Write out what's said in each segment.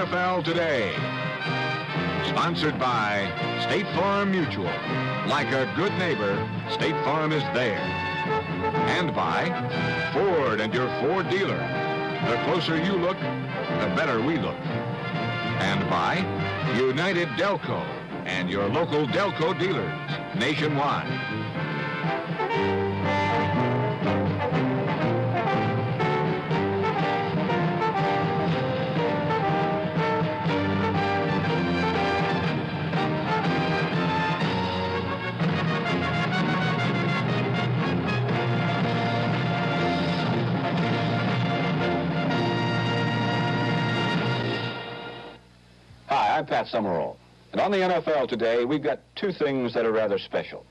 NFL Today. Sponsored by State Farm Mutual. Like a good neighbor, State Farm is there. And by Ford and your Ford dealer. The closer you look, the better we look. And by United Delco and your local Delco dealers nationwide. Hi, I'm Pat Summerall. And on the NFL Today, we've got two things that are rather special.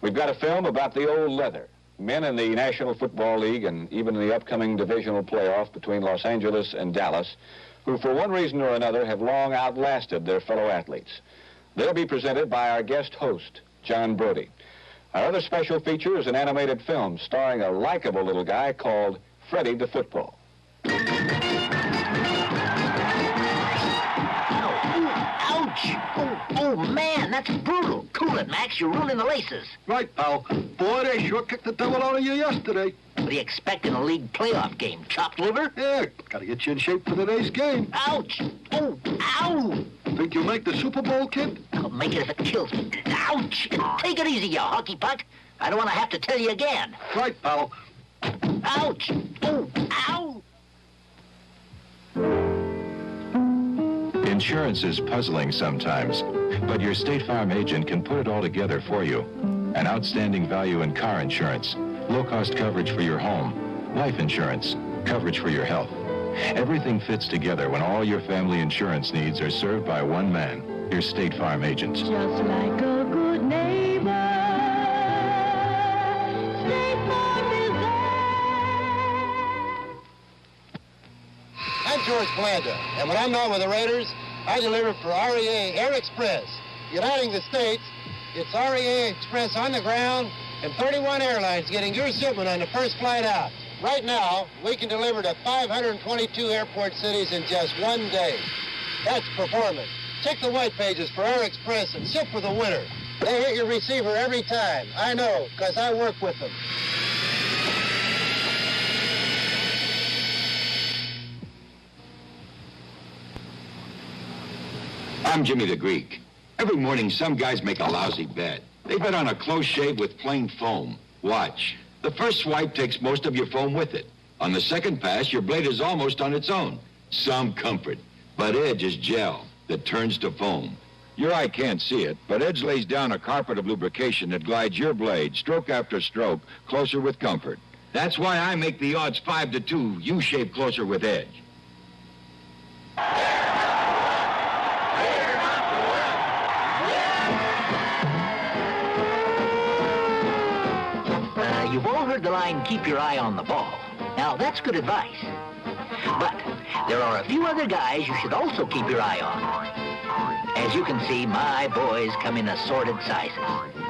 We've got a film about the old leather, men in the National Football League and even in the upcoming divisional playoff between Los Angeles and Dallas, who for one reason or another have long outlasted their fellow athletes. They'll be presented by our guest host, John Brody. Our other special feature is an animated film starring a likable little guy called Freddie the Football. Oh, man, that's brutal. Cool it, Max. You're ruining the laces. Right, pal. Boy, they sure kicked the devil out of you yesterday. What do you expect in a league playoff game? Chopped liver? Yeah, gotta get you in shape for today's game. Ouch! Oh, ow! Think you'll make the Super Bowl, kid? I'll make it if it kills me. Ouch! Take it easy, you hockey puck. I don't want to have to tell you again. Right, pal. Ouch! Oh, ow! Insurance is puzzling sometimes, but your State Farm agent can put it all together for you. An outstanding value in car insurance, low-cost coverage for your home, life insurance, coverage for your health. Everything fits together when all your family insurance needs are served by one man, your State Farm agent. Just like a good neighbor, State Farm is there. I'm George Blanda, and when I'm not with the Raiders, I deliver for REA Air Express. Uniting the states, it's REA Express on the ground and 31 airlines getting your shipment on the first flight out. Right now, we can deliver to 522 airport cities in just one day. That's performance. Check the white pages for Air Express and ship with the winner. They hit your receiver every time. I know, because I work with them. I'm Jimmy the Greek. Every morning, some guys make a lousy bet. They bet on a close shave with plain foam. Watch. The first swipe takes most of your foam with it. On the second pass, your blade is almost on its own. Some comfort. But Edge is gel that turns to foam. Your eye can't see it, but Edge lays down a carpet of lubrication that glides your blade, stroke after stroke, closer with comfort. That's why I make the odds 5-2. You shave closer with Edge. You've all heard the line, keep your eye on the ball. Now, that's good advice. But there are a few other guys you should also keep your eye on. As you can see, my boys come in assorted sizes.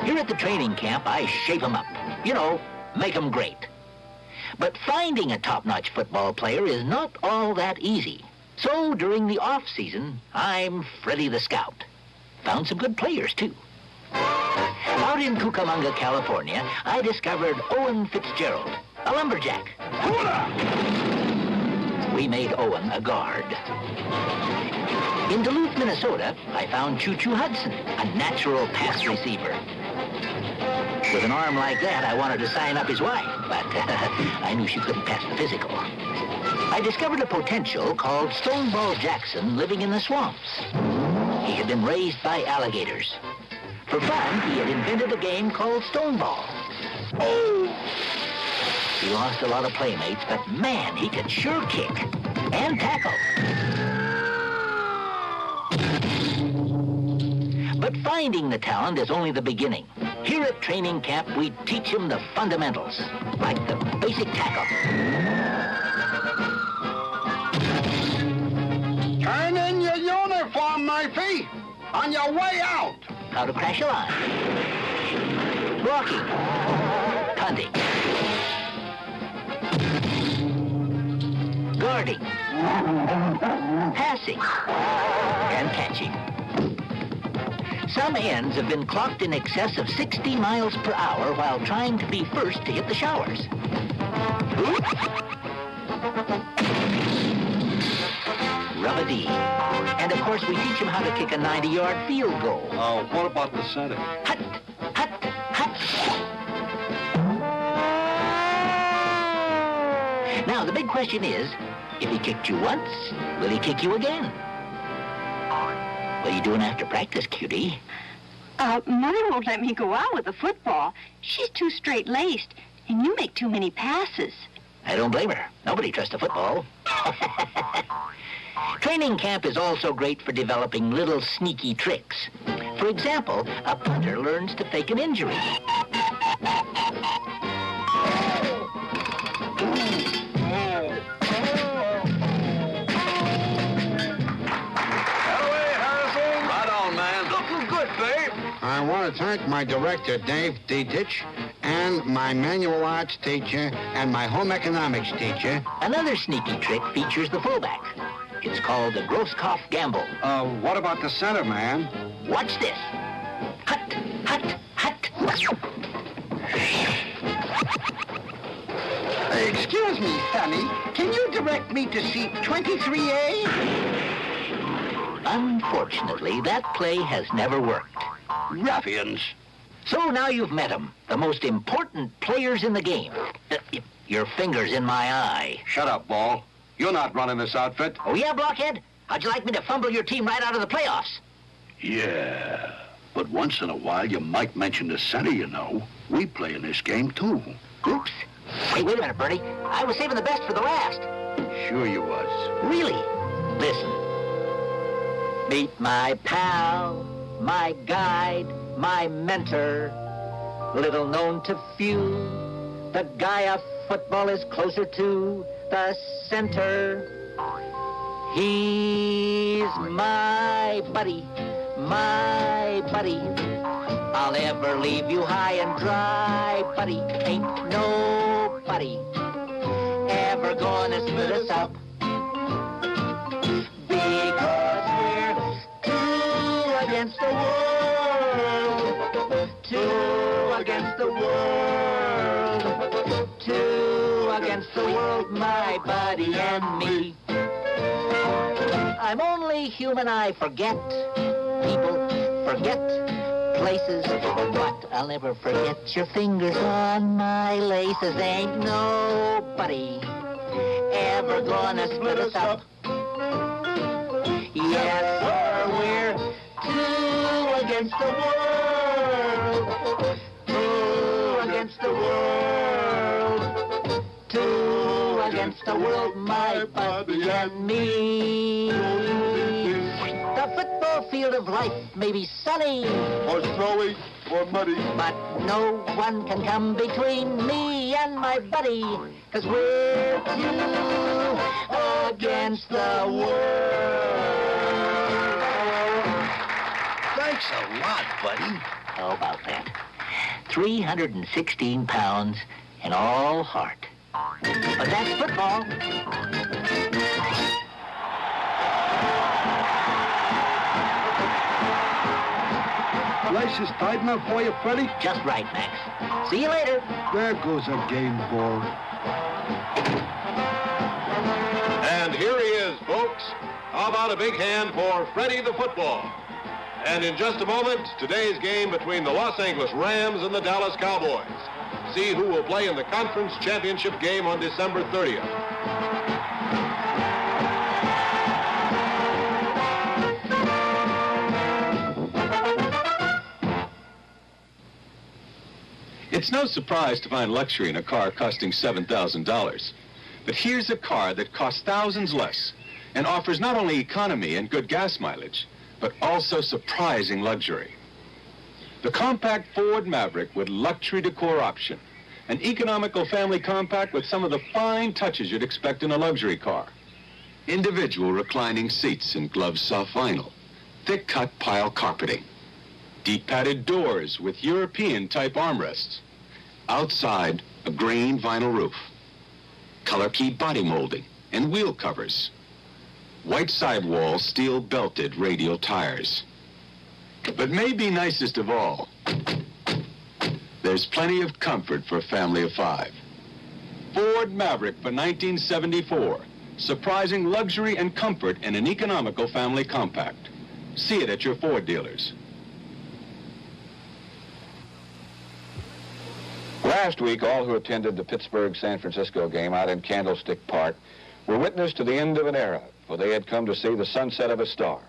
Here at the training camp, I shape them up. You know, make them great. But finding a top-notch football player is not all that easy. So during the off-season, I'm Freddie the Scout. Found some good players, too. Out in Cucamonga, California, I discovered Owen Fitzgerald, a lumberjack. We made Owen a guard. In Duluth, Minnesota, I found Choo Choo Hudson, a natural pass receiver. With an arm like that, I wanted to sign up his wife, but I knew she couldn't pass the physical. I discovered a potential called Stoneball Jackson living in the swamps. He had been raised by alligators. For fun, he had invented a game called Stoneball. Oh! He lost a lot of playmates, but man, he could sure kick and tackle. But finding the talent is only the beginning. Here at training camp, we teach him the fundamentals, like the basic tackle. Turn in your uniform, Murphy, on your way out. How to crash a line. Blocking. Punting. Guarding. passing, and catching. Some ends have been clocked in excess of 60 miles per hour while trying to be first to hit the showers. Rub-a-dee. And of course, we teach them how to kick a 90-yard field goal. What about the center? Hut, hut, hut. Now, the big question is, if he kicked you once, will he kick you again? What are you doing after practice, cutie? Mother won't let me go out with the football. She's too straight-laced, and you make too many passes. I don't blame her. Nobody trusts a football. Training camp is also great for developing little sneaky tricks. For example, a punter learns to fake an injury. I want to thank my director, Dave Dietich, and my manual arts teacher, and my home economics teacher. Another sneaky trick features the fullback. It's called the Grosskopf gamble. What about the center, man? Watch this. Hut, hut, hut. Excuse me, Sonny. Can you direct me to seat 23A? Unfortunately, that play has never worked. Ruffians. So now you've met them, the most important players in the game. Your finger's in my eye. Shut up, Ball. You're not running this outfit. Oh, yeah, Blockhead? How'd you like me to fumble your team right out of the playoffs? Yeah, but once in a while you might mention the center, you know. We play in this game, too. Oops. Hey, wait a minute, Bertie. I was saving the best for the last. Sure you was. Really? Listen. Meet my pal, my guide, my mentor. Little known to few, the guy of football is closer to the center. He's my buddy, my buddy. I'll never leave you high and dry, buddy. Ain't nobody ever gonna split us up. Because we're two against the world. Two against the world. Two against the world, my buddy and me. I'm only human, I forget people, forget places, but I'll never forget your fingers on my laces. Ain't nobody ever gonna split us up. Yes, sir, we're two against the world. Two against the world. Two against the world, my buddy and me. The football field of life may be sunny, Or snowy, or muddy. but no one can come between me and my buddy, 'cause we're two against the world. Thanks a lot, buddy. How about that? 316 pounds and all heart. But that's football. Laces tight enough for you, Freddie? Just right, Max. See you later. There goes a game ball. And here he is, folks. How about a big hand for Freddie the football? And in just a moment, today's game between the Los Angeles Rams and the Dallas Cowboys. See who will play in the conference championship game on December 30th. It's no surprise to find luxury in a car costing $7,000. But here's a car that costs thousands less and offers not only economy and good gas mileage, but also surprising luxury. The compact Ford Maverick with luxury decor option. An economical family compact with some of the fine touches you'd expect in a luxury car. Individual reclining seats in gloved soft vinyl. Thick cut pile carpeting. Deep padded doors with European type armrests. Outside, a green vinyl roof. Color key body molding and wheel covers. white sidewall, steel-belted radial tires. But maybe nicest of all, there's plenty of comfort for a family of 5. Ford Maverick for 1974. Surprising luxury and comfort in an economical family compact. See it at your Ford dealers. Last week, all who attended the Pittsburgh-San Francisco game out in Candlestick Park were witness to the end of an era, for they had come to see the sunset of a star.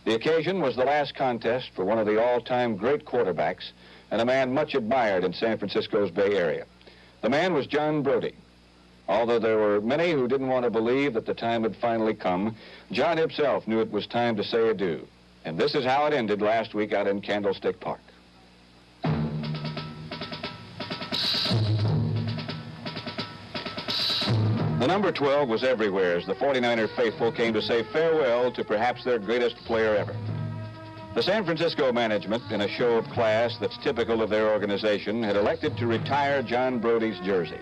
The occasion was the last contest for one of the all-time great quarterbacks and a man much admired in San Francisco's Bay Area. The man was John Brody. Although there were many who didn't want to believe that the time had finally come, John himself knew it was time to say adieu. And this is how it ended last week out in Candlestick Park. The number 12 was everywhere as the 49er faithful came to say farewell to perhaps their greatest player ever. The San Francisco management, in a show of class that's typical of their organization, had elected to retire John Brody's jersey.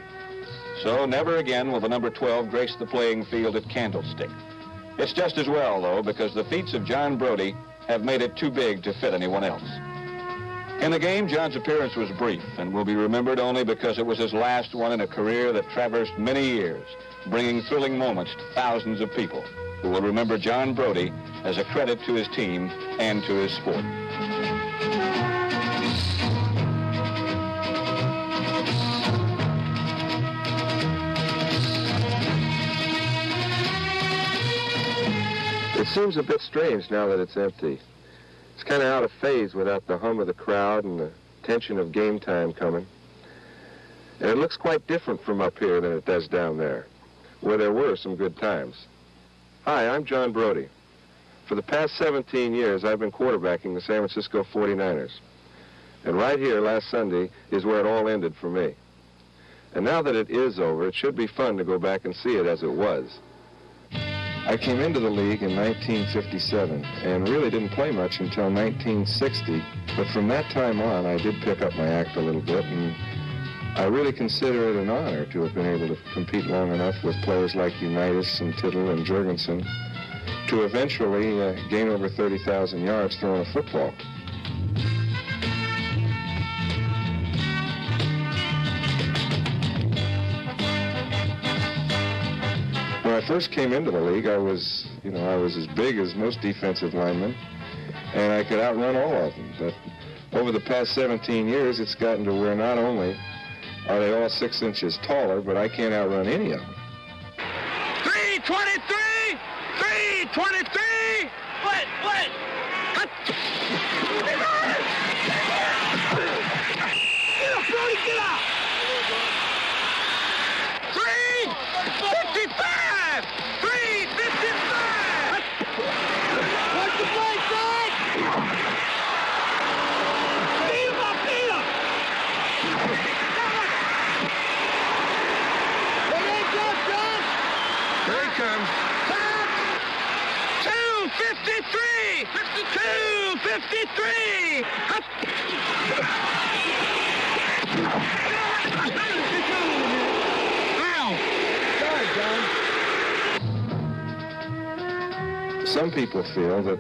So never again will the number 12 grace the playing field at Candlestick. It's just as well, though, because the feats of John Brody have made it too big to fit anyone else. In the game, John's appearance was brief and will be remembered only because it was his last one in a career that traversed many years, bringing thrilling moments to thousands of people who will remember John Brody as a credit to his team and to his sport. It seems a bit strange now that it's empty. It's kind of out of phase without the hum of the crowd and the tension of game time coming. And it looks quite different from up here than it does down there, where there were some good times. Hi, I'm John Brody. For the past 17 years, I've been quarterbacking the San Francisco 49ers. And right here last Sunday is where it all ended for me. And now that it is over, it should be fun to go back and see it as it was. I came into the league in 1957 and really didn't play much until 1960, but from that time on I did pick up my act a little bit, and I really consider it an honor to have been able to compete long enough with players like Unitas and Tittle and Jurgensen to eventually gain over 30,000 yards throwing a football. When I first came into the league, I was as big as most defensive linemen, and I could outrun all of them. But over the past 17 years, it's gotten to where not only are they all 6 inches taller, but I can't outrun any of them. 323! 323! What? Get up, Brody, get up! 355! 355! Watch the play, side! Beat him up! Here he comes. 253! 253! Some people feel that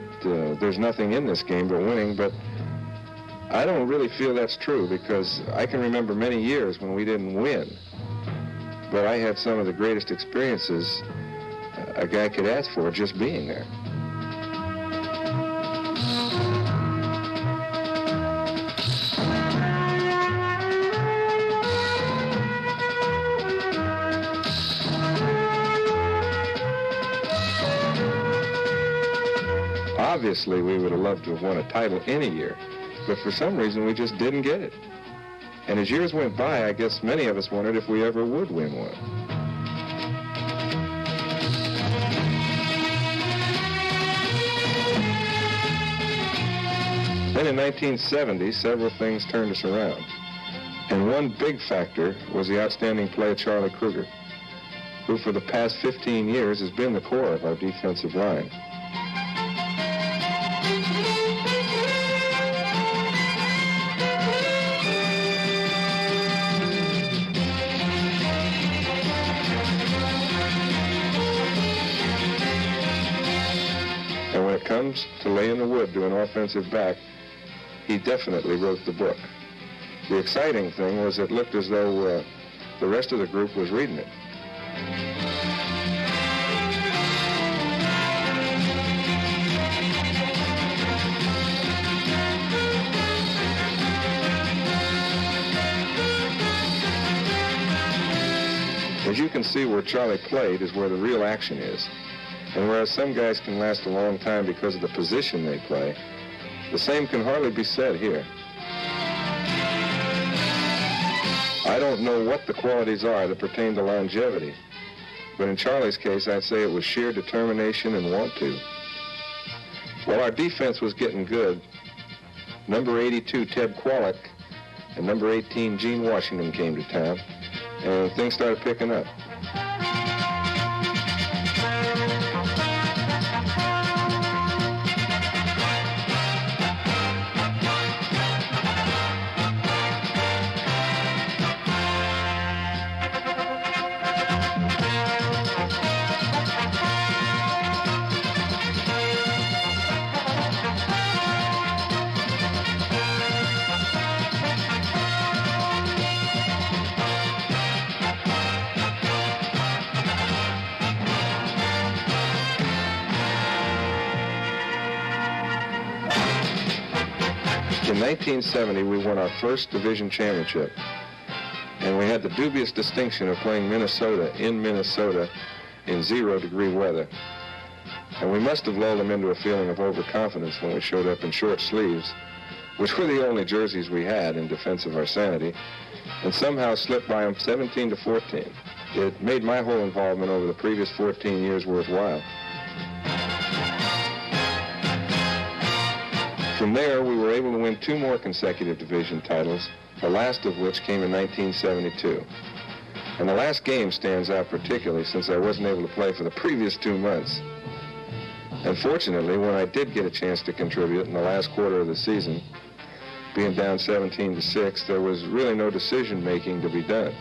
there's nothing in this game but winning, but I don't really feel that's true, because I can remember many years when we didn't win, but I had some of the greatest experiences a guy could ask for just being there. Obviously, we would have loved to have won a title any year, but for some reason, we just didn't get it. And as years went by, I guess many of us wondered if we ever would win one. Then in 1970, several things turned us around. And one big factor was the outstanding play of Charlie Kruger, who for the past 15 years has been the core of our defensive line. comes to lay in the wood to an offensive back, he definitely wrote the book. The exciting thing was it looked as though the rest of the group was reading it. As you can see, where Charlie played is where the real action is. And whereas some guys can last a long time because of the position they play, the same can hardly be said here. I don't know what the qualities are that pertain to longevity, but in Charlie's case, I'd say it was sheer determination and want to. While our defense was getting good, number 82, Ted Kwolek, and number 18, Gene Washington came to town, and things started picking up. In 1970, we won our first division championship, and we had the dubious distinction of playing Minnesota in 0-degree weather. And we must have lulled them into a feeling of overconfidence when we showed up in short sleeves, which were the only jerseys we had in defense of our sanity, and somehow slipped by them 17-14. It made my whole involvement over the previous 14 years worthwhile. From there, we were able to win 2 more consecutive division titles, the last of which came in 1972. And the last game stands out particularly since I wasn't able to play for the previous 2 months. And fortunately, when I did get a chance to contribute in the last quarter of the season, being down 17-6, there was really no decision-making to be done.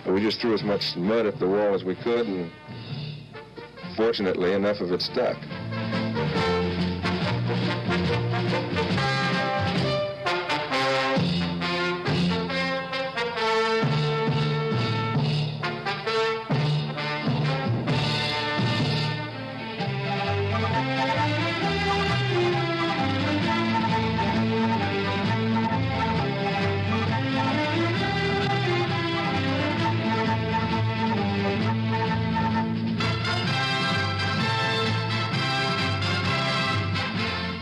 We just threw as much mud at the wall as we could, and fortunately, enough of it stuck.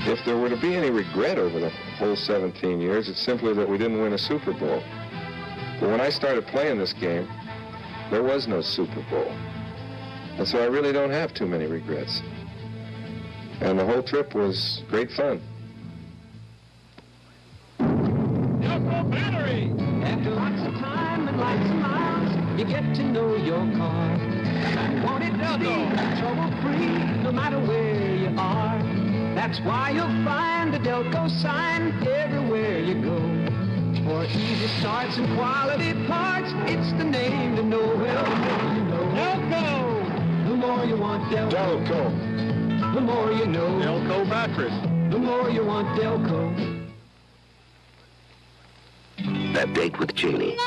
If there were to be any regret over the whole 17 years, it's simply that we didn't win a Super Bowl. But when I started playing this game, there was no Super Bowl. And so I really don't have too many regrets. And the whole trip was great fun. Battery! After lots of time and lots of miles, you get to know your car. Want it to be trouble-free, no matter where you are. That's why you'll find a Delco sign everywhere you go. For easy starts and quality parts, it's the name to know. Well, you know. Delco! The more you want Delco, the more you know. Delco mattress. The more you want Delco. That date with Janie,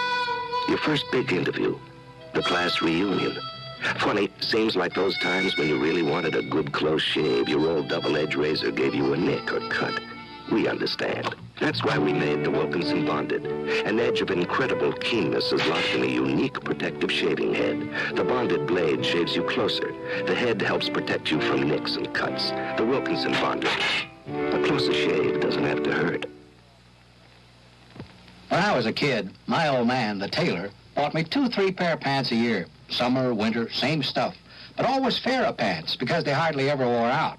your first big interview, the class reunion. Funny, seems like those times when you really wanted a good close shave, your old double-edged razor gave you a nick or cut. We understand. That's why we made the Wilkinson Bonded. An edge of incredible keenness is locked in a unique protective shaving head. The Bonded blade shaves you closer. The head helps protect you from nicks and cuts. The Wilkinson Bonded. A closer shave doesn't have to hurt. When I was a kid, my old man, the tailor, bought me 2-3 pair of pants a year. Summer, winter, same stuff. But always Farrah pants, because they hardly ever wore out.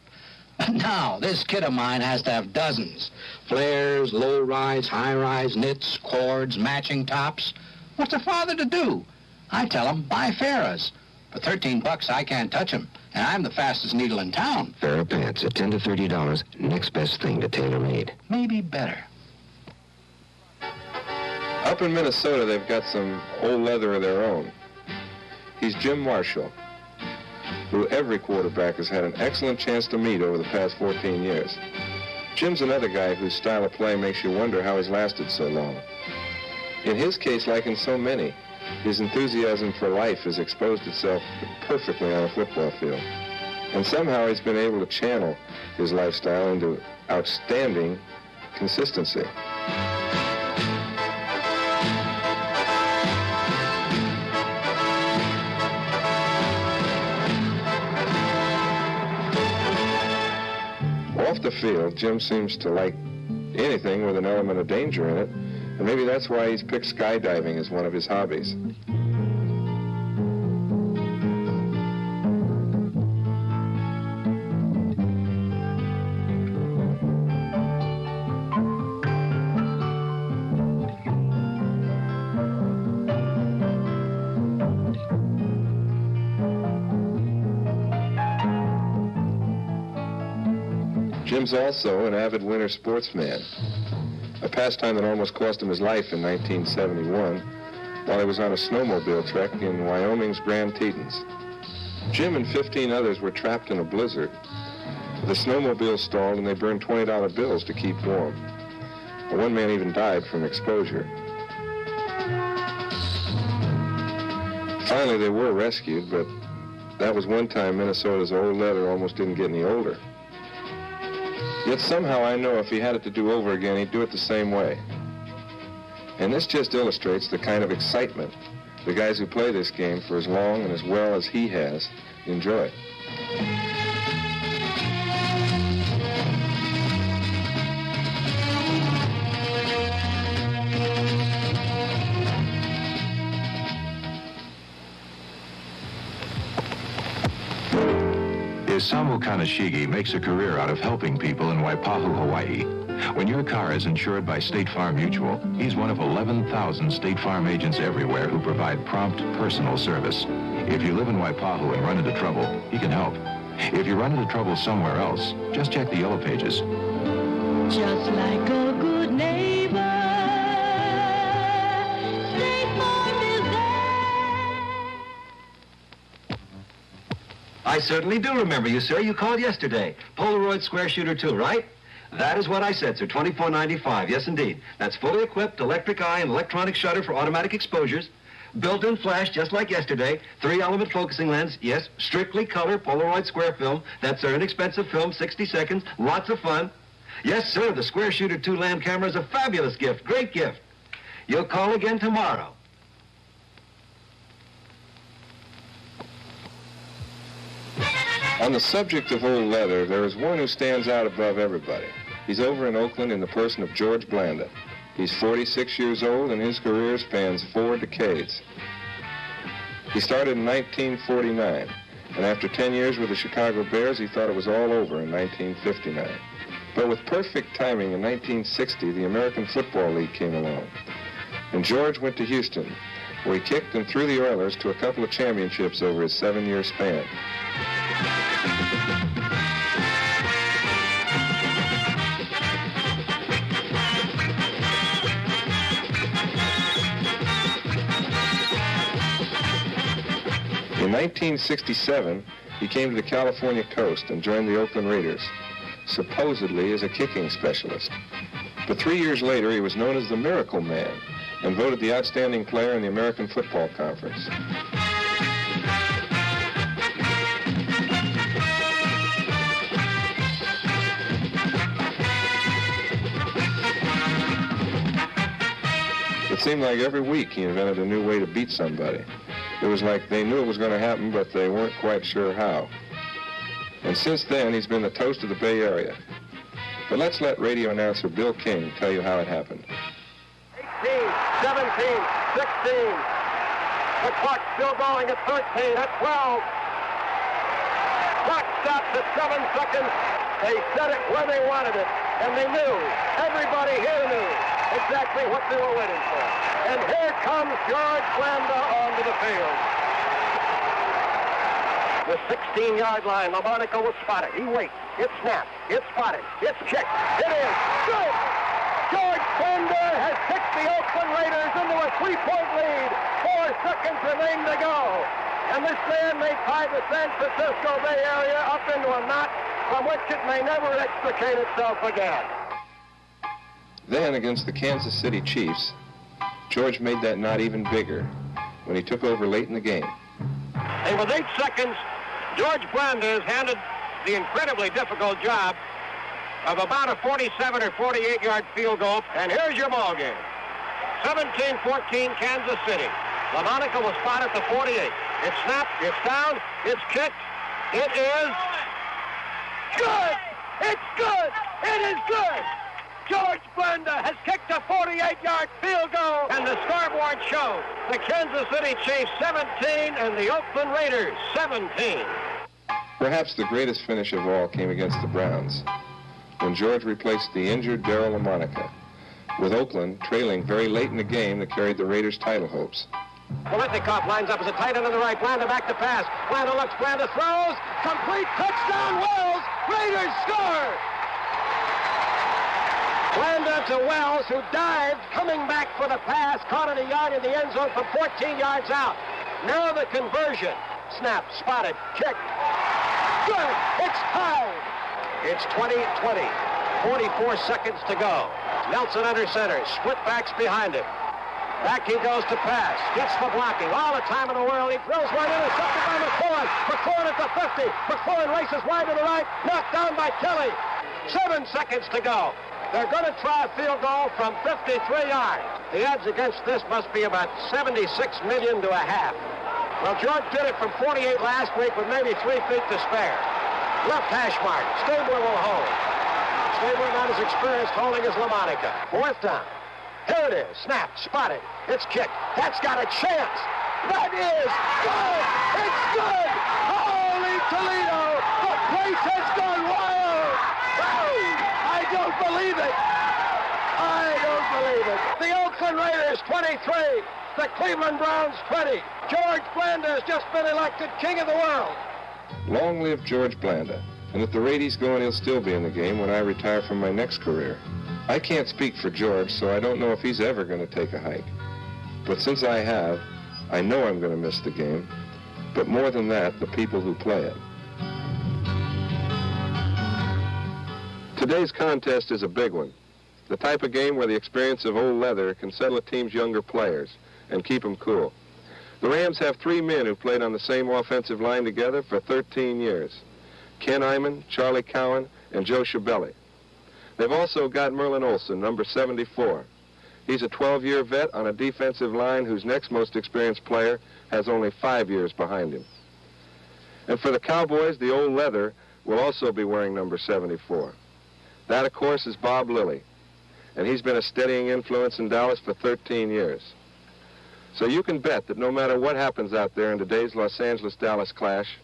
But now, this kid of mine has to have dozens. Flares, low-rise, high-rise, knits, cords, matching tops. What's a father to do? I tell him, buy Farrah's. For $13, I can't touch them, and I'm the fastest needle in town. Farrah pants at $10 to $30, next best thing to tailor-made. Maybe better. Up in Minnesota, they've got some old leather of their own. He's Jim Marshall. who every quarterback has had an excellent chance to meet over the past 14 years. Jim's another guy whose style of play makes you wonder how he's lasted so long. In his case, like in so many, his enthusiasm for life has exposed itself perfectly on a football field. And somehow he's been able to channel his lifestyle into outstanding consistency. Off the field, Jim seems to like anything with an element of danger in it, and maybe that's why he's picked skydiving as one of his hobbies. Jim's also an avid winter sportsman, a pastime that almost cost him his life in 1971 while he was on a snowmobile trek in Wyoming's Grand Tetons. Jim and 15 others were trapped in a blizzard. The snowmobile stalled and they burned $20 bills to keep warm. One man even died from exposure. Finally, they were rescued, but that was one time Minnesota's old leather almost didn't get any older. Yet somehow I know if he had it to do over again, he'd do it the same way. And this just illustrates the kind of excitement the guys who play this game for as long and as well as he has enjoy. Isamu Kaneshigi makes a career out of helping people in Waipahu, Hawaii. When your car is insured by State Farm Mutual, he's one of 11,000 State Farm agents everywhere who provide prompt, personal service. If you live in Waipahu and run into trouble, he can help. If you run into trouble somewhere else, just check the yellow pages. Just like a good neighbor, State Farm is there. I certainly do remember you, sir. You called yesterday. Polaroid square shooter 2, right? That is what I said, sir. $24.95. Yes, indeed. That's fully equipped, electric eye and electronic shutter for automatic exposures. Built-in flash, just like yesterday. 3-element focusing lens. Yes, strictly color Polaroid square film. That's our inexpensive film, 60 seconds. Lots of fun. Yes, sir, the square shooter 2 lamp camera is a fabulous gift. Great gift. You'll call again tomorrow. On the subject of old leather, there is one who stands out above everybody. He's over in Oakland in the person of George Blanda. He's 46 years old and his career spans 4 decades. He started in 1949, and after 10 years with the Chicago Bears, he thought it was all over in 1959. But with perfect timing, in 1960, the American Football League came along. And George went to Houston, where he kicked and threw the Oilers to a couple of championships over his 7-year span. In 1967, he came to the California coast and joined the Oakland Raiders, supposedly as a kicking specialist. But 3 years later, he was known as the Miracle Man and voted the outstanding player in the American Football Conference. It seemed like every week he invented a new way to beat somebody. It was like they knew it was going to happen, but they weren't quite sure how. And since then, he's been the toast of the Bay Area. But let's let radio announcer Bill King tell you how it happened. 18, 17, 16. The clock still going at 13, at 12. Clock stops at 7 seconds. They set it where they wanted it, and they knew, everybody here knew exactly what they were waiting for. And here comes George Blanda onto the field. The 16-yard line, LaMonica will spot it. He waits. It's snapped. It's spotted. It's kicked. It is good. George Blanda has kicked the Oakland Raiders into a 3-point lead. 4 seconds remain to go. and this man may tie the San Francisco Bay Area up into a knot from which it may never extricate itself again. Then, against the Kansas City Chiefs, George made that knot even bigger when he took over late in the game. And with 8 seconds, George Blanda has handed the incredibly difficult job of about a 47 or 48-yard field goal. And here's your ball game. 17-14 Kansas City. LaMonica will spot at the 48. It's snapped, it's down, it's kicked. It is good! It's good! It is good! George Blanda has kicked a 48-yard field goal, and the scoreboard shows the Kansas City Chiefs 17 and the Oakland Raiders 17. Perhaps the greatest finish of all came against the Browns, when George replaced the injured Darryl LaMonica, with Oakland trailing very late in the game that carried the Raiders' title hopes. Bolitnikoff lines up as a tight end on the right. Blanda back to pass. Blanda looks, Blanda throws. Complete touchdown, Wells. Raiders score. Blanda to Wells, who dived, coming back for the pass, caught it a yard in the end zone from 14 yards out. Now the conversion. Snap, spotted, kick. Good. It's tied. It's 20-20. 44 seconds to go. Nelson under center. Split backs behind him. Back he goes to pass. Gets the blocking. All the time in the world. He throws one intercepted by McCoy. McCoy at the 50. McCoy races wide to the right. Knocked down by Kelly. 7 seconds to go. They're going to try a field goal from 53 yards. The odds against this must be about 76 million to a half. Well, George did it from 48 last week with maybe 3 feet to spare. Left hash mark. Stabler will hold. Stabler not as experienced holding as LaMonica. 4th down. Here it is. Snap. Spotted. It's kicked. That's got a chance. That is good. It's good. Holy Toledo. The place has gone wild. Woo! I don't believe it. I don't believe it. The Oakland Raiders 23. The Cleveland Browns 20. George Blanda has just been elected king of the world. Long live George Blanda. And if the Raiders go in, he'll still be in the game when I retire from my next career. I can't speak for George, so I don't know if he's ever going to take a hike. But since I have, I know I'm going to miss the game. But more than that, the people who play it. Today's contest is a big one. The type of game where the experience of old leather can settle a team's younger players and keep them cool. The Rams have 3 men who played on the same offensive line together for 13 years. Ken Iman, Charlie Cowan, and Joe Schiavelli. They've also got Merlin Olsen, number 74. He's a 12-year vet on a defensive line whose next most experienced player has only 5 years behind him. And for the Cowboys, the old leather will also be wearing number 74. That, of course, is Bob Lilly, and he's been a steadying influence in Dallas for 13 years. So you can bet that no matter what happens out there in today's Los Angeles-Dallas clash,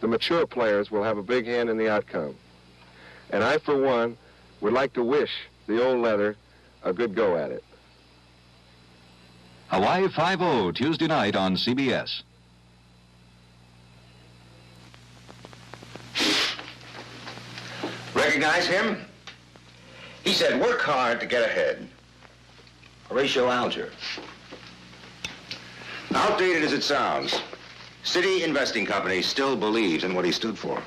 the mature players will have a big hand in the outcome. And I, for one, would like to wish the old leather a good go at it. Hawaii 5-0, Tuesday night on CBS. Recognize him? He said, work hard to get ahead. Horatio Alger. Outdated as it sounds, City Investing Company still believes in what he stood for.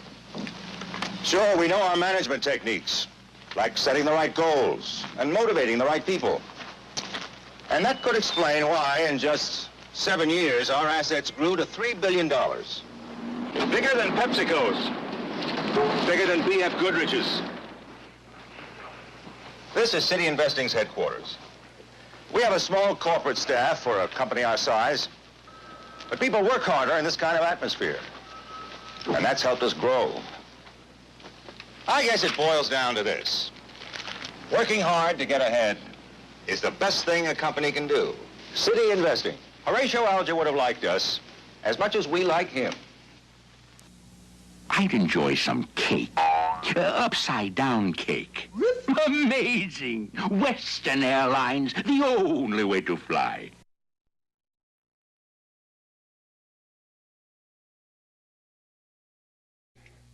Sure, we know our management techniques, like setting the right goals and motivating the right people. And that could explain why, in just 7 years, our assets grew to $3 billion. Bigger than PepsiCo's. Bigger than B.F. Goodrich's. This is City Investing's headquarters. We have a small corporate staff for a company our size, but people work harder in this kind of atmosphere. And that's helped us grow. I guess it boils down to this. Working hard to get ahead is the best thing a company can do. City Investing. Horatio Alger would have liked us as much as we like him. I'd enjoy some cake. Upside-down cake. Amazing. Western Airlines, the only way to fly.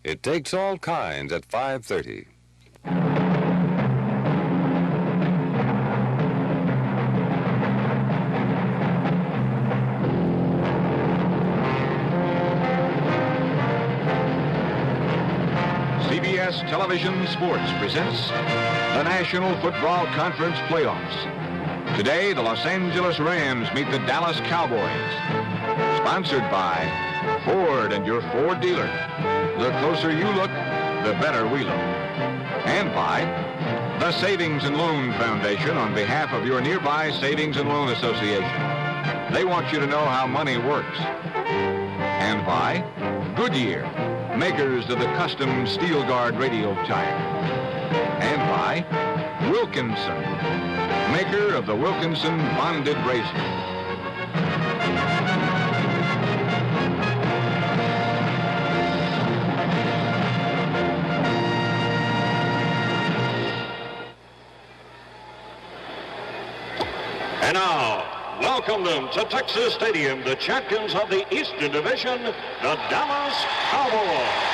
It takes all kinds at 5:30. CBS Television Sports presents the National Football Conference Playoffs. Today, the Los Angeles Rams meet the Dallas Cowboys. Sponsored by Ford and your Ford dealer. The closer you look, the better we look. And by the Savings and Loan Foundation on behalf of your nearby Savings and Loan Association. They want you to know how money works. And by Goodyear, makers of the custom Steel Guard radio tire. And by Wilkinson, maker of the Wilkinson bonded razor. And now, welcome them to Texas Stadium, the champions of the Eastern Division, the Dallas Cowboys.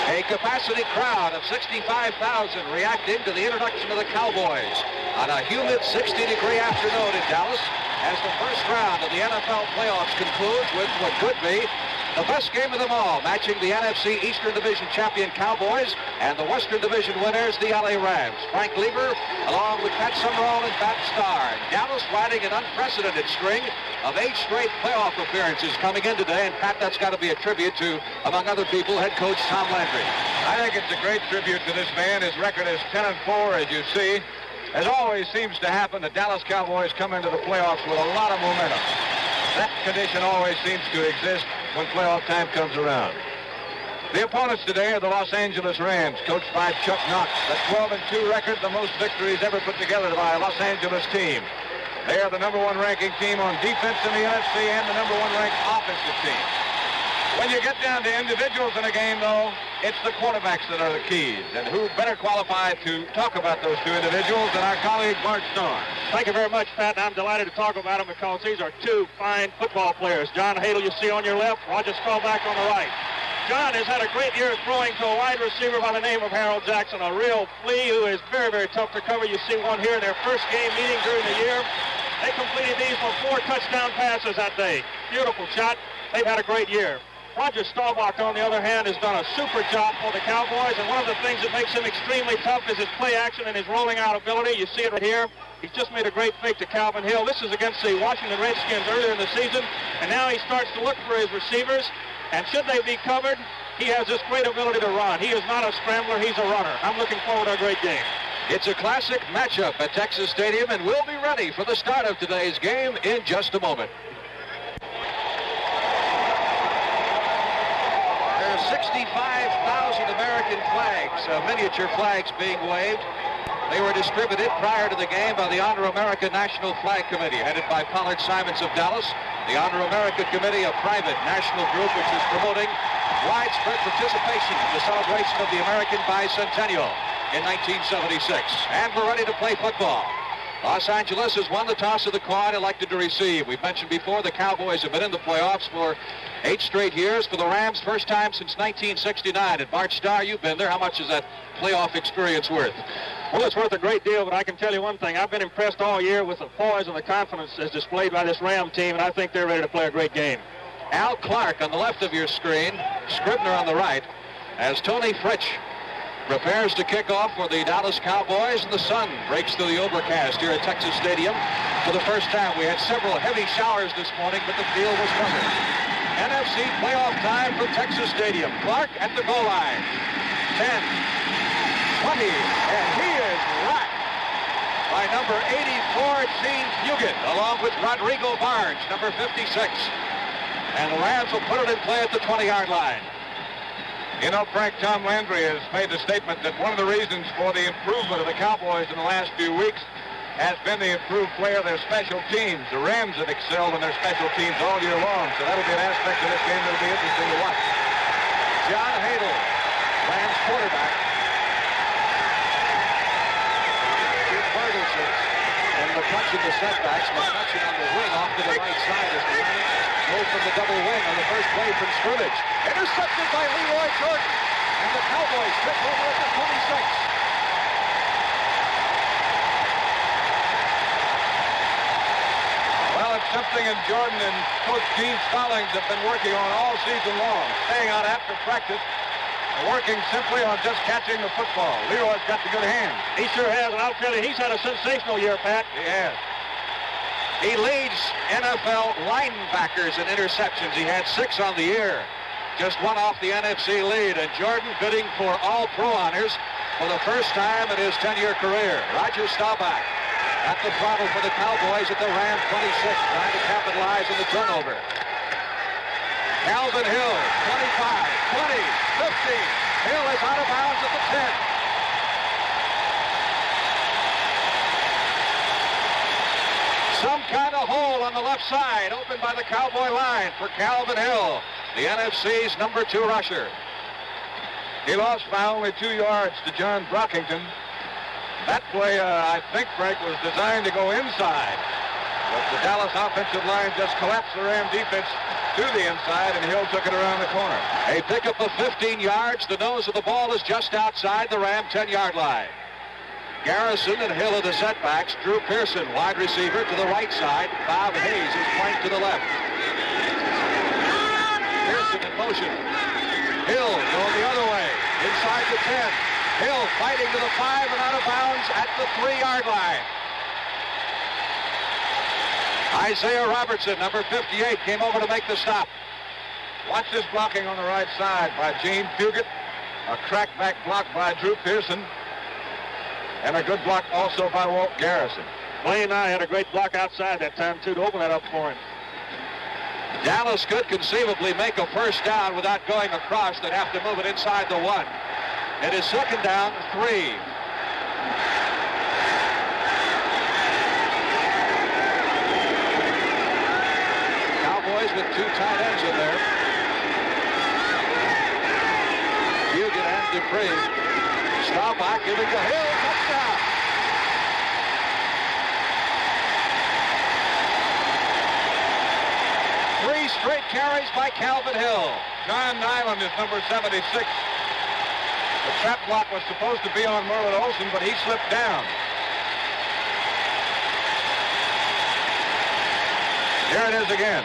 A capacity crowd of 65,000 reacting to the introduction of the Cowboys on a humid 60-degree afternoon in Dallas as the first round of the NFL playoffs concludes with what could be the best game of them all, matching the NFC Eastern Division champion Cowboys and the Western Division winners, the LA Rams. Frank Glieber, along with Pat Summerall and Starr. Dallas riding an unprecedented string of 8 straight playoff appearances coming in today, and Pat, that's got to be a tribute to, among other people, head coach Tom Landry. I think it's a great tribute to this man. His record is 10-4, as you see. As always seems to happen, the Dallas Cowboys come into the playoffs with a lot of momentum. That condition always seems to exist when playoff time comes around. The opponents today are the Los Angeles Rams, coached by Chuck Knox. That 12-2 record, the most victories ever put together by a Los Angeles team. They are the #1 ranking team on defense in the NFC and the #1 ranked offensive team. When you get down to individuals in a game, though, it's the quarterbacks that are the keys. And who better qualified to talk about those two individuals than our colleague Bart Starr. Thank you very much, Pat. I'm delighted to talk about them because these are two fine football players. John Hadle, you see on your left, Roger Staubach on the right. John has had a great year throwing to a wide receiver by the name of Harold Jackson, a real flea who is very, very tough to cover. You see one here in their first game meeting during the year. They completed these for 4 touchdown passes that day. Beautiful shot. They've had a great year. Roger Staubach, on the other hand, has done a super job for the Cowboys, and one of the things that makes him extremely tough is his play action and his rolling out ability. You see it right here. He's just made a great fake to Calvin Hill. This is against the Washington Redskins earlier in the season, and now he starts to look for his receivers, and should they be covered, he has this great ability to run. He is not a scrambler, he's a runner. I'm looking forward to a great game. It's a classic matchup at Texas Stadium, and we'll be ready for the start of today's game in just a moment. 65,000 American flags, miniature flags being waved. They were distributed prior to the game by the Honor America National Flag Committee, headed by Pollard Simons of Dallas. The Honor America Committee, a private national group which is promoting widespread participation in the celebration of the American Bicentennial in 1976. And we're ready to play football. Los Angeles has won the toss of the coin, elected to receive. We've mentioned before the Cowboys have been in the playoffs for 8 straight years. For the Rams, first time since 1969. And Bart Starr, you've been there. How much is that playoff experience worth? Well, it's worth a great deal, but I can tell you one thing. I've been impressed all year with the poise and the confidence as displayed by this Ram team, and I think they're ready to play a great game. Al Clark on the left of your screen, Scribner on the right, as Tony Fritsch prepares to kick off for the Dallas Cowboys, and the sun breaks through the overcast here at Texas Stadium for the first time. We had several heavy showers this morning, but the field was covered. NFC playoff time from Texas Stadium. Clark at the goal line. 10, 20, and he is racked by number 84, Gene Fugit, along with Rodrigo Barnes, number 56. And the Rams will put it in play at the 20-yard line. You know, Frank, Tom Landry has made the statement that one of the reasons for the improvement of the Cowboys in the last few weeks has been the improved play of their special teams. The Rams have excelled in their special teams all year long, so that'll be an aspect of this game that'll be interesting to watch. John Hadle, Rams quarterback. Jim Ferguson and McCutcheon the setbacks. McCutcheon on the wing off to the right side as the Rams go from the double wing on the first play from scrimmage. Intercepted by Leroy Jordan. And the Cowboys trip over at the 26. something that Jordan and Coach Gene Stallings have been working on all season long, staying out after practice and working simply on just catching the football. Leroy's got the good hands. He sure has, and I'll tell you, he's had a sensational year, Pat. He has. He leads NFL linebackers in interceptions. He had 6 on the year. Just one off the NFC lead, and Jordan bidding for all-pro honors for the first time in his 10-year career. Roger Staubach at the throttle for the Cowboys at the Ram 26, trying to capitalize on the turnover. Calvin Hill, 25, 20, 15. Hill is out of bounds at the 10. Some kind of hole on the left side, opened by the Cowboy line for Calvin Hill, the NFC's number 2 rusher. He lost by only 2 yards to John Brockington. That play, I think, Frank, was designed to go inside. But the Dallas offensive line just collapsed the Ram defense to the inside, and Hill took it around the corner. A pickup of 15 yards. The nose of the ball is just outside the Ram 10-yard line. Garrison and Hill are the setbacks. Drew Pearson, wide receiver, to the right side. Bob Hayes is flanked to the left. Pearson in motion. Hill going the other way, inside the 10. Hill fighting to the 5 and out of bounds at the 3-yard line. Isaiah Robertson, number 58, came over to make the stop. Watch this blocking on the right side by Gene Fugit. A crackback block by Drew Pearson. And a good block also by Walt Garrison. Blaine and I had a great block outside that time, too, to open that up for him. Dallas could conceivably make a first down without going across. They'd have to move it inside the 1. It is second down, 3. Cowboys with 2 tight ends in there. Fugit and Dupree. Staubach giving to Hill, touchdown. Three straight carries by Calvin Hill. John Nyland is number 76. The trap block was supposed to be on Merlin Olsen, but he slipped down. Here it is again.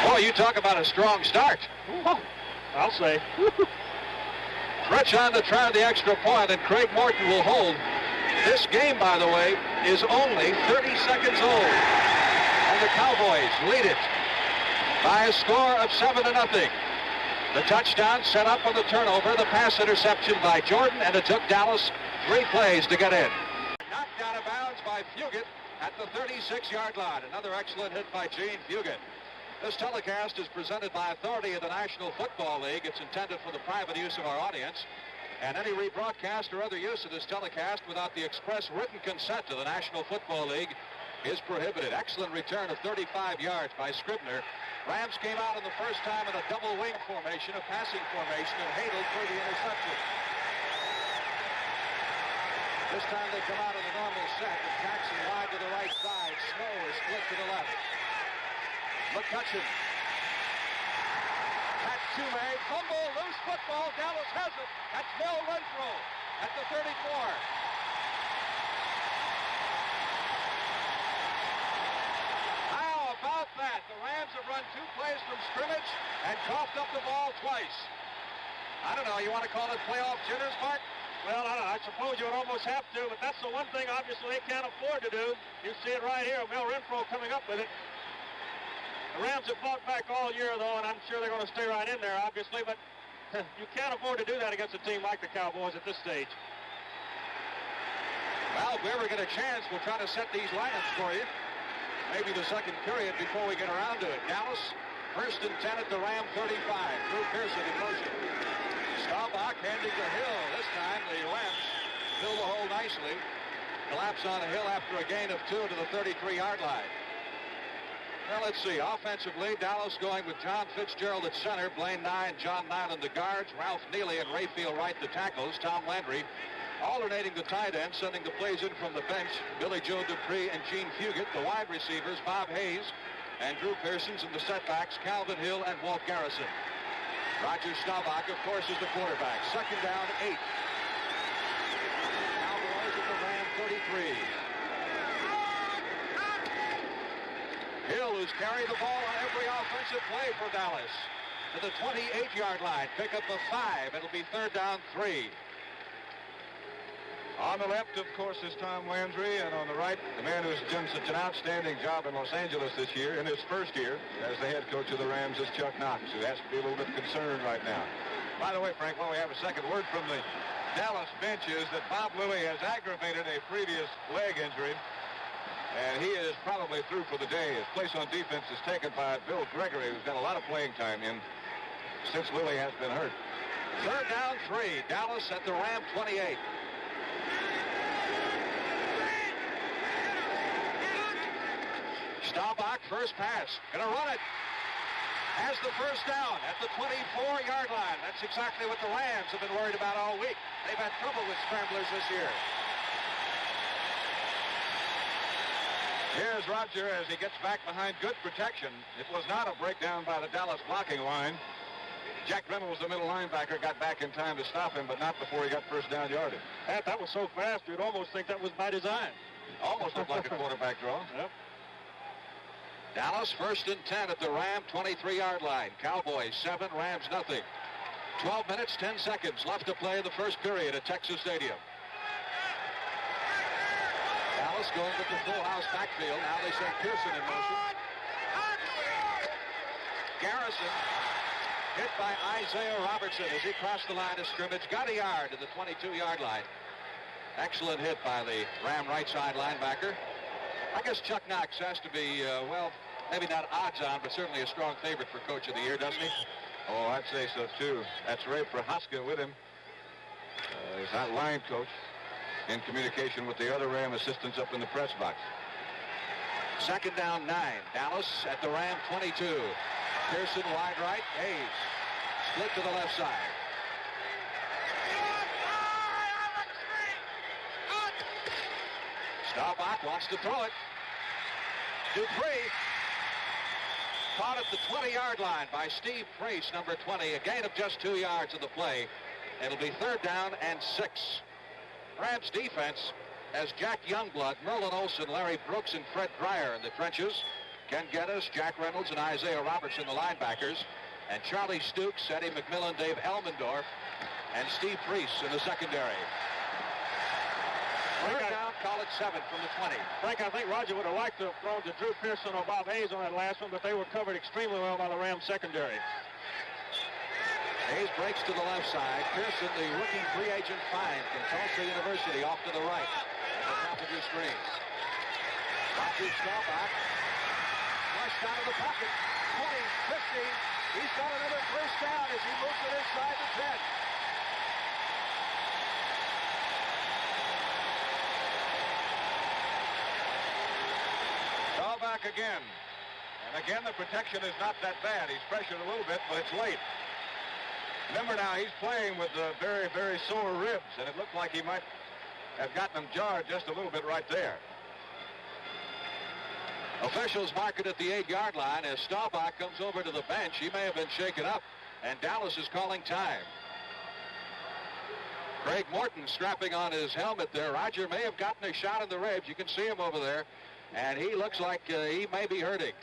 Boy, you talk about a strong start. Oh, I'll say. Fretch on to try the extra point, and Craig Morton will hold. This game, by the way, is only 30 seconds old. And the Cowboys lead it by a score of 7-0. The touchdown set up on the turnover, the pass interception by Jordan, and it took Dallas 3 plays to get in. Knocked out of bounds by Fugit at the 36-yard line. Another excellent hit by Gene Fugit. This telecast is presented by authority of the National Football League. It's intended for the private use of our audience. And any rebroadcast or other use of this telecast without the express written consent of the National Football League is prohibited. Excellent return of 35 yards by Scribner. Rams came out in the first time in a double wing formation, a passing formation, and Hadel for the interception. This time they come out in the normal set with Jackson wide to the right side. Snow is split to the left. McCutcheon. Catch Tume. Fumble. Loose football. Dallas has it. That's Mel Renfro at the 34. How about that? The Rams have run 2 plays from scrimmage and coughed up the ball twice. I don't know. You want to call it playoff jitters, Bart? Well, I suppose you would almost have to, but that's the one thing, obviously, they can't afford to do. You see it right here. Mel Renfro coming up with it. The Rams have fought back all year, though, and I'm sure they're going to stay right in there, obviously, but you can't afford to do that against a team like the Cowboys at this stage. Well, if we ever get a chance, we'll try to set these lineups for you. Maybe the second period before we get around to it. Dallas, 1st and 10 at the Ram 35. Drew Pearson in motion. Staubach handing to Hill. This time, the Rams fill the hole nicely. Collapse on Hill after a gain of 2 to the 33-yard line. Well, let's see. Offensively, Dallas going with John Fitzgerald at center, Blaine Nye and John Nyland the guards, Ralph Neely and Rayfield Wright the tackles, Tom Landry alternating the tight end, sending the plays in from the bench, Billy Joe Dupree and Gene Fugit, the wide receivers, Bob Hayes and Drew Pearson's, and the setbacks, Calvin Hill and Walt Garrison. Roger Staubach, of course, is the quarterback. 2nd down, 8. Cowboys at the Ram 33. who's carried the ball on every offensive play for Dallas. To the 28-yard line. Pick up a 5. It'll be 3rd down 3. On the left, of course, is Tom Landry, and on the right, the man who's done such an outstanding job in Los Angeles this year, in his first year as the head coach of the Rams, is Chuck Knox, who has to be a little bit concerned right now. By the way, Frank, while we have a second word from the Dallas bench is that Bob Lilly has aggravated a previous leg injury, and he is probably through for the day. His place on defense is taken by Bill Gregory, who's got a lot of playing time in since Lilly has been hurt. 3rd down 3. Dallas at the Ram 28. Staubach, first pass. Gonna run it. Has the first down at the 24-yard line. That's exactly what the Rams have been worried about all week. They've had trouble with scramblers this year. Here's Roger as he gets back behind good protection. It was not a breakdown by the Dallas blocking line. Jack Reynolds, the middle linebacker, got back in time to stop him, but not before he got first down yardage. That was so fast, you'd almost think that was by design. Almost looked like a quarterback draw. Yep. Dallas 1st and 10 at the Ram 23-yard line. Cowboys 7, Rams nothing. 12 minutes, 10 seconds left to play in the first period at Texas Stadium. Dallas going with the full house backfield. Now they send Pearson in motion. Garrison hit by Isaiah Robertson as he crossed the line of scrimmage. Got a yard to the 22-yard line. Excellent hit by the Ram right side linebacker. I guess Chuck Knox has to be, well, maybe not odds on, but certainly a strong favorite for Coach of the Year, doesn't he? Oh, I'd say so, too. That's Ray Prohaska with him. He's not line coach in communication with the other Ram assistants up in the press box. 2nd down 9. Dallas at the Ram 22. Pearson wide right. Hayes split to the left side. Staubach wants to throw it. Dupree caught at the 20-yard line by Steve Priest, number 20. A gain of just 2 yards of the play. It'll be 3rd down and 6. Rams defense has Jack Youngblood, Merlin Olsen, Larry Brooks, and Fred Dreyer in the trenches. Ken Geddes, Jack Reynolds, and Isaiah Robertson, the linebackers. And Charlie Stukes, Eddie McMillan, Dave Elmendorf, and Steve Priest in the secondary. 3rd down, call it 7 from the 20. Frank, I think Roger would have liked to have thrown to Drew Pearson or Bob Hayes on that last one, but they were covered extremely well by the Rams secondary. Hayes breaks to the left side. Pearson, the rookie free agent find from Tulsa University, off to the right at the top of your screen. Roger Staubach flushed out of the pocket. 20, 15. He's got another first down as he moves it inside the 10. Back again. And again, the protection is not that bad. He's pressured a little bit, but it's late. Remember now, he's playing with very, very sore ribs, and it looked like he might have gotten them jarred just a little bit right there. Officials mark it at the 8-yard line as Staubach comes over to the bench. He may have been shaken up, and Dallas is calling time. Craig Morton strapping on his helmet there. Roger may have gotten a shot in the ribs. You can see him over there. And he looks like he may be hurting.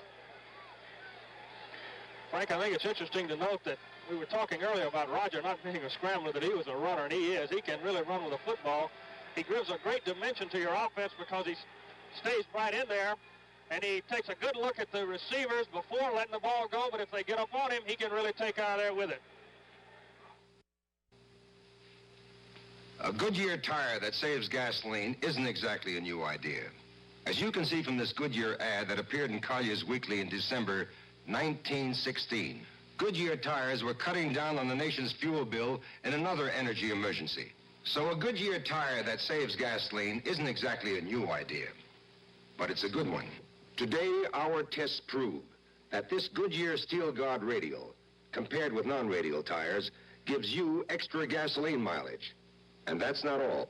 Frank, I think it's interesting to note that we were talking earlier about Roger not being a scrambler, that he was a runner, and he is. He can really run with a football. He gives a great dimension to your offense because he stays right in there, and he takes a good look at the receivers before letting the ball go, but if they get up on him, he can really take out of there with it. A Goodyear tire that saves gasoline isn't exactly a new idea. As you can see from this Goodyear ad that appeared in Collier's Weekly in December 1916, Goodyear tires were cutting down on the nation's fuel bill in another energy emergency. So a Goodyear tire that saves gasoline isn't exactly a new idea, but it's a good one. Today, our tests prove that this Goodyear Steel Guard radial, compared with non-radial tires, gives you extra gasoline mileage. And that's not all.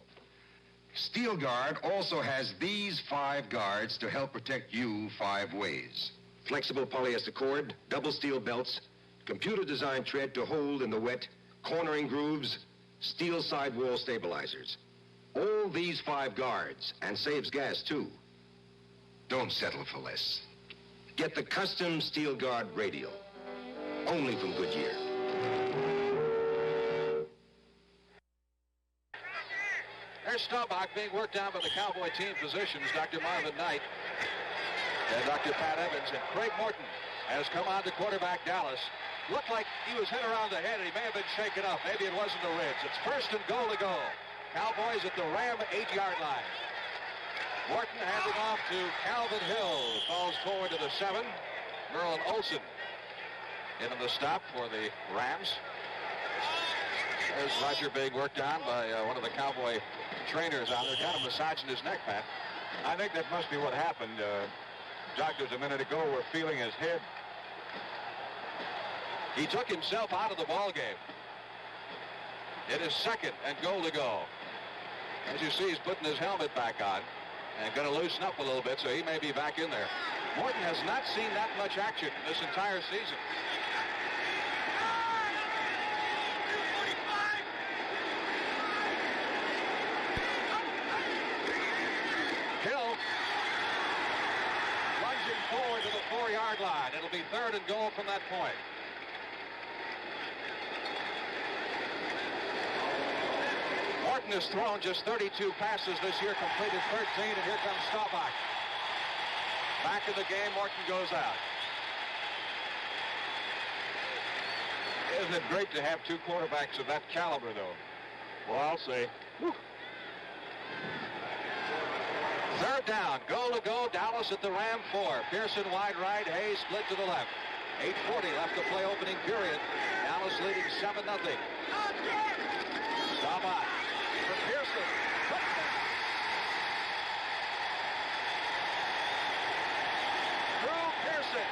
Steel Guard also has these 5 guards to help protect you 5 ways. Flexible polyester cord, double steel belts, computer designed tread to hold in the wet, cornering grooves, steel sidewall stabilizers. All these 5 guards, and saves gas too. Don't settle for less. Get the custom Steel Guard radial. Only from Goodyear. There's Staubach being worked on by the Cowboy team physicians, Dr. Marvin Knight and Dr. Pat Evans. And Craig Morton has come on to quarterback Dallas. Looked like he was hit around the head, and he may have been shaken up. Maybe it wasn't the ribs. It's first and goal to go. Cowboys at the Ram 8-yard line. Morton handing off to Calvin Hill. Falls forward to the 7. Merlin Olsen into the stop for the Rams. There's Roger being worked on by one of the Cowboy trainers out there. Kind of massaging his neck, Pat. I think that must be what happened. Doctors a minute ago were feeling his head. He took himself out of the ball game. It is second and goal to go. As you see, he's putting his helmet back on and going to loosen up a little bit, so he may be back in there. Morton has not seen that much action this entire season. Hill lunging forward to the 4-yard line. It'll be third and goal from that point. Morton has thrown just 32 passes this year, completed 13, and here comes Staubach. Back in the game, Morton goes out. Isn't it great to have two quarterbacks of that caliber, though? Well, I'll say. Whew. Third down, goal to go, Dallas at the Ram 4. Pearson wide right, Hayes split to the left. 8:40 left to play opening period. Dallas leading 7-0. Staubach for Pearson. Drew Pearson,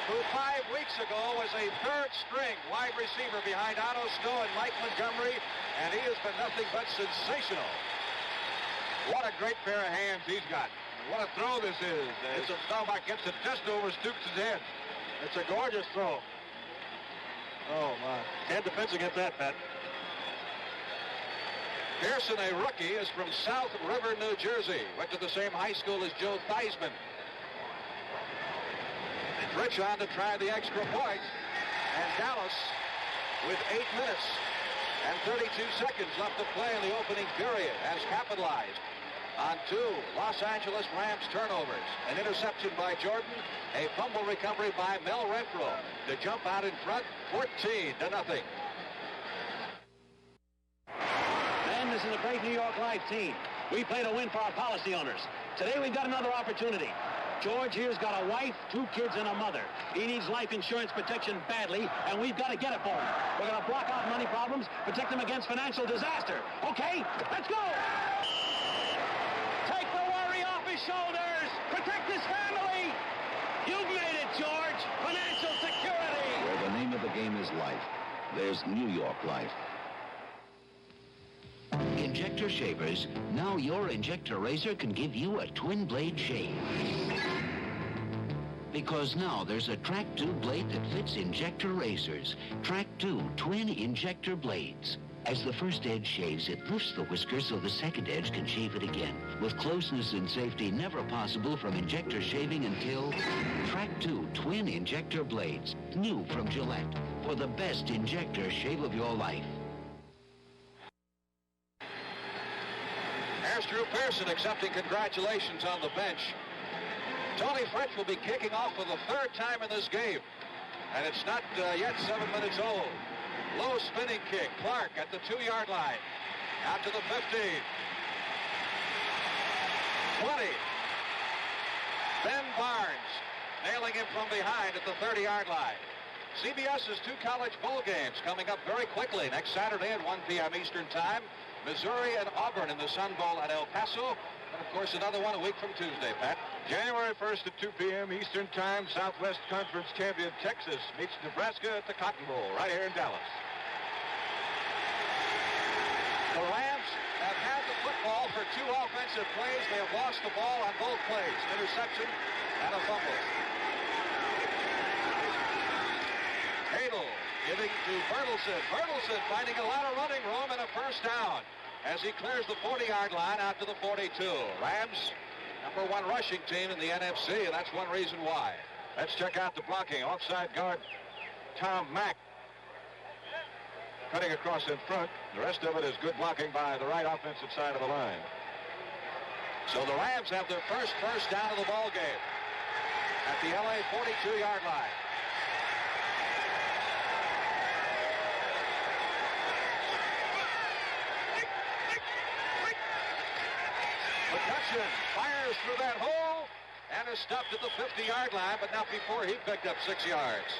who 5 weeks ago was a third-string wide receiver behind Otto Snow and Mike Montgomery, and he has been nothing but sensational. What a great pair of hands he's got. What a throw this is. Staubach gets it just over Stoops' head. It's a gorgeous throw. Oh, my. Can't defend against that, Pat. Pearson, a rookie, is from South River, New Jersey. Went to the same high school as Joe Theismann. Rich on to try the extra point. And Dallas, with 8 minutes and 32 seconds left to play in the opening period, has capitalized on 2 Los Angeles Rams turnovers. An interception by Jordan, a fumble recovery by Mel Renfro to jump out in front, 14-0. And this is a great New York Life team. We play to win for our policy owners. Today we've got another opportunity. George here's got a wife, 2 kids, and a mother. He needs life insurance protection badly, and we've got to get it for him. We're going to block out money problems, protect him against financial disaster. Okay, let's go! Take the worry off his shoulders. Protect his family. You've made it, George. Financial security. Where the name of the game is life, there's New York Life. Injector shavers, now your Injector razor can give you a twin blade shave. Because now there's a Track 2 blade that fits Injector razors. Track 2 twin Injector blades. As the first edge shaves, it lifts the whisker so the second edge can shave it again. With closeness and safety never possible from Injector shaving until Track 2 twin Injector blades. New from Gillette. For the best Injector shave of your life. There's Drew Pearson accepting congratulations on the bench. Tony French will be kicking off for the 3rd time in this game. And it's not yet 7 minutes old. Low spinning kick. Clark at the 2-yard line. Out to the 15. 20. Ben Barnes nailing him from behind at the 30-yard line. CBS's 2 college bowl games coming up very quickly. Next Saturday at 1 p.m. Eastern Time. Missouri and Auburn in the Sun Bowl at El Paso. And, of course, another one a week from Tuesday, Pat. January 1st at 2 p.m. Eastern Time, Southwest Conference champion Texas meets Nebraska at the Cotton Bowl right here in Dallas. The Rams have had the football for 2 offensive plays. They have lost the ball on both plays, interception and a fumble. Hadel giving to Bertelsen. Bertelsen finding a lot of running room and a first down as he clears the 40-yard line out to the 42. Rams #1 rushing team in the NFC, and that's one reason why. Let's check out the blocking. Offside guard Tom Mack cutting across in front. The rest of it is good blocking by the right offensive side of the line. So the Rams have their first down of the ball game at the LA 42-yard line. McCutcheon fires through that hole and is stopped at the 50-yard line, but not before he picked up 6 yards.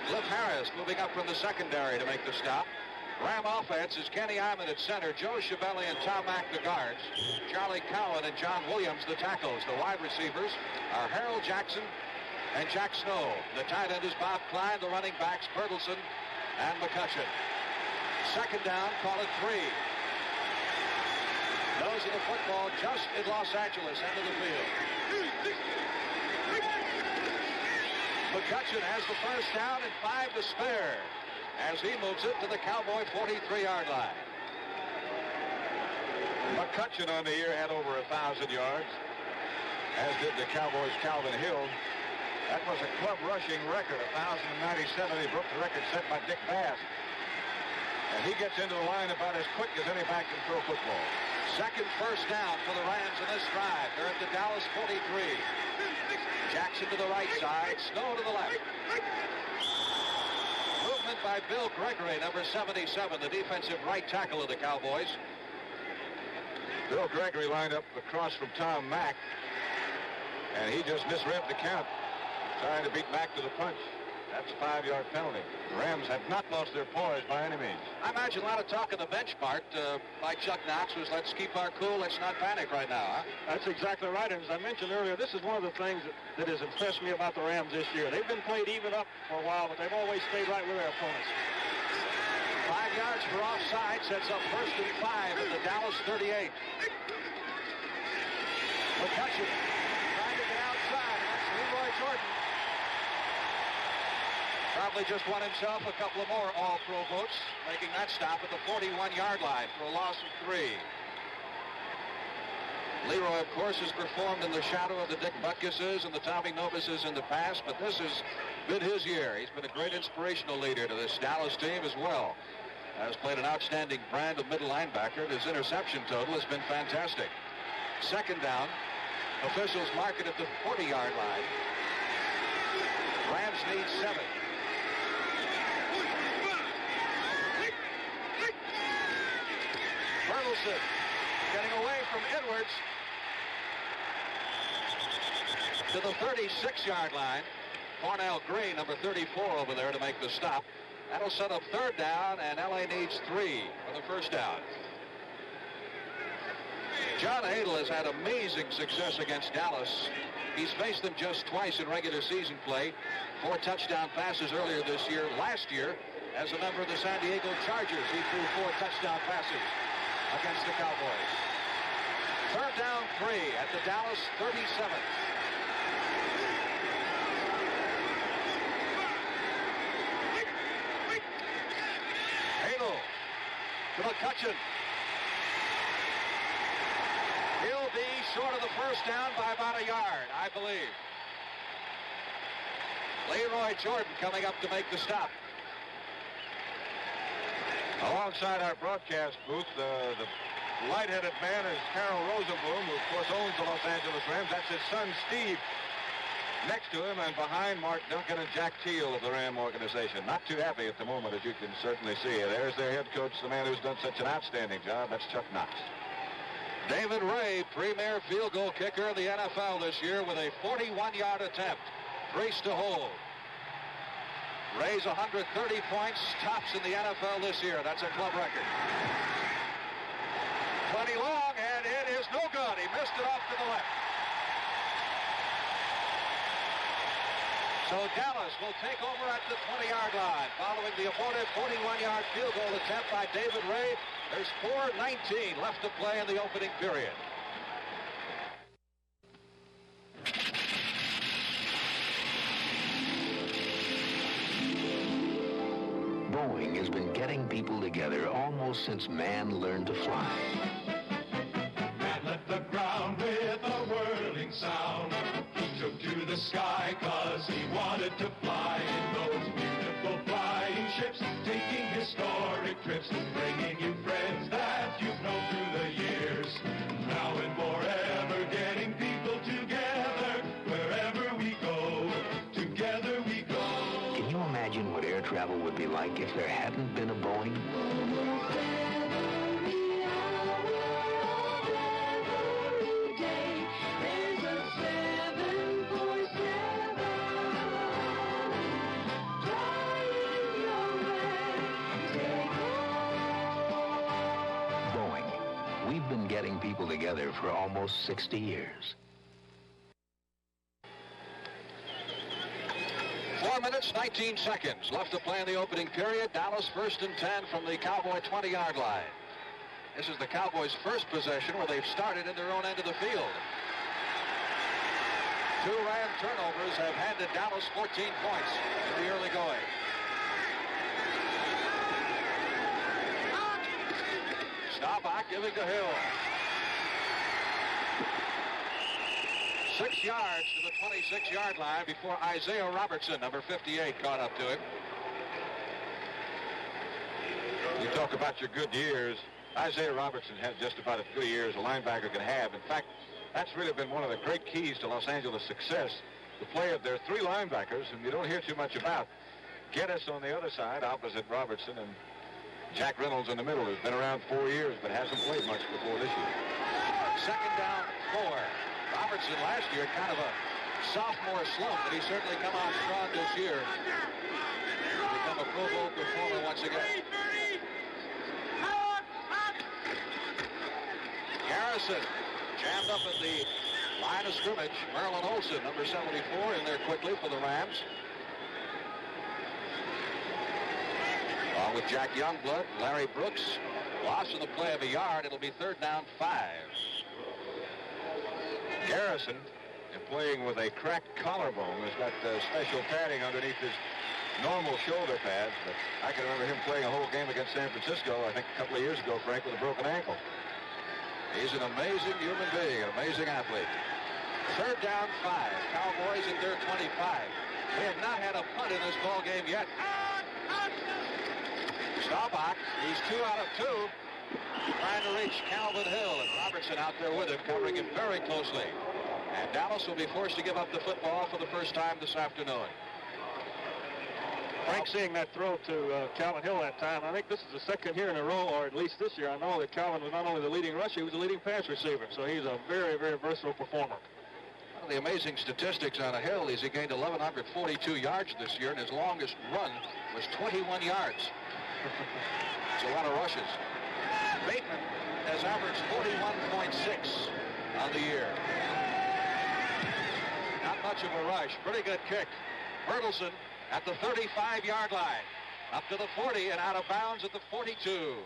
Cliff Harris moving up from the secondary to make the stop. Ram offense is Kenny Iman at center, Joe Chiavelli and Tom Mack the guards, Charlie Cowan and John Williams the tackles. The wide receivers are Harold Jackson and Jack Snow. The tight end is Bob Klein, the running backs Bertelson and McCutcheon. Second down, call it 3. Those are the football just in Los Angeles, end of the field. McCutcheon has the first down and 5 to spare as he moves it to the Cowboy 43-yard line. McCutcheon on the year had over 1,000 yards, as did the Cowboys' Calvin Hill. That was a club rushing record, 1,097. He broke the record set by Dick Bass. And he gets into the line about as quick as any back can throw football. Second first down for the Rams in this drive. They're at the Dallas 43. Jackson to the right side, Snow to the left. Movement by Bill Gregory, number 77, the defensive right tackle of the Cowboys. Bill Gregory lined up across from Tom Mack, and he just misread the count, trying to beat Mack to the punch. That's a 5-yard penalty. The Rams have not lost their poise by any means. I imagine a lot of talk on the bench, Bart, by Chuck Knox was, let's keep our cool, let's not panic right now, huh? That's exactly right. And as I mentioned earlier, this is one of the things that has impressed me about the Rams this year. They've been played even up for a while, but they've always stayed right with their opponents. 5 yards for offside sets up 1st and 5 at the Dallas 38. McCutcheon trying to get outside. That's Leroy Jordan. Probably just won himself a couple of more all-pro votes, making that stop at the 41-yard line for a loss of 3. Leroy, of course, has performed in the shadow of the Dick Butkuses and the Tommy Novices in the past, but this has been his year. He's been a great inspirational leader to this Dallas team as well. Has played an outstanding brand of middle linebacker, and his interception total has been fantastic. Second down, officials mark it at the 40-yard line. Rams need 7. Bertelson getting away from Edwards to the 36-yard line. Cornell Green, number 34 over there to make the stop. That'll set up 3rd down, and LA needs 3 for the first down. John Hadel has had amazing success against Dallas. He's faced them just twice in regular season play. 4 touchdown passes earlier this year. Last year, as a member of the San Diego Chargers, he threw 4 touchdown passes against the Cowboys. 3rd down 3 at the Dallas 37. Hadel to McCutcheon. He'll be short of the first down by about a yard, I believe. Leroy Jordan coming up to make the stop. Alongside our broadcast booth, the light-headed man is Harold Rosenblum, who, of course, owns the Los Angeles Rams. That's his son, Steve, next to him, and behind Mark Duncan and Jack Teal of the Ram organization. Not too happy at the moment, as you can certainly see. There's their head coach, the man who's done such an outstanding job. That's Chuck Knox. David Ray, premier field goal kicker of the NFL this year with a 41-yard attempt. Brace to hold. Ray's 130 points, tops in the NFL this year. That's a club record. 20 long, and it is no good. He missed it off to the left. So Dallas will take over at the 20-yard line following the abortive 41-yard field goal attempt by David Ray. There's 4:19 left to play in the opening period. Boeing has been getting people together almost since man learned to fly. Man left the ground with a like if there hadn't been a Boeing? Boeing. We've been getting people together for almost 60 years. 4 minutes, 19 seconds left to play in the opening period. Dallas 1st and 10 from the Cowboy 20-yard line. This is the Cowboys' first possession where they've started in their own end of the field. 2 Ram turnovers have handed Dallas 14 points in the early going. Staubach giving to Hill. 6 yards to the 26-yard line before Isaiah Robertson, number 58, caught up to him. You talk about your good years. Isaiah Robertson had just about as good a year as a linebacker can have. In fact, that's really been one of the great keys to Los Angeles' success. The play of their 3 linebackers, whom you don't hear too much about. Geddes on the other side, opposite Robertson, and Jack Reynolds in the middle, who's been around 4 years but hasn't played much before this year. 2nd down, 4. Robertson last year kind of a sophomore slump, but he's certainly come on strong this year. Become a Pro Bowl performer once again. Garrison jammed up at the line of scrimmage. Merlin Olsen, number 74, in there quickly for the Rams. Along with Jack Youngblood, Larry Brooks. Loss of the play of a yard. It'll be 3rd down, 5. Garrison, in playing with a cracked collarbone, has got special padding underneath his normal shoulder pads. But I can remember him playing a whole game against San Francisco, I think a couple of years ago, Frank, with a broken ankle. He's an amazing human being, an amazing athlete. 3rd down, 5. Cowboys at their 25. They have not had a punt in this ball game yet. Staubach, he's 2 out of 2. Trying to reach Calvin Hill, and Robertson out there with him, covering him very closely. And Dallas will be forced to give up the football for the first time this afternoon. Frank, seeing that throw to Calvin Hill that time, I think this is the 2nd year in a row, or at least this year, I know that Calvin was not only the leading rusher, he was the leading pass receiver. So he's a very, very versatile performer. One of the amazing statistics on a Hill is he gained 1,142 yards this year, and his longest run was 21 yards. It's a lot of rushes. Bateman has averaged 41.6 on the year. Not much of a rush. Pretty good kick. Bertelsen at the 35-yard line. Up to the 40 and out of bounds at the 42.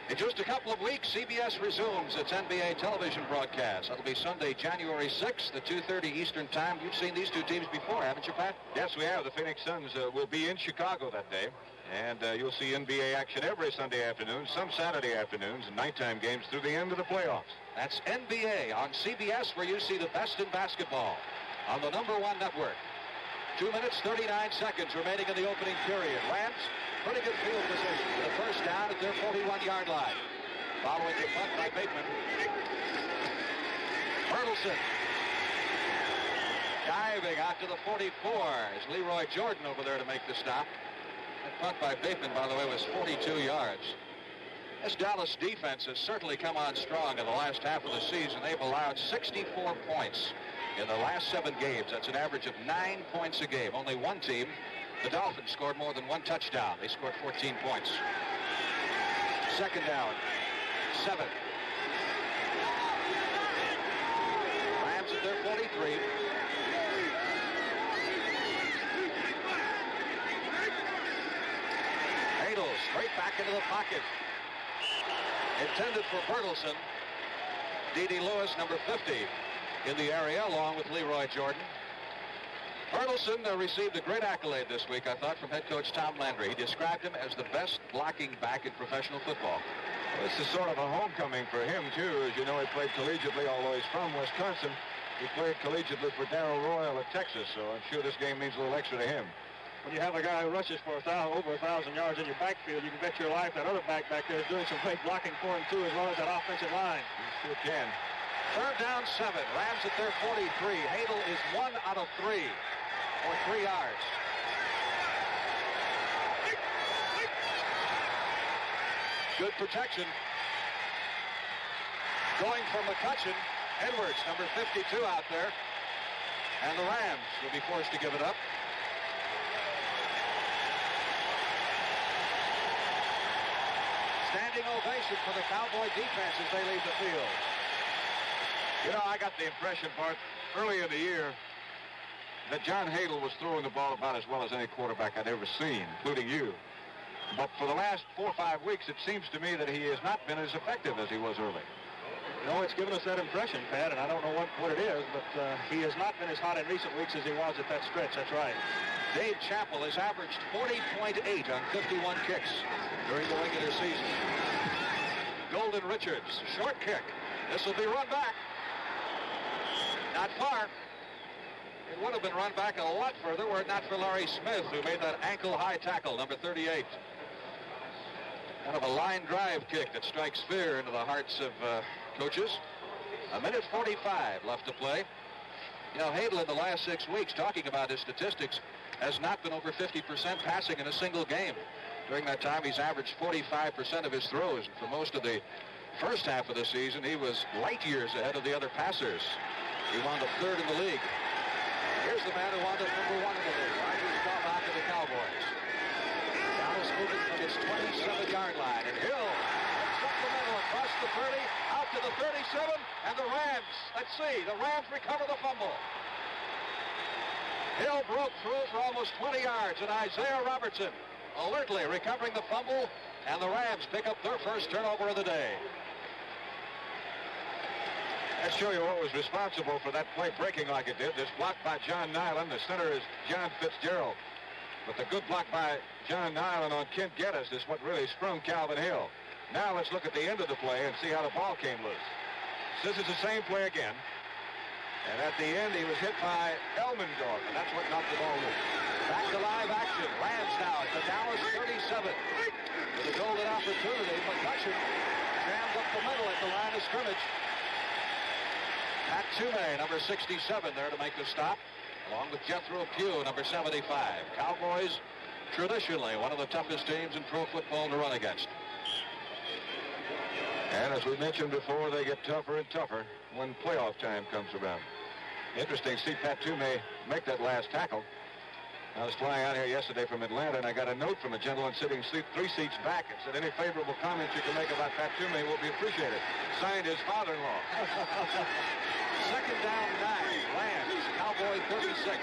In just a couple of weeks, CBS resumes its NBA television broadcast. That'll be Sunday, January 6th at 2:30 Eastern Time. You've seen these 2 teams before, haven't you, Pat? Yes, we have. The Phoenix Suns will be in Chicago that day. And you'll see NBA action every Sunday afternoon, some Saturday afternoons, and nighttime games through the end of the playoffs. That's NBA on CBS, where you see the best in basketball on the #1 network. 2 minutes, 39 seconds remaining in the opening period. Rams, pretty good field position for the first down at their 41-yard line. Following the punt by Bateman. Bertelsen diving out to the 44. Is Leroy Jordan over there to make the stop. That punt by Bateman, by the way, was 42 yards. This Dallas defense has certainly come on strong in the last half of the season. They've allowed 64 points in the last 7 games. That's an average of 9 points a game. Only one team, the Dolphins, scored more than 1 touchdown. They scored 14 points. 2nd down, 7. Rams at their 43. Straight back into the pocket. Intended for Bertelsen. D.D. Lewis, number 50, in the area, along with Leroy Jordan. Bertelsen received a great accolade this week, I thought, from head coach Tom Landry. He described him as the best blocking back in professional football. Well, this is sort of a homecoming for him, too. As you know, he played collegiately, although he's from Wisconsin. He played collegiately for Darrell Royal at Texas, so I'm sure this game means a little extra to him. When you have a guy who rushes for over 1,000 yards in your backfield, you can bet your life that other back there is doing some great blocking for him, too, as well as that offensive line. He sure can. 3rd down, 7. Rams at their 43. Hadel is 1 out of 3 for 3 yards. Good protection. Going for McCutcheon. Edwards, number 52 out there. And the Rams will be forced to give it up. Standing ovation for the Cowboy defense as they leave the field. You know, I got the impression, Bart, early in the year that John Hadle was throwing the ball about as well as any quarterback I'd ever seen, including you. But for the last 4 or 5 weeks, it seems to me that he has not been as effective as he was early. No, it's given us that impression, Pat, and I don't know what it is, but he has not been as hot in recent weeks as he was at that stretch. That's right. Dave Chappell has averaged 40.8 on 51 kicks during the regular season. Golden Richards, short kick. This will be run back. Not far. It would have been run back a lot further were it not for Larry Smith, who made that ankle-high tackle, number 38. Kind of a line drive kick that strikes fear into the hearts of coaches. 1:45 left to play. You know, Hadle in the last 6 weeks, talking about his statistics, has not been over 50% passing in a single game. During that time, he's averaged 45% of his throws. And for most of the first half of the season, he was light years ahead of the other passers. He wound up third in the league. Here's the man who wound up number 1 in the league, Roger Staubach of the Cowboys. Dallas moving from its 27-yard line, and Hill picks up the middle across the 30, out to the 37, and the Rams, let's see, the Rams recover the fumble. Hill broke through for almost 20 yards, and Isaiah Robertson alertly recovering the fumble, and the Rams pick up their first turnover of the day. Let's show you what was responsible for that play breaking like it did. This block by John Nyland. The center is John Fitzgerald. But the good block by John Nyland on Kent Geddes is what really sprung Calvin Hill. Now let's look at the end of the play and see how the ball came loose. This is the same play again. And at the end, he was hit by Elmendorf, and that's what knocked the ball loose. Back to live action. Rams now at the Dallas 37. With a golden opportunity, McCutcheon jammed up the middle at the line of scrimmage. Pat Toomey, number 67, there to make the stop, along with Jethro Pugh, number 75. Cowboys, traditionally one of the toughest teams in pro football to run against. And as we mentioned before, they get tougher and tougher when playoff time comes around. Interesting to see Pat Toomey make that last tackle. I was flying out here yesterday from Atlanta, and I got a note from a gentleman sitting 3 seats back and said, any favorable comments you can make about Pat Toomey will be appreciated. Signed his father-in-law. Second down 9. Rams, Cowboy 36.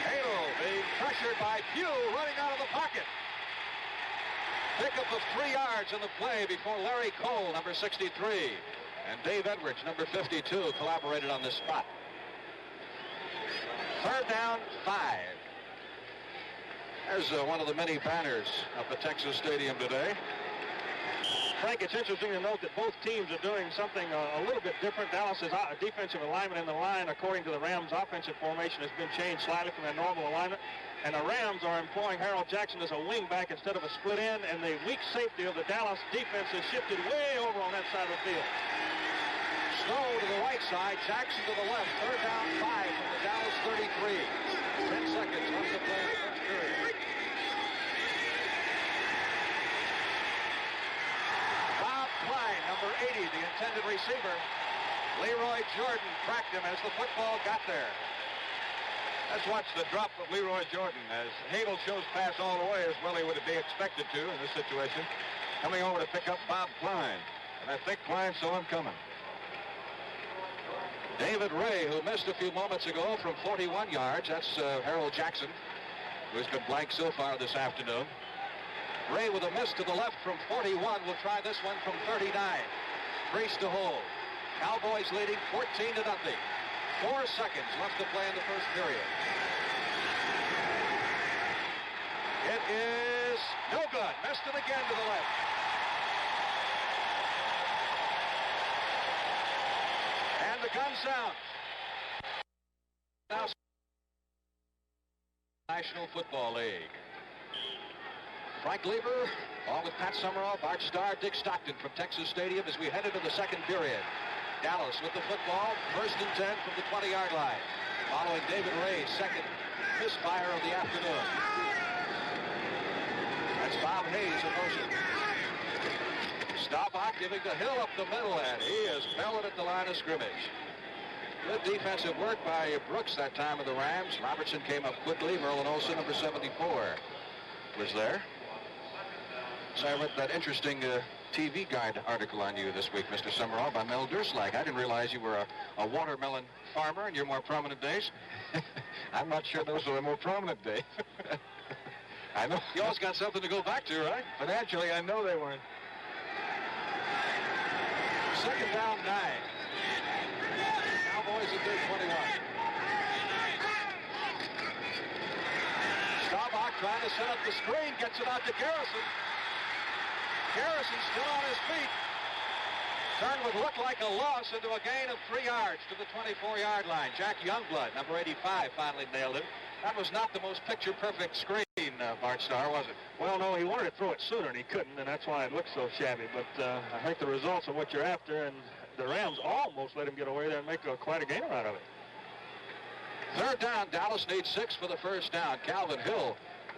Halo being pressured by Pugh, running out of the pocket. Pickup of 3 yards in the play before Larry Cole, number 63. And Dave Edwards, number 52, collaborated on this spot. Third down 5. There's one of the many banners up at Texas Stadium today. Frank, it's interesting to note that both teams are doing something a little bit different. Dallas's defensive alignment in the line, according to the Rams' offensive formation, has been changed slightly from their normal alignment. And the Rams are employing Harold Jackson as a wingback instead of a split end. And the weak safety of the Dallas defense has shifted way over on that side of the field. Snow to the right side, Jackson to the left. Third down 5 from the Dallas 33. 10 seconds left to play in the first period. Bob Klein, number 80, the intended receiver. Leroy Jordan cracked him as the football got there. Let's watch the drop of Leroy Jordan as Hadle shows pass all the way as well he would be expected to in this situation. Coming over to pick up Bob Klein. And I think Klein saw him coming. David Ray, who missed a few moments ago from 41 yards. That's Harold Jackson, who's been blank so far this afternoon. Ray with a miss to the left from 41 will try this one from 39. Crease to hold. Cowboys leading 14-0. 4 seconds left to play in the first period. It is no good. Missed it again to the left. And the gun sounds. Now, National Football League. Frank Glieber, along with Pat Summerall, Bart Starr, Dick Stockton from Texas Stadium as we head into the second period. Dallas with the football, 1st and 10 from the 20-yard line. Following David Ray's second misfire of the afternoon. That's Bob Hayes in motion. Staubach giving to Hill up the middle, and he is melted at the line of scrimmage. Good defensive work by Brooks that time of the Rams. Robertson came up quickly. Merlin Olsen, number 74, was there. So I read that interesting TV guide article on you this week, Mr. Summerall, by Mel Durslag. I didn't realize you were a watermelon farmer in your more prominent days. I'm not sure those were the more prominent days. I know. You always got something to go back to, right? Financially, I know they weren't. Second down, 9. Cowboys at their 21. Staubach trying to set up the screen, gets it out to Garrison. Garrison still on his feet. Turn would look like a loss into a gain of 3 yards to the 24-yard line. Jack Youngblood, number 85, finally nailed him. That was not the most picture-perfect screen, Bart Starr, was it? Well, no, he wanted to throw it sooner, and he couldn't, and that's why it looked so shabby. But I think the results of what you're after, and the Rams almost let him get away there and make quite a gainer out of it. Third down, Dallas needs 6 for the first down. Calvin Hill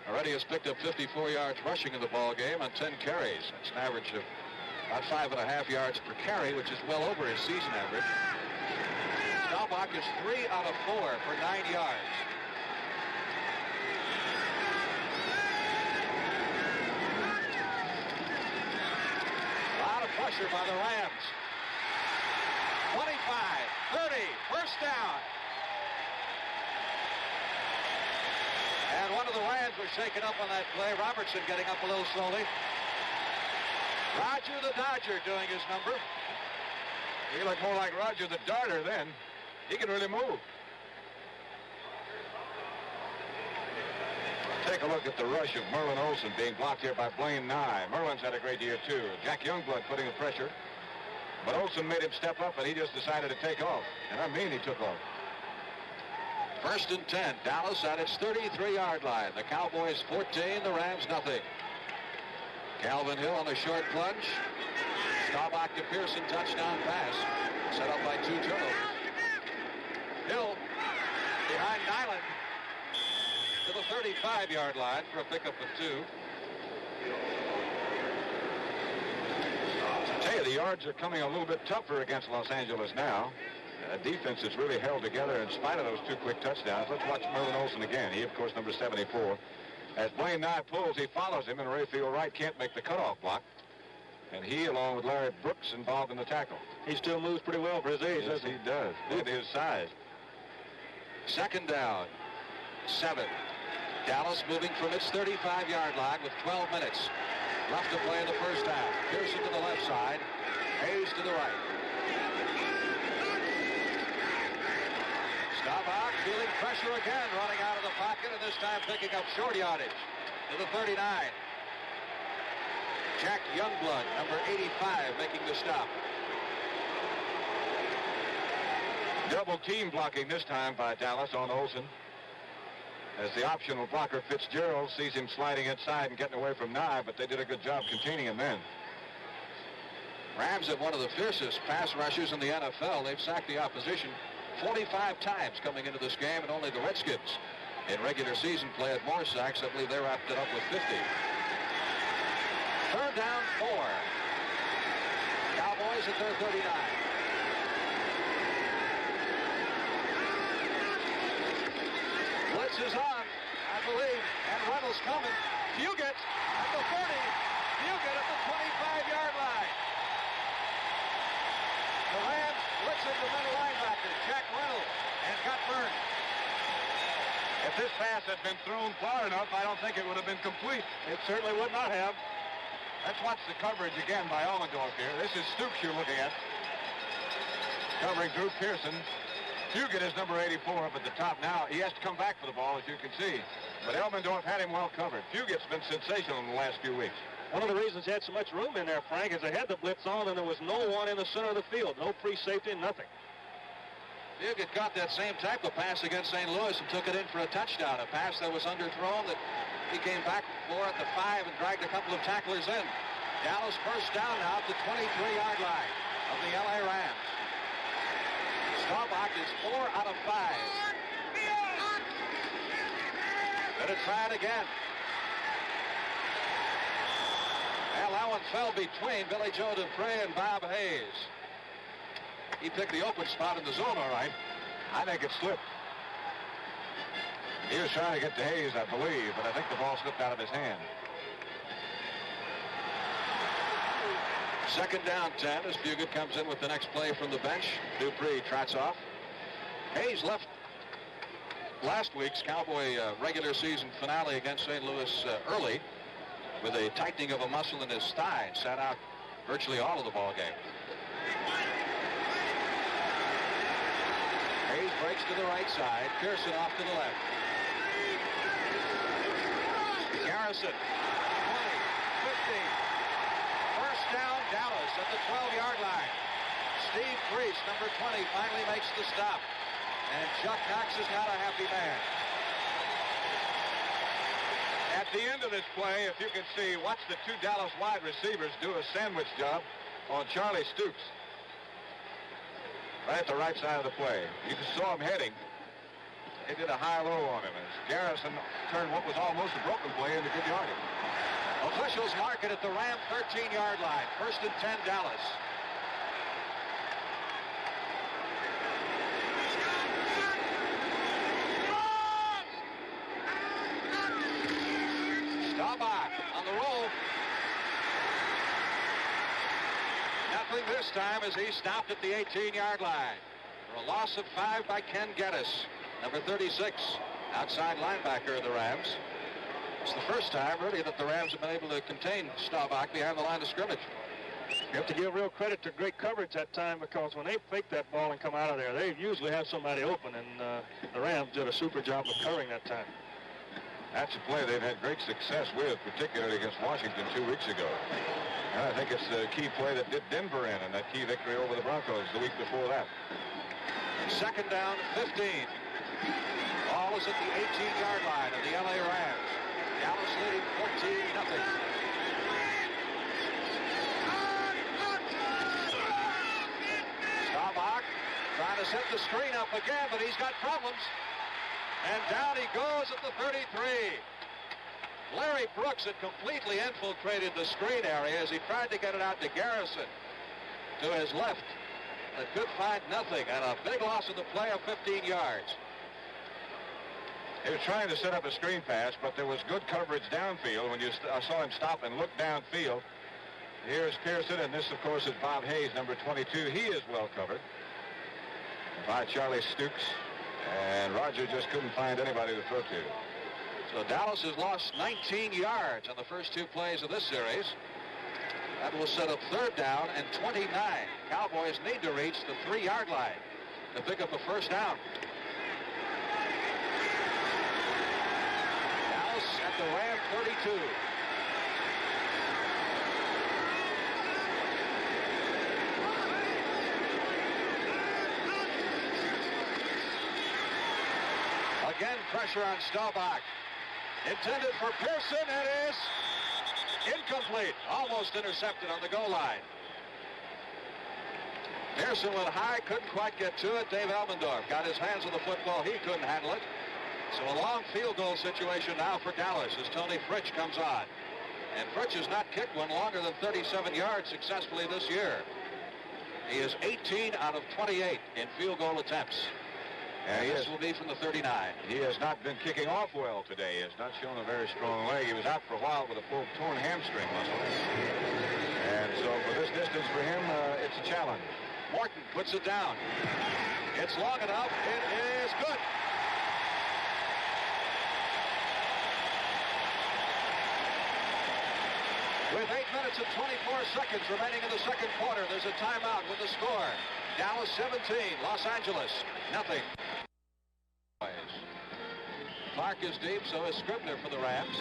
already has picked up 54 yards rushing in the ball game on 10 carries. That's an average of about 5.5 yards per carry, which is well over his season average. Staubach is 3 out of 4 for 9 yards. A lot of pressure by the Rams. 25, 30, first down. And one of the Rams was shaken up on that play. Robertson getting up a little slowly. Roger the Dodger doing his number. He looked more like Roger the Darter then. He can really move. Take a look at the rush of Merlin Olsen being blocked here by Blaine Nye. Merlin's had a great year, too. Jack Youngblood putting the pressure. But Olsen made him step up, and he just decided to take off. And I mean he took off. First and 10. Dallas at its 33-yard line. The Cowboys 14, the Rams nothing. Calvin Hill on a short plunge. Staubach to Pearson, touchdown pass. Set up by 2 turnovers. Hill behind Nyland to the 35-yard line for a pickup of 2. I tell you, the yards are coming a little bit tougher against Los Angeles now. Defense has really held together in spite of those 2 quick touchdowns. Let's watch Merlin Olsen again. He, of course, number 74. As Blaine Nye pulls, he follows him, and Rayfield Wright can't make the cutoff block. And he, along with Larry Brooks, involved in the tackle. He still moves pretty well for his age, yes, he does, and his size. Second down, 7. Dallas moving from its 35-yard line with 12 minutes left to play in the first half. Pearson to the left side, Hayes to the right. Staubach feeling pressure again, running out of the pocket, and this time picking up short yardage to the 39. Jack Youngblood, number 85, making the stop. Double team blocking this time by Dallas on Olsen. As the optional blocker, Fitzgerald, sees him sliding inside and getting away from Nye, but they did a good job containing him then. Rams have one of the fiercest pass rushers in the NFL. They've sacked the opposition 45 times coming into this game, and only the Redskins in regular season play had more sacks. I believe they wrapped it up with 50. Third down, 4. Cowboys at their 39. Blitz is on, I believe, and Reynolds coming. Fugit at the 40. Fugit at the 25-yard line. The Rams blitzing the middle linebacker, Jack Reynolds, and got burned. If this pass had been thrown far enough, I don't think it would have been complete. It certainly would not have. Let's watch the coverage again by Allendorf here. This is Stooks you're looking at. Covering Drew Pearson. Fugit is number 84 up at the top now. He has to come back for the ball, as you can see. But Allendorf had him well covered. Fugit's been sensational in the last few weeks. One of the reasons he had so much room in there, Frank, is they had the blitz on and there was no one in the center of the field. No free safety, nothing. Fugit got that same type of pass against St. Louis and took it in for a touchdown. A pass that was underthrown that he came back for at the 5 and dragged a couple of tacklers in. Dallas first down now at the 23-yard line of the L.A. Rams. Staubach is 4 out of 5. Gonna try it again. that one fell between Billy Joe Dupre and Bob Hayes. He picked the open spot in the zone, all right. I think it slipped. He was trying to get to Hayes, I believe, but I think the ball slipped out of his hand. Second down 10 as Fugit comes in with the next play from the bench. Dupree trots off. Hayes left last week's Cowboy regular season finale against St. Louis early with a tightening of a muscle in his thigh and sat out virtually all of the ball game. Hayes breaks to the right side. Pearson off to the left. Garrison, 20, 15. First down, Dallas at the 12-yard line. Steve Priest, number 20, finally makes the stop. And Chuck Knox is not a happy man. At the end of this play, if you can see, watch the two Dallas wide receivers do a sandwich job on Charlie Stoops. Right at the right side of the play. You saw him heading. They did a high-low on him as Garrison turned what was almost a broken play into good yardage. Officials mark it at the Ram 13-yard line. First and 10, Dallas. Staubach on the roll. Nothing this time as he stopped at the 18-yard line. For a loss of 5 by Ken Geddes, number 36, outside linebacker of the Rams. It's the first time, really, that the Rams have been able to contain Staubach behind the line of scrimmage. You have to give real credit to great coverage that time, because when they fake that ball and come out of there, they usually have somebody open, and the Rams did a super job of covering that time. That's a play they've had great success with, particularly against Washington 2 weeks ago. And I think it's the key play that did Denver in, and that key victory over the Broncos the week before that. Second down, 15. Ball is at the 18-yard line of the LA Rams. Dallas leading 14-0. Staubach trying to set the screen up again, but he's got problems. And down he goes at the 33. Larry Brooks had completely infiltrated the screen area as he tried to get it out to Garrison to his left, but could find nothing, and a big loss of the play of 15 yards. He was trying to set up a screen pass, but there was good coverage downfield when I saw him stop and look downfield. Here's Pearson, and this, of course, is Bob Hayes, number 22. He is well covered by Charlie Stoops, and Roger just couldn't find anybody to throw to. So Dallas has lost 19 yards on the first two plays of this series. That will set up third down and 29. Cowboys need to reach the 3-yard line to pick up a first down. Dallas at the Ram 32. Again, pressure on Staubach. Intended for Pearson. It is incomplete. Almost intercepted on the goal line. Pearson went high, couldn't quite get to it. Dave Elmendorf got his hands on the football. He couldn't handle it. So a long field goal situation now for Dallas as Tony Fritsch comes on. And Fritsch has not kicked one longer than 37 yards successfully this year. He is 18 out of 28 in field goal attempts. And this will be from the 39. He has not been kicking off well today. He has not shown a very strong leg. He was out for a while with a full torn hamstring muscle. And so for this distance for him, it's a challenge. Morton puts it down. It's long enough. It is good. With 8 minutes and 24 seconds remaining in the second quarter, there's a timeout with the score. Dallas 17, Los Angeles nothing. Clark is deep, so is Scribner for the Rams.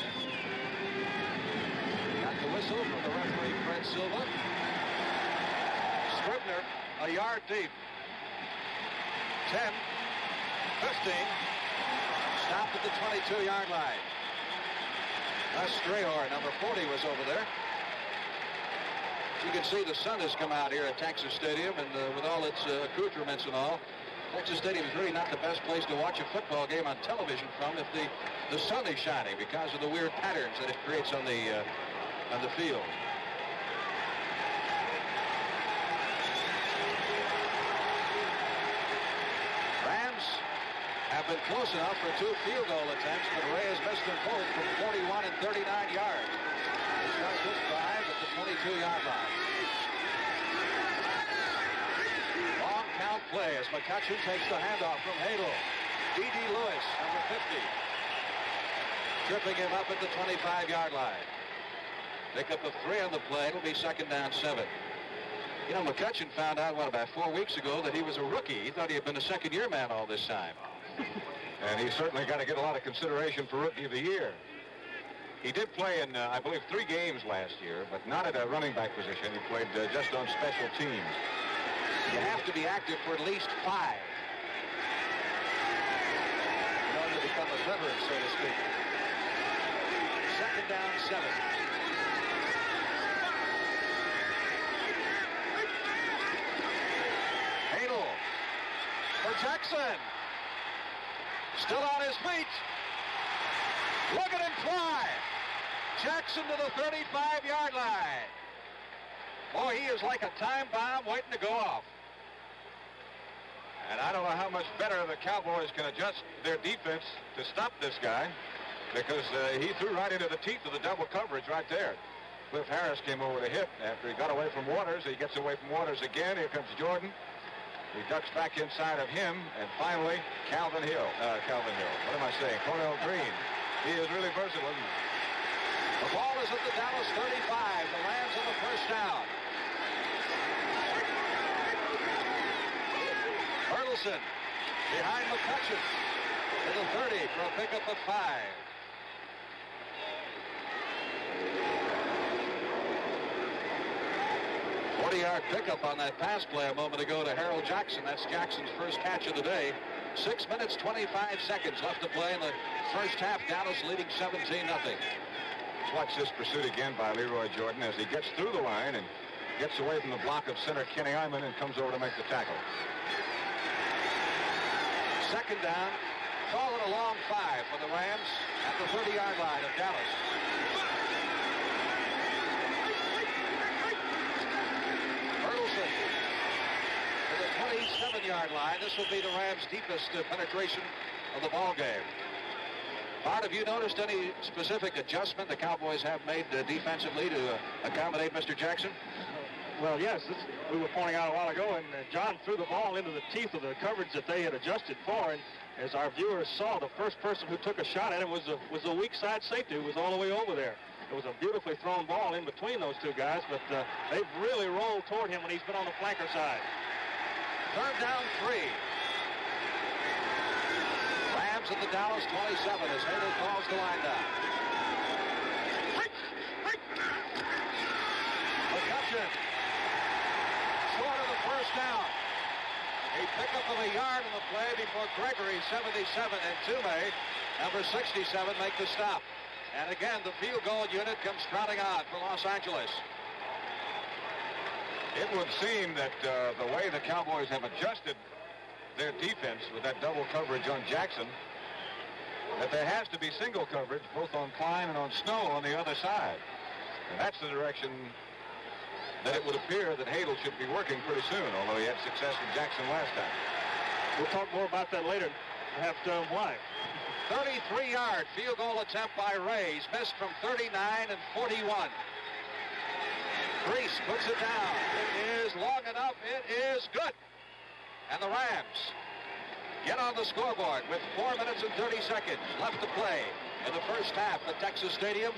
Got the whistle from the referee, Fred Silva. Scribner a yard deep. 10, 15. Stopped at the 22-yard line. Gus Strayhor, number 40, was over there. As you can see, the sun has come out here at Texas Stadium, and with all its accoutrements and all, Texas Stadium is really not the best place to watch a football game on television from if the sun is shining because of the weird patterns that it creates on the field. Rams have been close enough for 2 field goal attempts, but Ray has missed them both from 41 and 39 yards. They start this drive at the 22-yard line. Long count play as McCutcheon takes the handoff from Hadel. D.D. Lewis, number 50, tripping him up at the 25-yard line. Pick up of 3 on the play. It'll be 2nd down 7. You know, McCutcheon found out, about 4 weeks ago that he was a rookie. He thought he had been a second-year man all this time. And he's certainly got to get a lot of consideration for Rookie of the Year. He did play in, I believe, 3 games last year, but not at a running back position. He played just on special teams. You have to be active for at least 5 in order to become a veteran, so to speak. 2nd down 7. For Jackson. Still on his feet. Look at him fly. Jackson to the 35-yard line. Boy, he is like a time bomb waiting to go off. And I don't know how much better the Cowboys can adjust their defense to stop this guy, because he threw right into the teeth of the double coverage right there. Cliff Harris came over to hit after he got away from Waters. He gets away from Waters again. Here comes Jordan. He ducks back inside of him, and finally, Calvin Hill. What am I saying? Cornell Green. He is really versatile. The ball is at the Dallas 35. The Rams on the first down. Bertelsen behind McCutcheon to the 30 for a pickup of 5. Yard pickup on that pass play a moment ago to Harold Jackson. That's Jackson's first catch of the day. 6 minutes, 25 seconds left to play in the first half. Dallas leading 17-0. Let's watch this pursuit again by Leroy Jordan as he gets through the line and gets away from the block of center Kenny Iman and comes over to make the tackle. 2nd down. Call it a long 5 for the Rams at the 30-yard line of Dallas. To the 27-yard line. This will be the Rams' deepest penetration of the ball game. Bart, have you noticed any specific adjustment the Cowboys have made defensively to accommodate Mr. Jackson? Well, yes. We were pointing out a while ago, and John threw the ball into the teeth of the coverage that they had adjusted for. And as our viewers saw, the first person who took a shot at him was a weak side safety who was all the way over there. It was a beautifully thrown ball in between those 2 guys, but they've really rolled toward him when he's been on the flanker side. 3rd down 3. Rams at the Dallas 27 as Hadel calls the line down. McCutcheon short of the first down. A pickup of a yard in the play before Gregory, 77, and Toomey, number 67, make the stop. And again, the field goal unit comes crowding out for Los Angeles. It would seem that the way the Cowboys have adjusted their defense with that double coverage on Jackson, that there has to be single coverage both on Klein and on Snow on the other side. And that's the direction that it would appear that Hadel should be working pretty soon, although he had success with Jackson last time. We'll talk more about that later. Perhaps why. 33-yard field goal attempt by Rays, missed from 39 and 41. Grease puts it down. It is long enough. It is good. And the Rams get on the scoreboard with 4 minutes and 30 seconds left to play in the first half at Texas Stadium.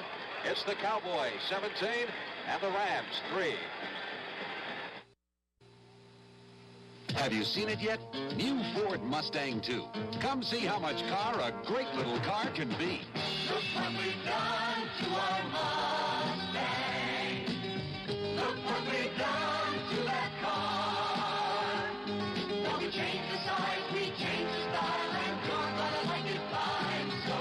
It's the Cowboys 17 and the Rams 3. Have you seen it yet? New Ford Mustang 2. Come see how much car a great little car can be. Look what we've done to our Mustang. Look what we've done to that car. Now we changed the size, we changed the style, and you're gonna like it fine. So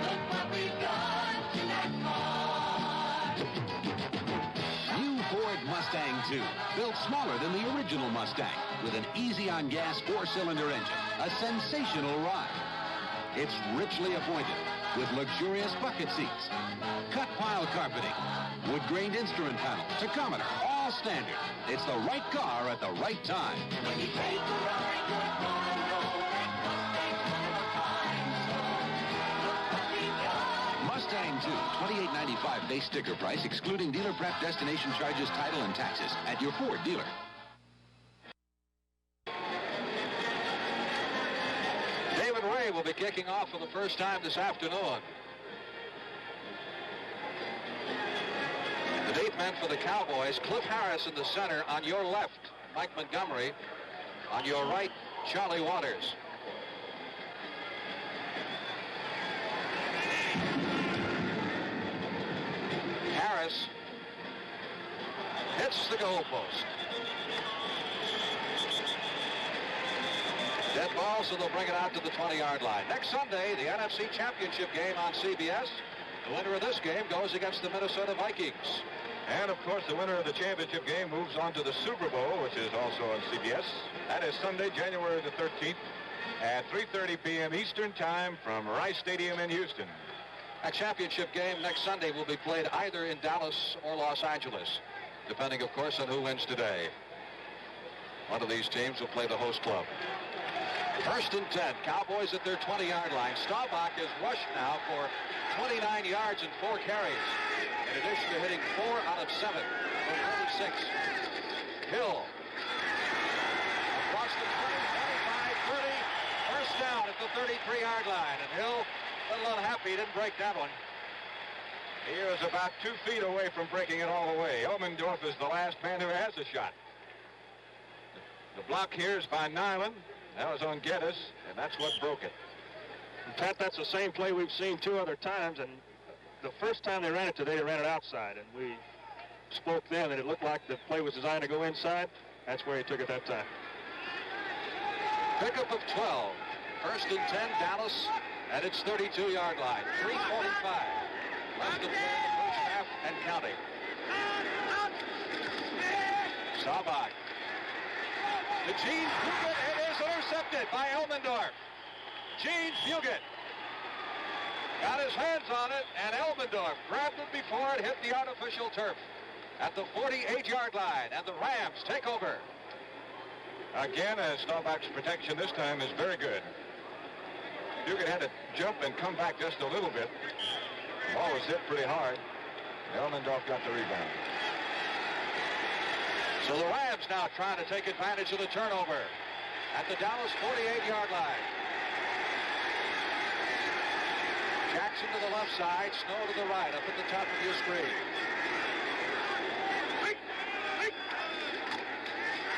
look what we've done to that car. New Ford Mustang 2. Built smaller than the original Mustang, with an easy-on-gas 4-cylinder engine, a sensational ride. It's richly appointed with luxurious bucket seats, cut pile carpeting, wood-grained instrument panel, tachometer, all standard. It's the right car at the right time. When you take a ride, you're gonna know that bang, too. $28.95 base sticker price, excluding dealer prep, destination charges, title, and taxes at your Ford dealer. David Ray will be kicking off for the first time this afternoon. The 8 men for the Cowboys, Cliff Harris in the center. On your left, Mike Montgomery. On your right, Charlie Waters. Harris hits the goalpost. Dead ball, so they'll bring it out to the 20-yard line. Next Sunday, the NFC Championship game on CBS. The winner of this game goes against the Minnesota Vikings. And, of course, the winner of the championship game moves on to the Super Bowl, which is also on CBS. That is Sunday, January the 13th at 3:30 p.m. Eastern Time from Rice Stadium in Houston. A championship game next Sunday will be played either in Dallas or Los Angeles, depending, of course, on who wins today. One of these teams will play the host club. 1st and 10, Cowboys at their 20-yard line. Staubach has rushed now for 29 yards and 4 carries. In addition to hitting 4 out of 7 for 36. Hill. Across the 20, 25, 30. First down at the 33-yard line. And Hill, a little unhappy, he didn't break that one. He was about 2 feet away from breaking it all the way. Elmendorf is the last man who has a shot. The block here is by Nyland. That was on Geddes, and that's what broke it. Pat, that's the same play we've seen 2 other times, and the first time they ran it today, they ran it outside, and we spoke then that it looked like the play was designed to go inside. That's where he took it that time. Pickup of 12. 1st and 10, Dallas at its 32-yard line. 3:45 left to play in the first half and counting. Staubach to Gene Fugit. It is intercepted by Elmendorf. Gene Fugit got his hands on it, and Elmendorf grabbed it before it hit the artificial turf at the 48-yard line, and the Rams take over. Again, Staubach's protection this time is very good. Fugit had to jump and come back just a little bit. The ball was hit pretty hard. Elmendorf got the rebound. So the Rams now trying to take advantage of the turnover at the Dallas 48-yard line. Jackson to the left side, Snow to the right, up at the top of your screen.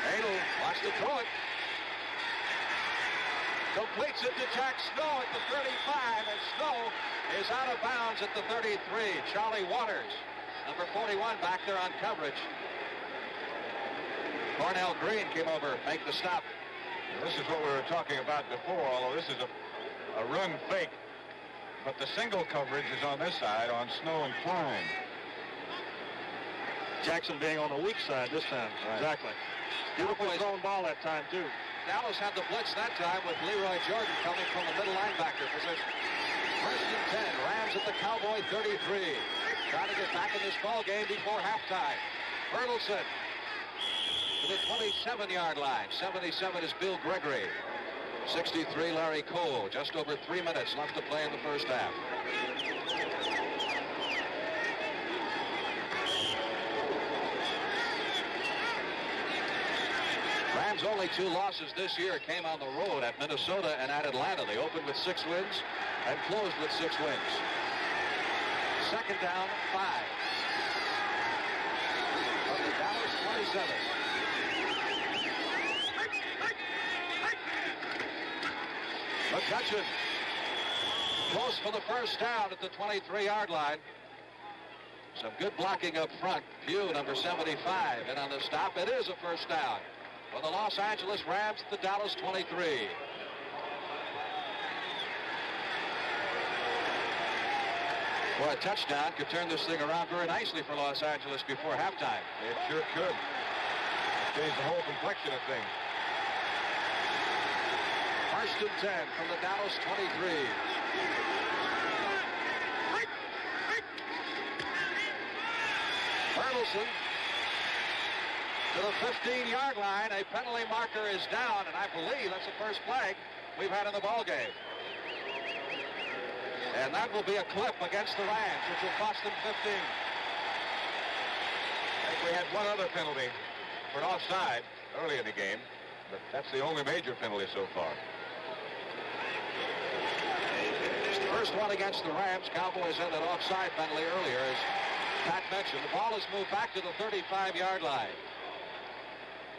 Adel wants to throw it. Completes it to Jack Snow at the 35, and Snow is out of bounds at the 33. Charlie Waters, number 41, back there on coverage. Cornell Green came over, make the stop. Now, this is what we were talking about before, although this is a run fake. But the single coverage is on this side, on Snow and Klein. Jackson being on the weak side this time. Right. Exactly. Beautifully thrown ball that time, too. Dallas had the blitz that time with Leroy Jordan coming from the middle linebacker position. 1st and 10, Rams at the Cowboy 33. Trying to get back in this ball game before halftime. Bertelsen to the 27-yard line. 77 is Bill Gregory. 63, Larry Cole. Just over 3 minutes left to play in the first half. Rams' only 2 losses this year came on the road at Minnesota and at Atlanta. They opened with 6 wins and closed with 6 wins. 2nd down, 5. From the Dallas 27. McCutcheon close for the first down at the 23-yard line. Some good blocking up front. Pugh, number 75, and on the stop, it is a first down for the Los Angeles Rams at the Dallas 23. Well, a touchdown could turn this thing around very nicely for Los Angeles before halftime. It sure could. Change the whole complexion of things. 1st and 10 from the Dallas 23. Bertelsen to the 15-yard line. A penalty marker is down, and I believe that's the first flag we've had in the ball game. And that will be a clip against the Rams, which will cost them 15. I think we had one other penalty for an offside early in the game, but that's the only major penalty so far. First one against the Rams. Cowboys had that offside penalty earlier, as Pat mentioned. The ball has moved back to the 35-yard line.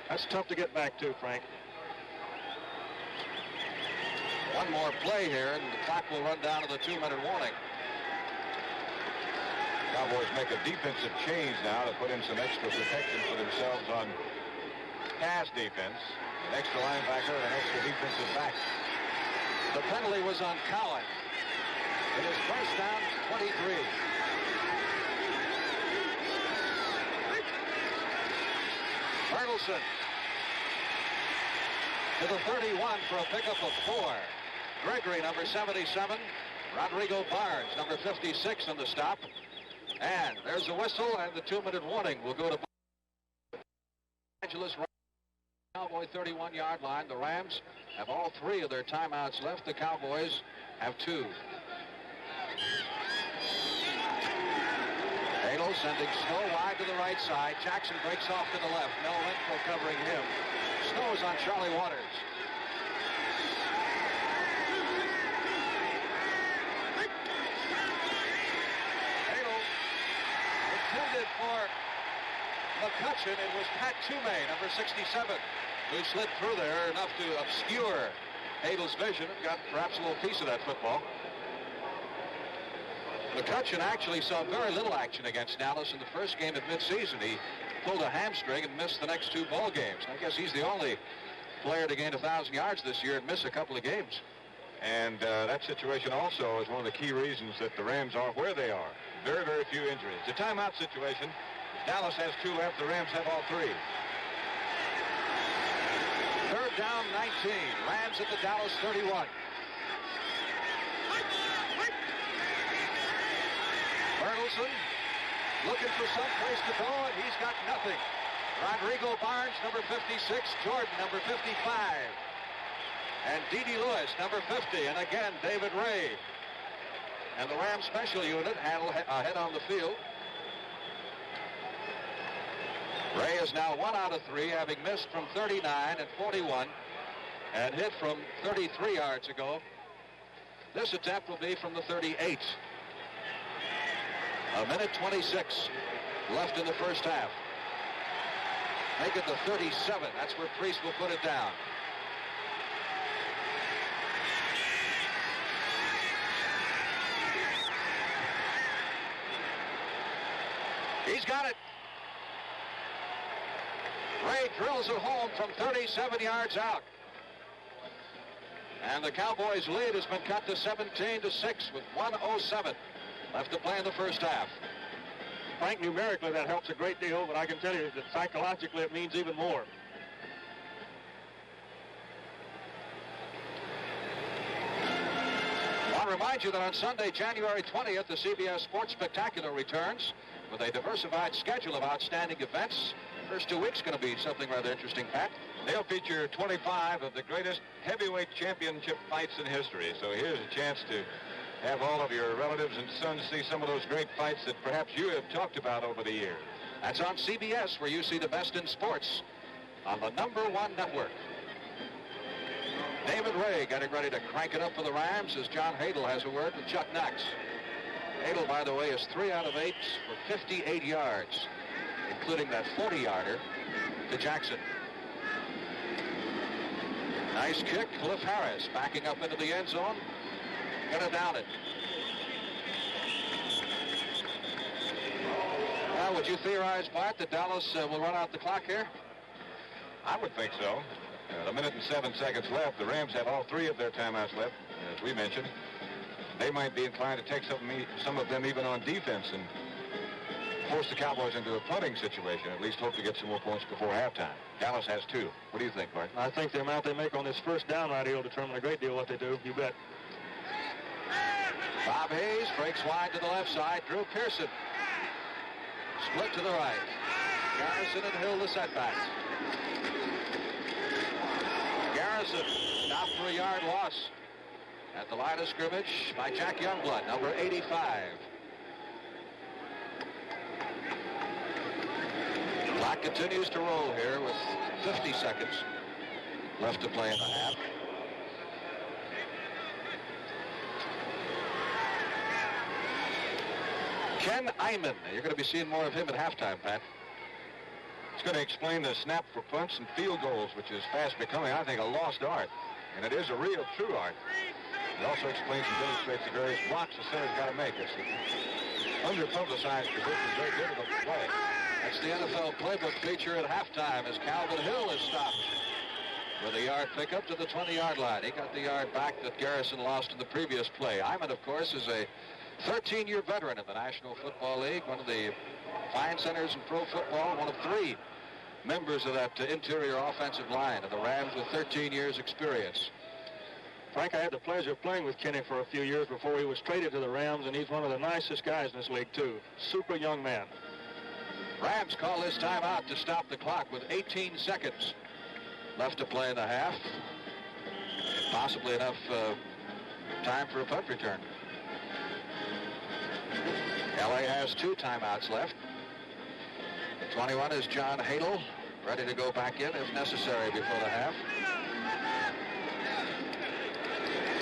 That's tough to get back to, Frank. One more play here, and the clock will run down to the 2-minute warning. Cowboys make a defensive change now to put in some extra protection for themselves on pass defense. An extra linebacker and an extra defensive back. The penalty was on Cowan. It is first down, 23. Bertelsen to the 31 for a pickup of 4. Gregory, number 77. Rodrigo Barnes, number 56 on the stop. And there's a whistle, and the 2-minute warning will go to Angeles. Cowboy 31-yard line. The Rams have all 3 of their timeouts left. The Cowboys have 2. Halo sending Snow wide to the right side. Jackson breaks off to the left. Mel Renfro covering him. Snow's on Charlie Waters. Halo intended for McCutcheon. It was Pat Toomey, number 67, who slid through there enough to obscure Hadel's vision and got perhaps a little piece of that football. McCutcheon actually saw very little action against Dallas in the first game at midseason. He pulled a hamstring and missed the next 2 ball games. I guess he's the only player to gain 1,000 yards this year and miss a couple of games. And that situation also is one of the key reasons that the Rams are where they are. Very, very few injuries. The timeout situation, Dallas has 2 left. The Rams have all 3. Third down, 19. Rams at the Dallas 31. Bertelsen looking for some place to go, and he's got nothing. Rodrigo Barnes, number 56. Jordan, number 55. And D.D. Lewis, number 50. And again, David Ray. And the Rams special unit ahead on the field. Ray is now 1 out of 3, having missed from 39 and 41 and hit from 33 yards ago. This attempt will be from the 38. A minute 26 left in the first half. Make it the 37. That's where Priest will put it down. He's got it. Ray drills it home from 37 yards out. And the Cowboys' lead has been cut to 17-6 with 1:07 left to play in the first half. Frank, numerically that helps a great deal, but I can tell you that psychologically it means even more. I want to remind you that on Sunday, January 20th, the CBS Sports Spectacular returns with a diversified schedule of outstanding events. First 2 weeks going to be something rather interesting, Pat. They'll feature 25 of the greatest heavyweight championship fights in history. So here's a chance to have all of your relatives and sons see some of those great fights that perhaps you have talked about over the years. That's on CBS, where you see the best in sports on the #1 network. David Ray getting ready to crank it up for the Rams as John Hadel has a word with Chuck Knox. Hadel, by the way, is 3 out of 8 for 58 yards, including that 40-yarder to Jackson. Nice kick. Cliff Harris backing up into the end zone. Gonna down it. Well, would you theorize, Bart, that Dallas will run out the clock here? I would think so. A minute and 7 seconds left. The Rams have all 3 of their timeouts left, as we mentioned. They might be inclined to take some of them even on defense and force the Cowboys into a punting situation, at least hope to get some more points before halftime. Dallas has 2. What do you think, Bart? I think the amount they make on this first down right here will determine a great deal what they do. You bet. Bob Hayes breaks wide to the left side. Drew Pearson split to the right. Garrison and Hill the setbacks. Garrison stopped for a yard loss. at the line of scrimmage by Jack Youngblood, number 85. Clock continues to roll here with 50 seconds left to play in the half. Ken Iman, you're going to be seeing more of him at halftime, Pat. It's going to explain the snap for punts and field goals, which is fast becoming, I think, a lost art. And it is a real, true art. It also explains and demonstrates the various blocks the center's got to make. It's an under-publicized position, very difficult to play. That's the NFL playbook feature at halftime as Calvin Hill is stopped with a yard pickup to the 20-yard line. He got the yard back that Garrison lost in the previous play. Iman, of course, is a 13-year veteran in the National Football League, one of the fine centers in pro football, one of 3 members of that interior offensive line of the Rams with 13 years experience. Frank, I had the pleasure of playing with Kenny for a few years before he was traded to the Rams, and he's one of the nicest guys in this league, too. Super young man. Rams call this timeout to stop the clock with 18 seconds left to play in the half. Possibly enough time for a punt return. LA has 2 timeouts left. The 21 is John Hadel, ready to go back in if necessary before the half.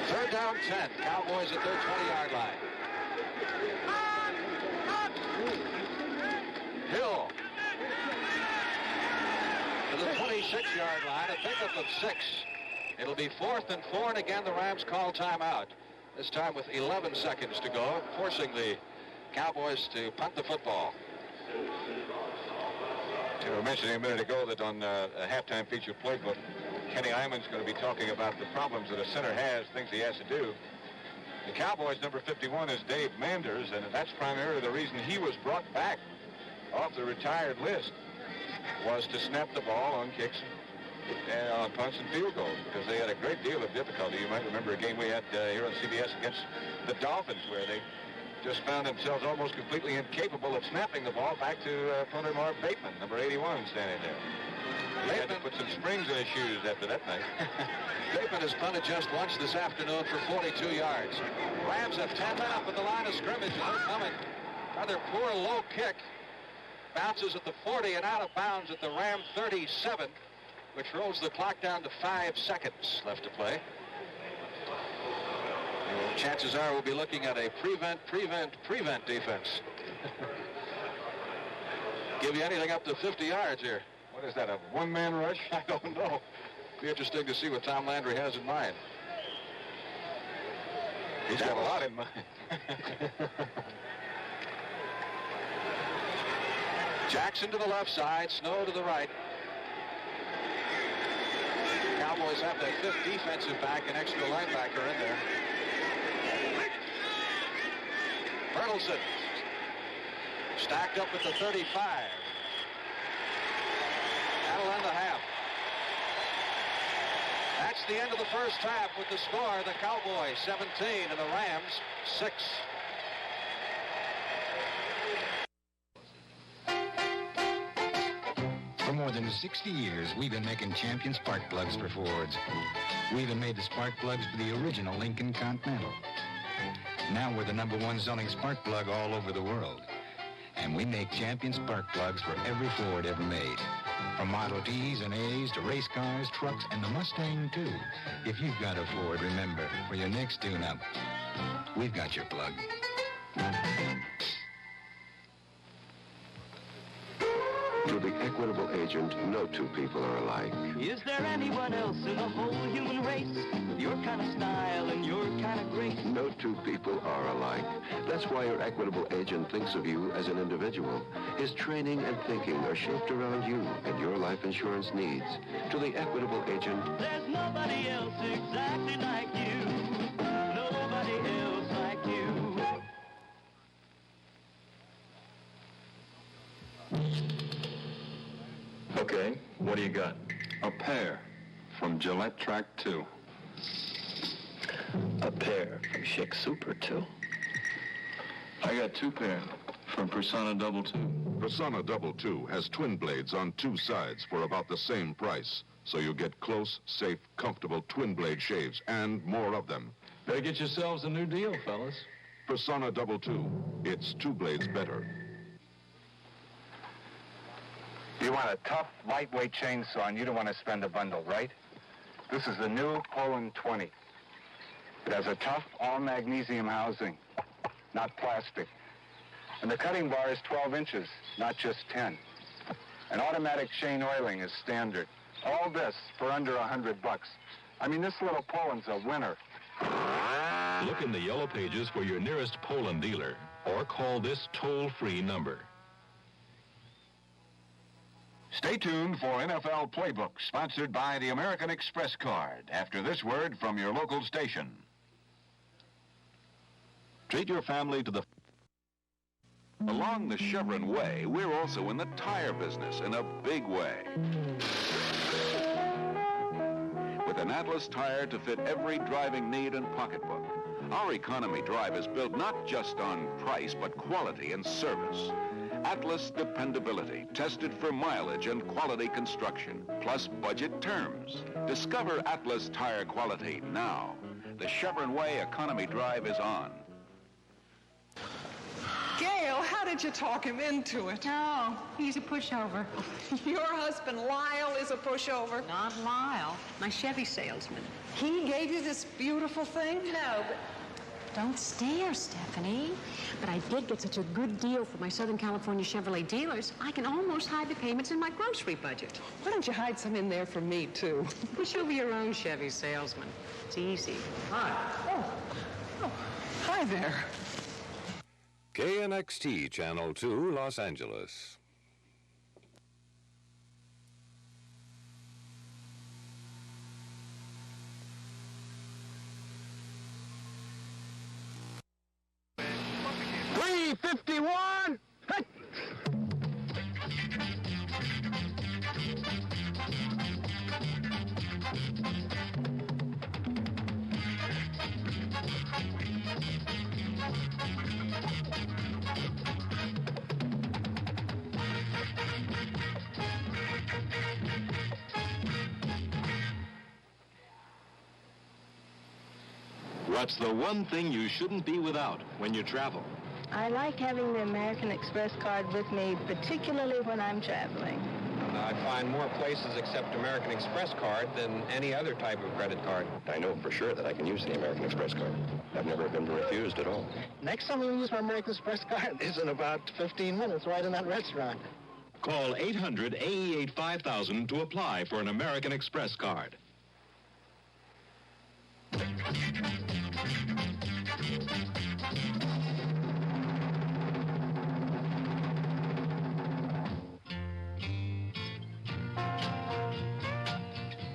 3rd down 10. Cowboys at their 20-yard line. Hill to the 26-yard line, a pickup of 6. It'll be 4th and 4, and again the Rams call timeout. This time with 11 seconds to go, forcing the Cowboys to punt the football. You were mentioning a minute ago that on a halftime feature playbook, Kenny Iman's going to be talking about the problems that a center has, things he has to do. The Cowboys' number 51 is Dave Manders, and that's primarily the reason he was brought back off the retired list, was to snap the ball on kicks and on punts and field goals, because they had a great deal of difficulty. You might remember a game we had here on CBS against the Dolphins, where they just found themselves almost completely incapable of snapping the ball back to punter Marv Bateman, number 81, standing there. He had to put some springs in his shoes after that night. Bateman has punted just once this afternoon for 42 yards. Rams have 10 men up at the line of scrimmage, and they're coming. Rather poor low kick. Bounces at the 40 and out of bounds at the Ram 37, which rolls the clock down to 5 seconds left to play. Chances are we'll be looking at a prevent defense. Give you anything up to 50 yards here. What is that, a one-man rush? I don't know. Be interesting to see what Tom Landry has in mind. He's got a lot in mind. Jackson to the left side, Snow to the right. Cowboys have that 5th defensive back and extra linebacker in there. Bertelsen stacked up at the 35. That'll end the half. That's the end of the first half with the score, the Cowboys 17 and the Rams 6. For more than 60 years, we've been making champion spark plugs for Fords. We even made the spark plugs for the original Lincoln Continental. Now we're the #1 selling spark plug all over the world. And we make champion spark plugs for every Ford ever made. From Model Ts and As to race cars, trucks, and the Mustang, too. If you've got a Ford, remember, for your next tune-up, we've got your plug. To the Equitable agent, no 2 people are alike. Is there anyone else in the whole human race with your kind of style and your kind of grace? No 2 people are alike. That's why your Equitable agent thinks of you as an individual. His training and thinking are shaped around you and your life insurance needs. To the Equitable agent, there's nobody else exactly like you. Nobody else like you. Okay, what do you got? A pair from Gillette Track 2. A pair from Chic Super 2. I got 2 pair from Persona Double 2. Persona Double 2 has twin blades on 2 sides for about the same price. So you get close, safe, comfortable twin blade shaves and more of them. Better get yourselves a new deal, fellas. Persona Double 2. It's 2 blades better. You want a tough, lightweight chainsaw, and you don't want to spend a bundle, right? This is the new Poland 20. It has a tough, all-magnesium housing, not plastic. And the cutting bar is 12 inches, not just 10. And automatic chain oiling is standard. All this for under $100. I mean, this little Poland's a winner. Look in the yellow pages for your nearest Poland dealer, or call this toll-free number. Stay tuned for NFL Playbook, sponsored by the American Express card, after this word from your local station. Treat your family to the... Along the Chevron way, we're also in the tire business in a big way. With an Atlas tire to fit every driving need and pocketbook. Our economy drive is built not just on price, but quality and service. Atlas dependability, tested for mileage and quality construction, plus budget terms. Discover Atlas tire quality now. The Chevron Way Economy Drive is on. Gail, how did you talk him into it? No, he's a pushover. Your husband, Lyle, is a pushover. Not Lyle, my Chevy salesman. He gave you this beautiful thing? No, but... Don't stare, Stephanie. But I did get such a good deal for my Southern California Chevrolet dealers, I can almost hide the payments in my grocery budget. Why don't you hide some in there for me, too? Push over your own Chevy salesman. It's easy. Hi. Oh, hi there. KNXT Channel 2, Los Angeles. .351. Hey. What's the one thing you shouldn't be without when you travel? I like having the American Express card with me, particularly when I'm traveling. I find more places accept American Express card than any other type of credit card. I know for sure that I can use the American Express card. I've never been refused at all. Next time I'm going to use my American Express card is in about 15 minutes right in that restaurant. Call 800-AE8-5000 to apply for an American Express card.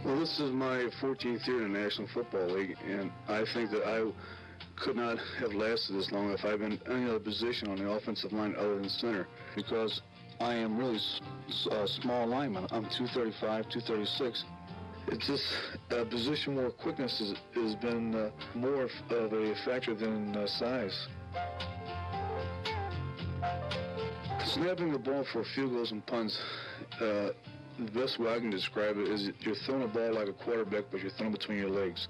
Well, this is my 14th year in the National Football League, and I think that I could not have lasted this long if I'd been in any other position on the offensive line other than center, because I am really a small lineman. I'm 235, 236. It's just a position where quickness has been more of a factor than size. Snapping the ball for field goals and punts, the best way I can describe it is you're throwing a ball like a quarterback, but you're throwing between your legs.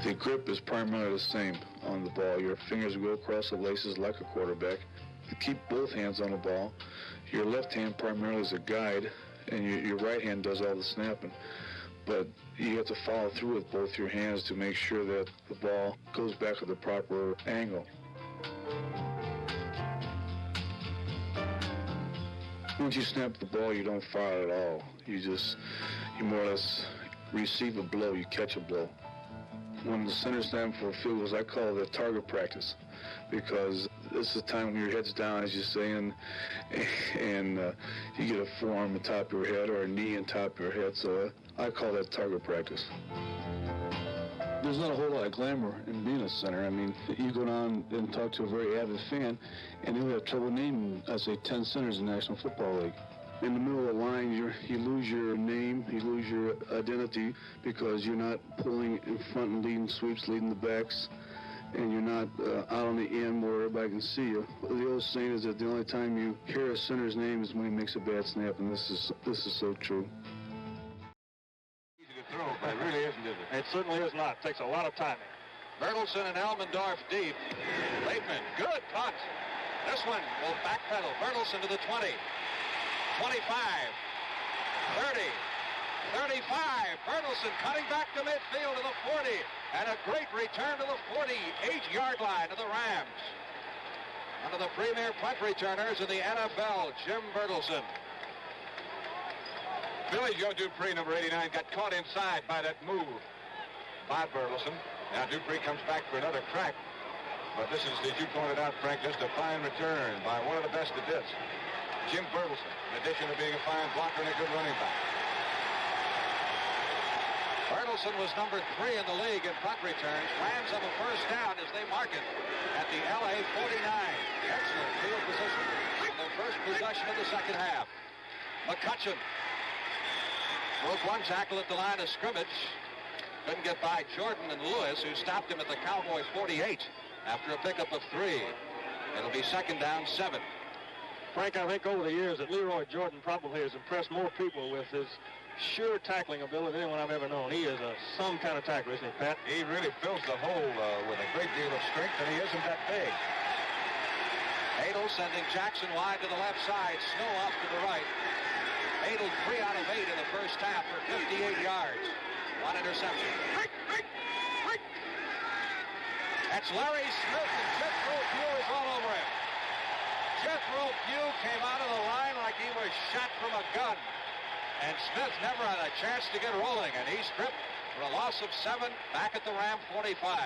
The grip is primarily the same on the ball. Your fingers go across the laces like a quarterback. You keep both hands on the ball. Your left hand primarily is a guide, and your right hand does all the snapping. But you have to follow through with both your hands to make sure that the ball goes back at the proper angle. Once you snap the ball, you don't fire at all. You more or less receive a blow, you catch a blow. When the center snap for field goals, I call it target practice, because this is the time when your head's down, as you say, and you get a forearm on top of your head or a knee on top of your head, so I call that target practice. There's not a whole lot of glamour in being a center. I mean, you go down and talk to a very avid fan, and they'll have trouble naming, I say, 10 centers in the National Football League. In the middle of the line, you lose your name, you lose your identity, because you're not pulling in front and leading sweeps, leading the backs, and you're not out on the end where everybody can see you. The old saying is that the only time you hear a center's name is when he makes a bad snap, and this is so true. Easy to throw, but it really isn't, is it? It certainly is not. It takes a lot of timing. Bertelsen and Elmendorf deep. Lakeman, good punt. This one will backpedal. Bertelsen to the 20. 25. 30. 35. Bertelsen cutting back to midfield to the 40. And a great return to the 48-yard line of the Rams. One of the premier punt returners in the NFL, Jim Bertelsen. Billy Joe Dupree, number 89, got caught inside by that move by Bertelsen. Now Dupree comes back for another crack. But this is, as you pointed out, Frank, just a fine return by one of the best at this. Jim Bertelsen, in addition to being a fine blocker and a good running back. Bertelsen was number 3 in the league in punt returns. Rams have a first down as they mark it at the LA 49. Excellent field position on their first possession of the second half. McCutcheon broke one tackle at the line of scrimmage. Couldn't get by Jordan and Lewis, who stopped him at the Cowboy 48 after a pickup of 3. It'll be second down 7. Frank, I think over the years that Leroy Jordan probably has impressed more people with his sure tackling ability than anyone I've ever known. He is some kind of tackler, isn't he, Pat? He really fills the hole with a great deal of strength, and he isn't that big. Adel sending Jackson wide to the left side. Snow off to the right. Adel 3 out of 8 in the first half for 58 yards. 1 interception. That's Larry Smith, and Jethro Pugh is all over him. Jethro Pugh came out of the line like he was shot from a gun. And Smith never had a chance to get rolling, and he stripped for a loss of 7 back at the Ram 45.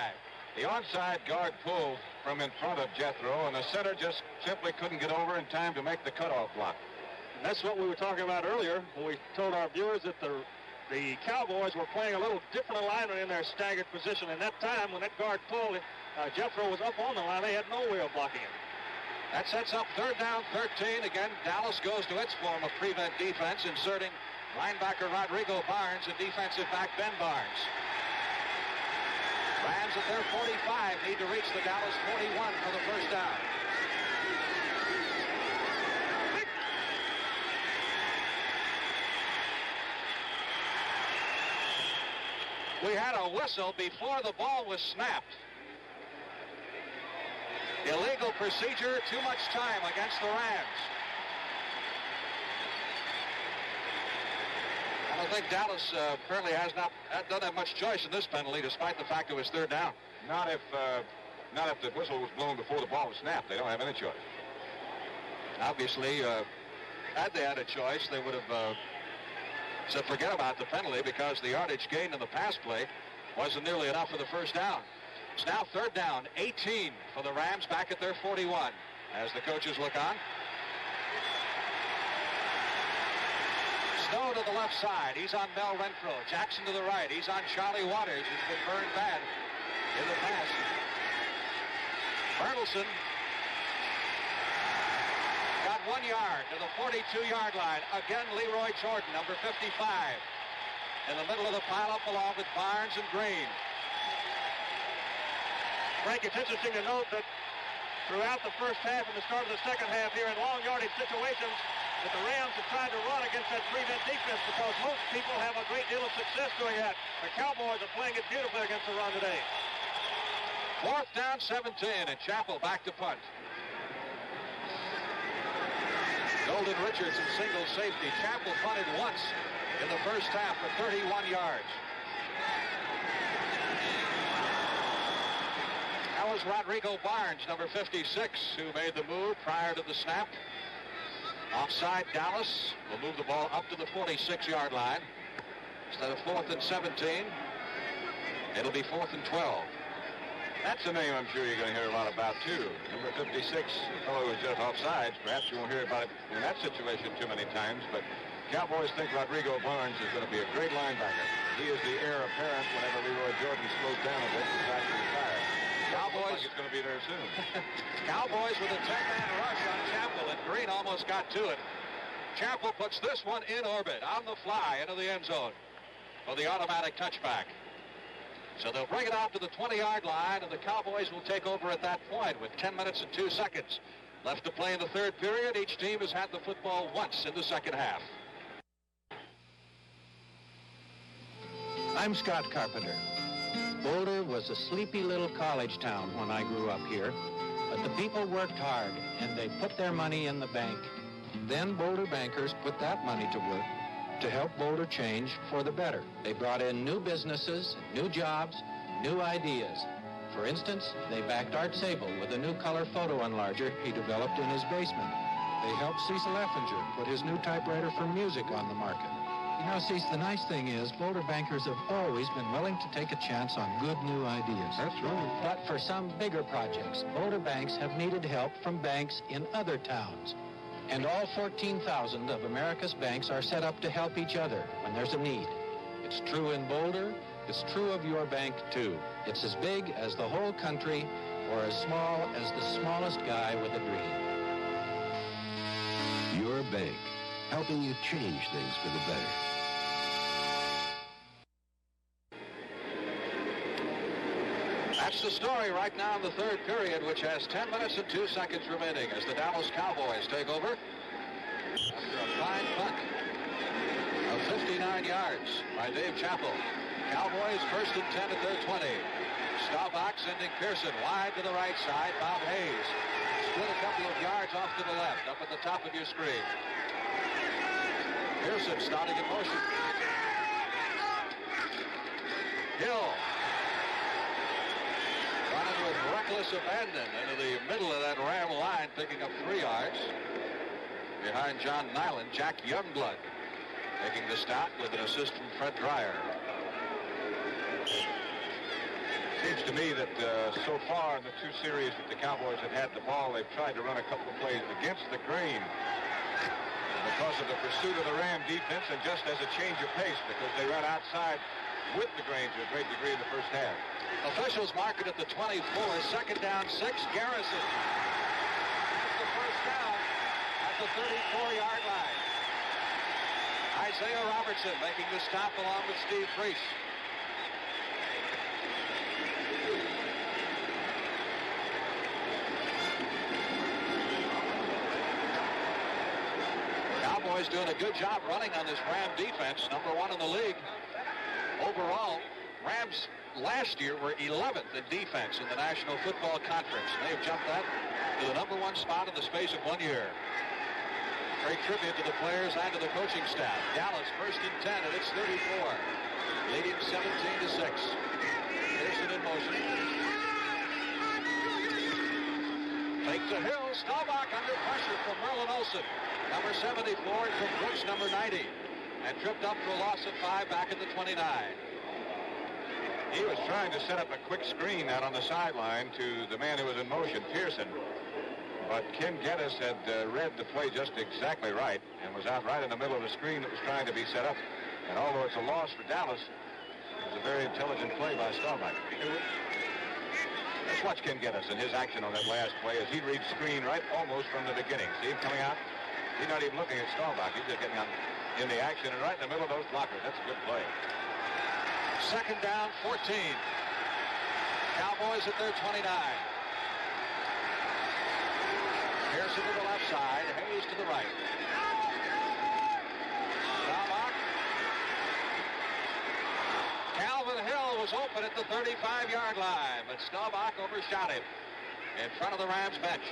The onside guard pulled from in front of Jethro, and the center just simply couldn't get over in time to make the cutoff block. And that's what we were talking about earlier when we told our viewers that the Cowboys were playing a little different alignment in their staggered position. And that time, when that guard pulled, Jethro was up on the line. They had no way of blocking him. That sets up third down 13. Again, Dallas goes to its form of prevent defense, inserting linebacker Rodrigo Barnes and defensive back Ben Barnes. Rams at their 45 need to reach the Dallas 41 for the first down. We had a whistle before the ball was snapped. Illegal procedure, too much time against the Rams. I don't think Dallas apparently doesn't have much choice in this penalty, despite the fact it was third down. Not if the whistle was blown before the ball was snapped. They don't have any choice. Obviously, had they had a choice, they would have said forget about the penalty, because the yardage gained in the pass play wasn't nearly enough for the first down. It's now third down, 18 for the Rams back at their 41 as the coaches look on. Snow to the left side. He's on Mel Renfro. Jackson to the right. He's on Charlie Waters, who's been burned bad in the pass. Bertelsen got 1 yard to the 42-yard line. Again, Leroy Jordan, number 55, in the middle of the pileup along with Barnes and Green. Frank, it's interesting to note that throughout the first half and the start of the second half here in long yardage situations, that the Rams have tried to run against that prevent defense, because most people have a great deal of success doing that. The Cowboys are playing it beautifully against the run today. Fourth down, 17, and Chappell back to punt. Golden Richardson single safety. Chappell punted once in the first half for 31 yards. That was Rodrigo Barnes, number 56, who made the move prior to the snap. Offside, Dallas will move the ball up to the 46-yard line. Instead of 4th and 17, it'll be 4th and 12. That's a name I'm sure you're going to hear a lot about, too. Number 56, the fellow who was just offsides. Perhaps you won't hear about it in that situation too many times, but Cowboys think Rodrigo Barnes is going to be a great linebacker. He is the heir apparent whenever Leroy Jordan slows down a bit and tries to retire. Cowboys, it's going to be there soon. Cowboys with a 10-man rush on Chappell, and Green almost got to it. Chappell puts this one in orbit, on the fly, into the end zone for the automatic touchback. So they'll bring it out to the 20-yard line, and the Cowboys will take over at that point with 10 minutes and 2 seconds left to play in the third period. Each team has had the football once in the second half. I'm Scott Carpenter. Boulder was a sleepy little college town when I grew up here, but the people worked hard and they put their money in the bank. Then Boulder bankers put that money to work to help Boulder change for the better. They brought in new businesses, new jobs, new ideas. For instance, they backed Art Sable with a new color photo enlarger he developed in his basement. They helped Cecil Effinger put his new typewriter for music on the market. You know, Cecil, the nice thing is Boulder bankers have always been willing to take a chance on good new ideas. That's right. But for some bigger projects, Boulder banks have needed help from banks in other towns. And all 14,000 of America's banks are set up to help each other when there's a need. It's true in Boulder. It's true of your bank, too. It's as big as the whole country or as small as the smallest guy with a dream. Your bank, helping you change things for the better. That's the story right now in the third period, which has 10 minutes and 2 seconds remaining as the Dallas Cowboys take over after a fine punt of 59 yards by Dave Chappell. Cowboys first and 10 at their 20. Staubach sending Pearson wide to the right side. Bob Hayes split a couple of yards off to the left, up at the top of your screen. Pearson starting in motion. Hill running with reckless abandon into the middle of that Ram line, picking up 3 yards. Behind John Nyland, Jack Youngblood making the stop with an assist from Fred Dreyer. Seems to me that so far in the 2 series that the Cowboys have had the ball, they've tried to run a couple of plays against the grain because of the pursuit of the Ram defense and just as a change of pace because they run outside with the grain to a great degree in the first half. Officials mark it at the 24, second down, 6, Garrison. The first down at the 34-yard line. Isaiah Robertson making the stop along with Steve Freese. Cowboys doing a good job running on this Ram defense, number 1 in the league. Overall, Rams last year were 11th in defense in the National Football Conference. They have jumped that to the number 1 spot in the space of 1 year. Great tribute to the players and to the coaching staff. Dallas first and 10 at its 34, leading 17-6. Pearson in motion. Fake to Hill. Staubach under pressure from Merlin Olsen. Number 74 from Brooks, number 90. And tripped up for a loss of 5 back at the 29. He was trying to set up a quick screen out on the sideline to the man who was in motion, Pearson. But Ken Geddes had read the play just exactly right and was out right in the middle of the screen that was trying to be set up. And although it's a loss for Dallas, it was a very intelligent play by Staubach. Let's watch Ken Geddes and his action on that last play as he reads screen right almost from the beginning. See him coming out? He's not even looking at Staubach. He's just getting on in the action and right in the middle of those blockers. That's a good play. Second down, 14. Cowboys at their 29. Pearson to the left side, Hayes to the right. Staubach. Calvin Hill was open at the 35-yard line, but Staubach overshot him in front of the Rams bench.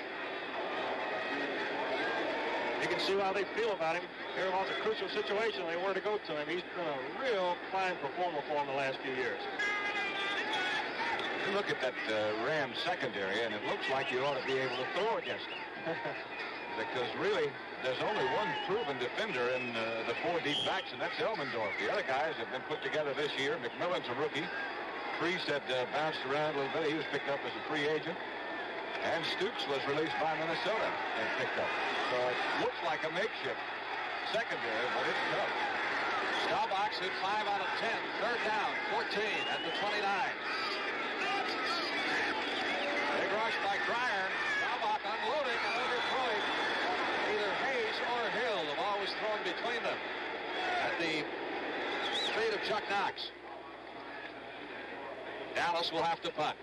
You can see how they feel about him. Here was a crucial situation. They wanted to go to him. He's been a real fine performer for them the last few years. You look at that Rams secondary, and it looks like you ought to be able to throw against them. Because really, there's only one proven defender in the 4 deep backs, and that's Elmendorf. The other guys have been put together this year. McMillan's a rookie. Priest had bounced around a little bit. He was picked up as a free agent. And Stoops was released by Minnesota and picked up. So it looks like a makeshift secondary, but it's tough. Staubach's hit 5 out of 10. Third down, 14 at the 29. Big rush by Dreyer. Staubach unloading and overthrowing either Hayes or Hill. The ball was thrown between them at the speed of Chuck Knox. Dallas will have to punt.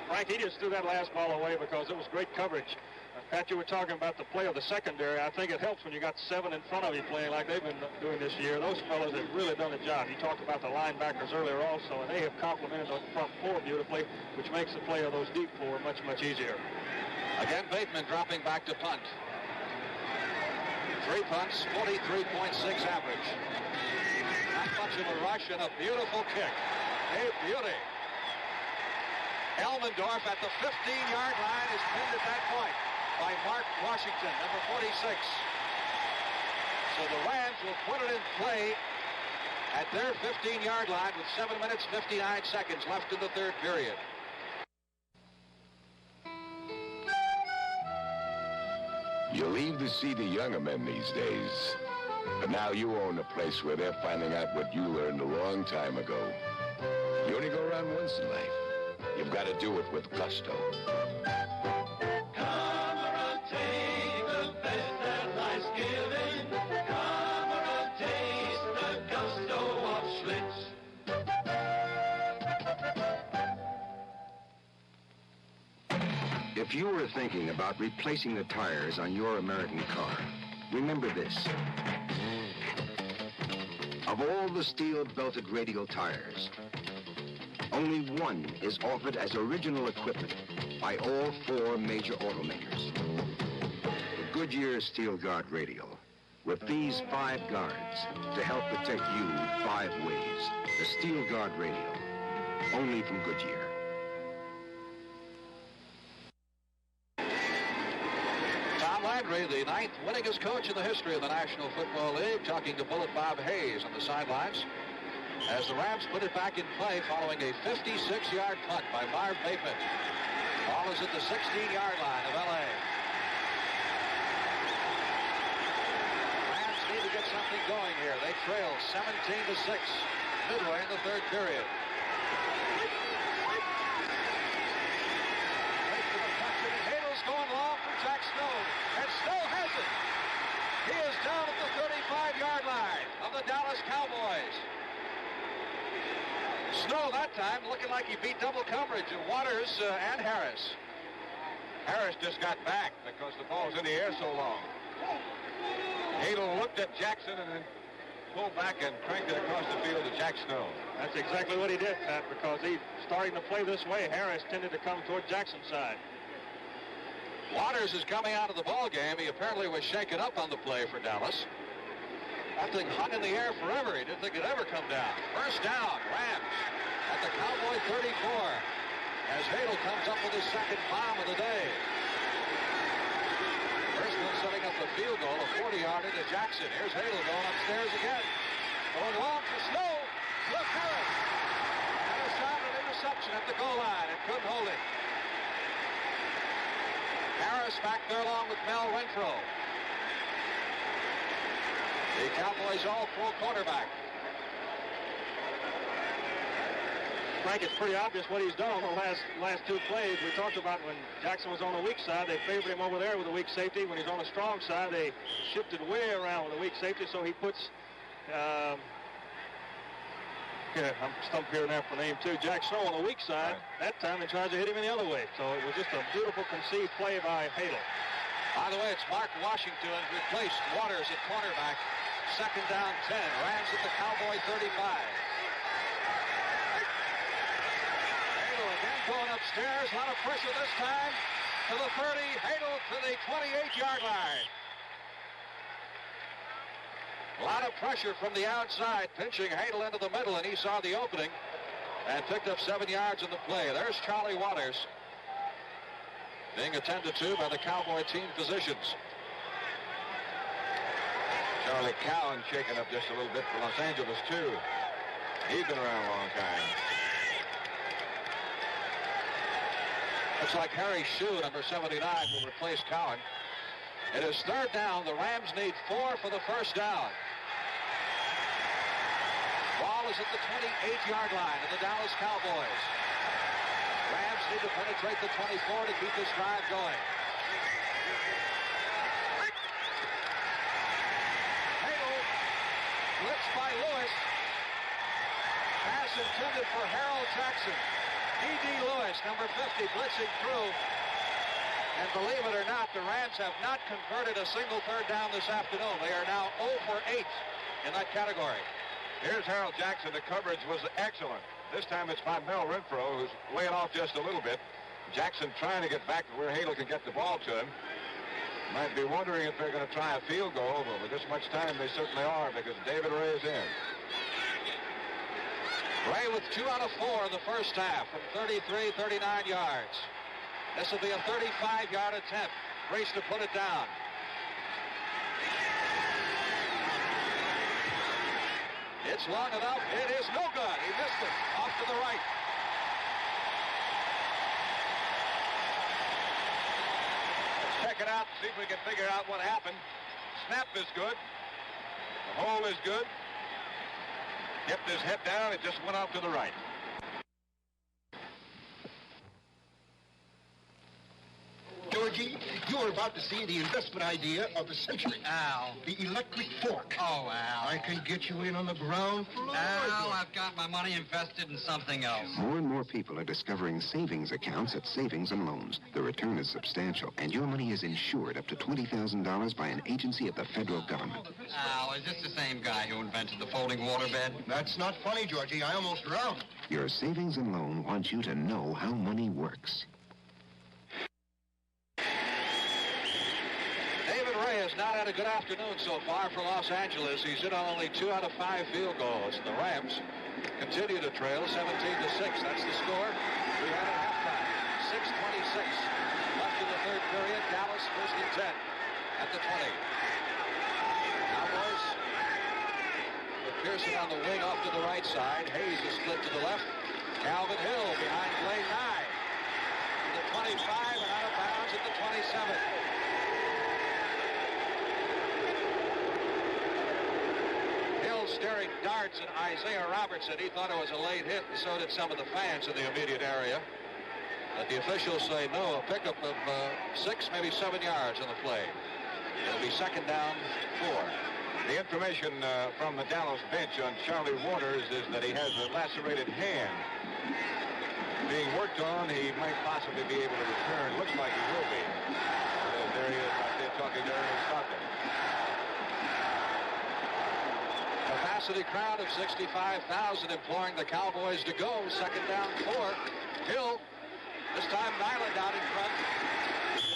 Frank, he just threw that last ball away because it was great coverage Pat, you were talking about the play of the secondary. I think it helps when you got 7 in front of you playing like they've been doing this year. Those fellows have really done a job. You talked about the linebackers earlier also, and they have complemented the front 4 beautifully, which makes the play of those deep 4 much, much easier. Again, Bateman dropping back to punt. 3 punts, 43.6 average. Not much of a rush and a beautiful kick. A beauty. Elmendorf at the 15-yard line is pinned at that point by Mark Washington, number 46. So the Rams will put it in play at their 15-yard line with 7 minutes, 59 seconds left in the third period. You leave to see the younger men these days. But now you own a place where they're finding out what you learned a long time ago. You only go around once in life. You've got to do it with gusto. Come around, take the best that life's giving. Come around, taste the gusto of Schlitz. If you were thinking about replacing the tires on your American car, remember this. Of all the steel-belted radial tires, only one is offered as original equipment by all 4 major automakers. The Goodyear Steel Guard Radial, with these 5 guards to help protect you 5 ways. The Steel Guard Radial, only from Goodyear. Tom Landry, the 9th winningest coach in the history of the National Football League, talking to Bullet Bob Hayes on the sidelines as the Rams put it back in play following a 56-yard punt by Marv Bateman. Ball is at the 16-yard line of L.A. Rams need to get something going here. They trail 17-6 midway in the third period. Hadel's going long for Jack Snow, and Snow has it. He is down at the 35-yard line of the Dallas Cowboys. Snow that time looking like he beat double coverage of Waters and Harris. Harris just got back because the ball was in the air so long. Hadel looked at Jackson and then pulled back and cranked it across the field to Jack Snow. That's exactly what he did, Pat, because he's starting to play this way. Harris tended to come toward Jackson's side. Waters is coming out of the ball game. He apparently was shaken up on the play for Dallas. That thing hung in the air forever. He didn't think it'd ever come down. First down, Rams at the Cowboy 34 as Hadel comes up with his second bomb of the day. First one setting up the field goal, a 40-yarder to Jackson. Here's Hadel going upstairs again. Going long for Snow. Look, Harris. And a shot at an interception at the goal line and couldn't hold it. Harris back there along with Mel Renfro. The Cowboys all-pro quarterback. Frank, it's pretty obvious what he's done on the last 2 plays. We talked about when Jackson was on the weak side, they favored him over there with a weak safety. When he's on the strong side, they shifted way around with a weak safety, so he puts, I'm stumped here now for name too, Jack Snow on the weak side. That time they tried to hit him in the other way. So it was just a beautiful conceived play by Hadel. By the way, it's Mark Washington replaced Waters at cornerback. Second down 10. Rams at the Cowboy 35. Hadel again going upstairs. A lot of pressure this time to the 30. Hadel to the 28-yard line. A lot of pressure from the outside, pinching Hadel into the middle, and he saw the opening and picked up 7 yards in the play. There's Charlie Waters being attended to by the Cowboy team physicians. Charlie Cowan shaking up just a little bit for Los Angeles, too. He's been around a long time. Looks like Harry Shue, number 79, will replace Cowan. It is third down. The Rams need 4 for the first down. Ball is at the 28-yard line of the Dallas Cowboys. Rams need to penetrate the 24 to keep this drive going. Hadel, blitzed by Lewis. Pass intended for Harold Jackson. E.D. Lewis, number 50, blitzing through. And believe it or not, the Rams have not converted a single third down this afternoon. They are now 0 for 8 in that category. Here's Harold Jackson. The coverage was excellent. This time it's by Mel Renfro, who's laying off just a little bit. Jackson trying to get back to where Hadel can get the ball to him. Might be wondering if they're going to try a field goal, but with this much time, they certainly are, because David Ray is in. Ray with 2 out of 4 in the first half from 33, 39 yards. This will be a 35-yard attempt. Race to put it down. It's long enough. It is no good. He missed it. Off to the right. Let's check it out and see if we can figure out what happened. Snap is good. The hole is good. Kept his head down. It just went off to the right. Georgie, you're about to see the investment idea of the century. Al. The electric fork. Oh, Al. I can get you in on the ground floor. Al, I've got my money invested in something else. More and more people are discovering savings accounts at Savings and Loans. The return is substantial, and your money is insured up to $20,000 by an agency of the federal government. Al, is this the same guy who invented the folding waterbed? That's not funny, Georgie. I almost drowned. Your Savings and Loan wants you to know how money works. David Ray has not had a good afternoon so far for Los Angeles. He's hit on only 2 out of 5 field goals. The Rams continue to trail 17-6. That's the score we had at halftime. 6:26 left in the third period. Dallas first and 10 at the 20. Cowboys with Pearson on the wing off to the right side. Hayes is split to the left. Calvin Hill behind Blaine Nye. To the 25 and out of bounds at the 27. Staring darts at Isaiah Robertson. He thought it was a late hit, and so did some of the fans in the immediate area. But the officials say no, a pickup of 6, maybe 7 yards on the play. It'll be second down 4. The information from the Dallas bench on Charlie Waters is that he has a lacerated hand. Being worked on, he might possibly be able to return. Looks like he will be. There he is out there talking to Ernie Stockton. Capacity crowd of 65,000 imploring the Cowboys to go. Second down 4. Hill, this time Nyland out in front.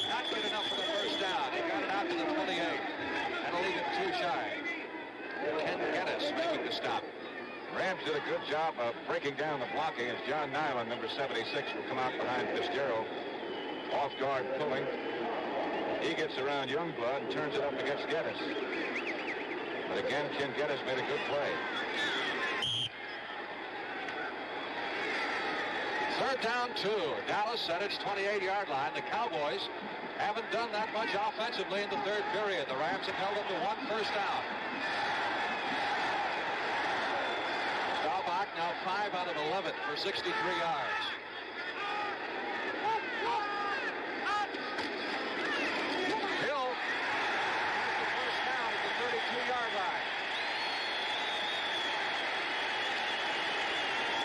Not good enough for the first down. He got it out to the 28. That'll leave him 2 shy. Ken Geddes making the stop. Rams did a good job of breaking down the blocking as John Nyland, number 76, will come out behind Fitzgerald. Off guard pulling. He gets around Youngblood and turns it up against Geddes. But again, Ken Geddes made a good play. Third down 2. Dallas at its 28-yard line. The Cowboys haven't done that much offensively in the third period. The Rams have held them to 1 first down. Staubach now 5 out of 11 for 63 yards. Hill has the first down at the 32-yard line.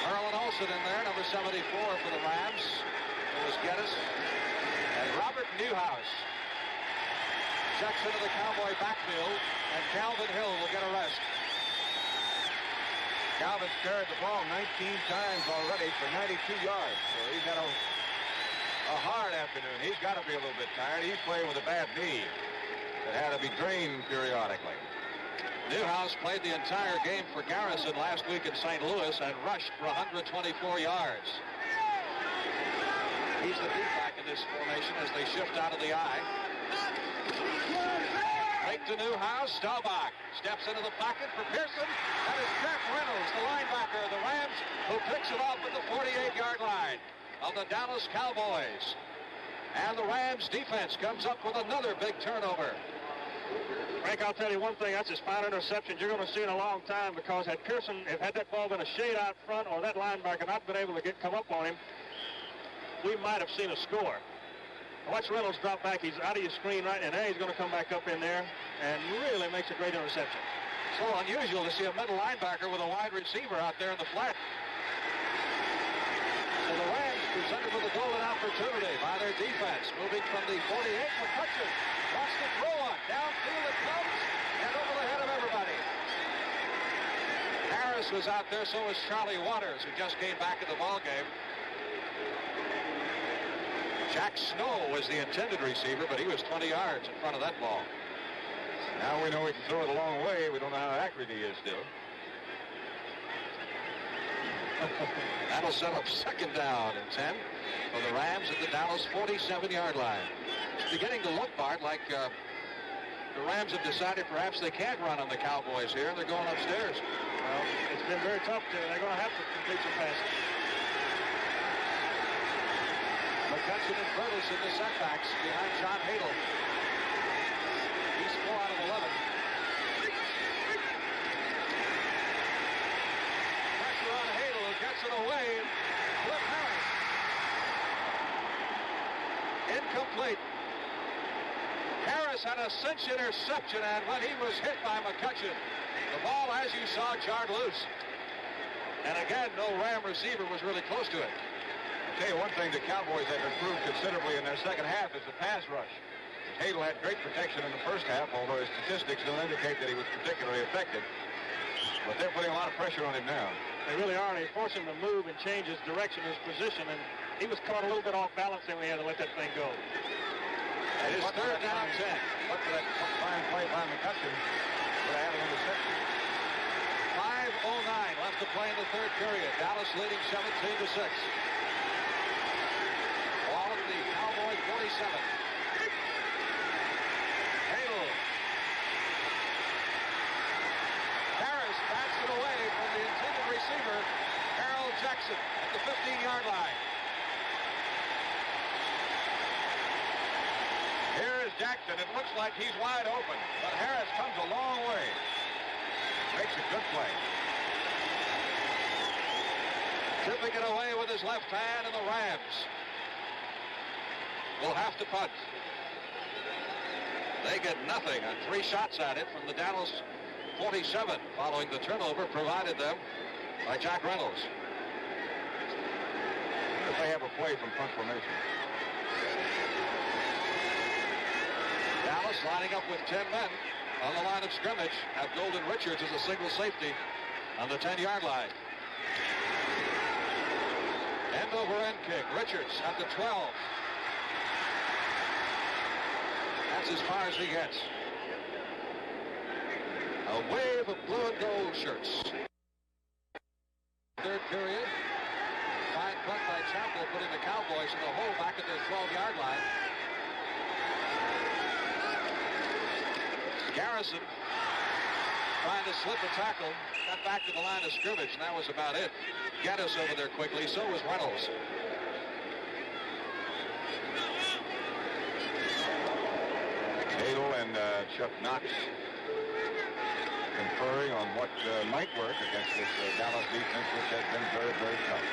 Erlen Olsen in there, number 74 for the Rams. It was Geddes. And Robert Newhouse checks into the Cowboy backfield, and Calvin Hill will get a rest. Calvin's carried the ball 19 times already for 92 yards. So he's had a hard afternoon. He's got to be a little bit tired. He's playing with a bad knee that had to be drained periodically. Newhouse played the entire game for Garrison last week in St. Louis and rushed for 124 yards. He's the deep-back in this formation as they shift out of the eye. Fake to Newhouse. Staubach steps into the pocket for Pearson. That is Jack Reynolds, the linebacker of the Rams, who picks it off at the 48-yard line of the Dallas Cowboys. And the Rams defense comes up with another big turnover. Frank, I'll tell you one thing. That's as fine interceptions you're going to see in a long time, because had Pearson, had that ball been a shade out front or that linebacker not been able to come up on him, we might have seen a score. Watch Reynolds drop back. He's out of your screen right, and now he's going to come back up in there and really makes a great interception. So unusual to see a middle linebacker with a wide receiver out there in the flat. So the Rams presented with a golden opportunity by their defense. Moving from the 48, McCutcheon wants to throw one. Downfield it comes, and over the head of everybody. Harris was out there, so was Charlie Waters, who just came back in the ballgame. Jack Snow was the intended receiver, but he was 20 yards in front of that ball. Now we know he can throw it a long way. We don't know how accurate he is still. That'll set up second down and 10 for the Rams at the Dallas 47-yard line. It's beginning to look, Bart, like the Rams have decided perhaps they can't run on the Cowboys here, and they're going upstairs. Well, it's been very tough to. They're going to have to complete some passes. McCutcheon and Burles in the setbacks behind John Hadel. He's 4 out of 11. Pressure on Hadel, who gets it away. Flip Harris. Incomplete. Harris had a cinch interception, and when he was hit by McCutcheon, the ball, as you saw, jarred loose. And again, no Ram receiver was really close to it. I'll tell you one thing, the Cowboys have improved considerably in their second half is the pass rush. Hadel had great protection in the first half, although his statistics don't indicate that he was particularly effective. But they're putting a lot of pressure on him now. They really are. They force him to move and change his direction, his position, and he was caught a little bit off balance and we had to let that thing go. It is third down 10. But for that fine play by McCutcheon, would have had an interception. 5:09 left to play in the third period. Dallas leading 17-6. Ball at the Cowboy 47. Hadel. Harris bats it away from the intended receiver, Harold Jackson, at the 15-yard line. Here is Jackson. It looks like he's wide open, but Harris comes a long way. Makes a good play. Tipping it away with his left hand, and the Rams will have to punt. They get nothing on 3 shots at it from the Dallas 47, following the turnover provided them by Jack Reynolds. If they have a play from punt formation. Dallas lining up with 10 men on the line of scrimmage. Have Golden Richards as a single safety on the 10-yard line. End-over-end kick. Richards at the 12. That's as far as he gets. A wave of blue and gold shirts. Third period. Fine punt by Chappell, putting the Cowboys in the hole back at their 12-yard line. Garrison trying to slip a tackle, got back to the line of scrimmage, and that was about it. Geddes over there quickly, so was Reynolds. Hadel and Chuck Knox conferring on what might work against this Dallas defense, which has been very, very tough.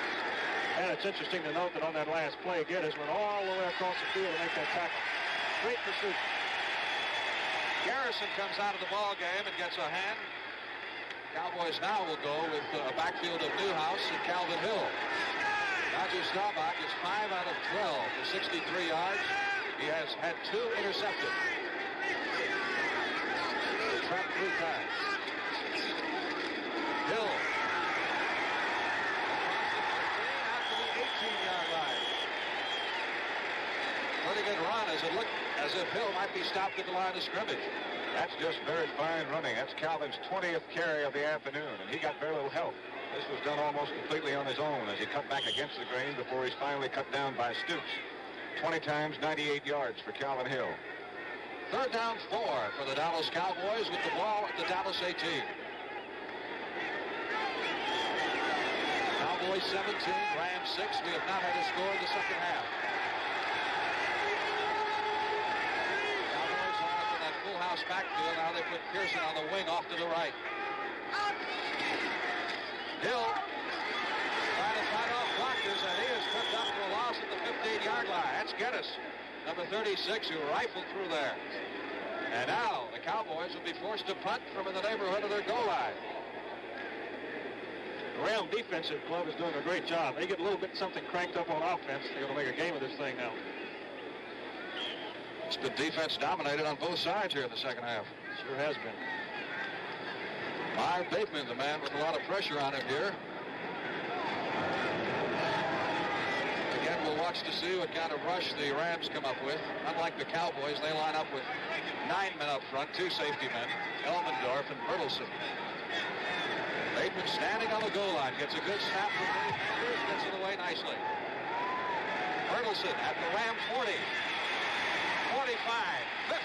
And it's interesting to note that on that last play, Geddes went all the way across the field to make that tackle. Great pursuit. Garrison comes out of the ball game and gets a hand. Cowboys now will go with a backfield of Newhouse and Calvin Hill. Roger Staubach is 5 out of 12 for 63 yards. He has had 2 intercepted. Trapped 3 times. Hill. Across the 15 out to the 18-yard line. Pretty good run as it looked as if Hill might be stopped at the line of scrimmage. That's just very fine running. That's Calvin's 20th carry of the afternoon, and he got very little help. This was done almost completely on his own as he cut back against the grain before he's finally cut down by Stoops. 20 times, 98 yards for Calvin Hill. Third down 4 for the Dallas Cowboys with the ball at the Dallas 18. Cowboys 17, Rams 6. We have not had a score in the second half. Cowboys line up in that full house backfield. Now they put Pearson on the wing off to the right. Hill trying to fight off blockers, and he is tripped up for a loss at the 15-yard line. That's Geddes, number 36, who rifled through there. And now the Cowboys will be forced to punt from in the neighborhood of their goal line. The Ram defensive club is doing a great job. They get a little bit something cranked up on offense. They're going to make a game of this thing now. It's been defense dominated on both sides here in the second half. Sure has been. Marv Bateman, the man with a lot of pressure on him here. Again, we'll watch to see what kind of rush the Rams come up with. Unlike the Cowboys, they line up with 9 men up front, 2 safety men, Elmendorf and Bertelsen. Bateman standing on the goal line, gets a good snap from Dave Manders, gets it away nicely. Bertelsen at the Ram 40, 45, 50.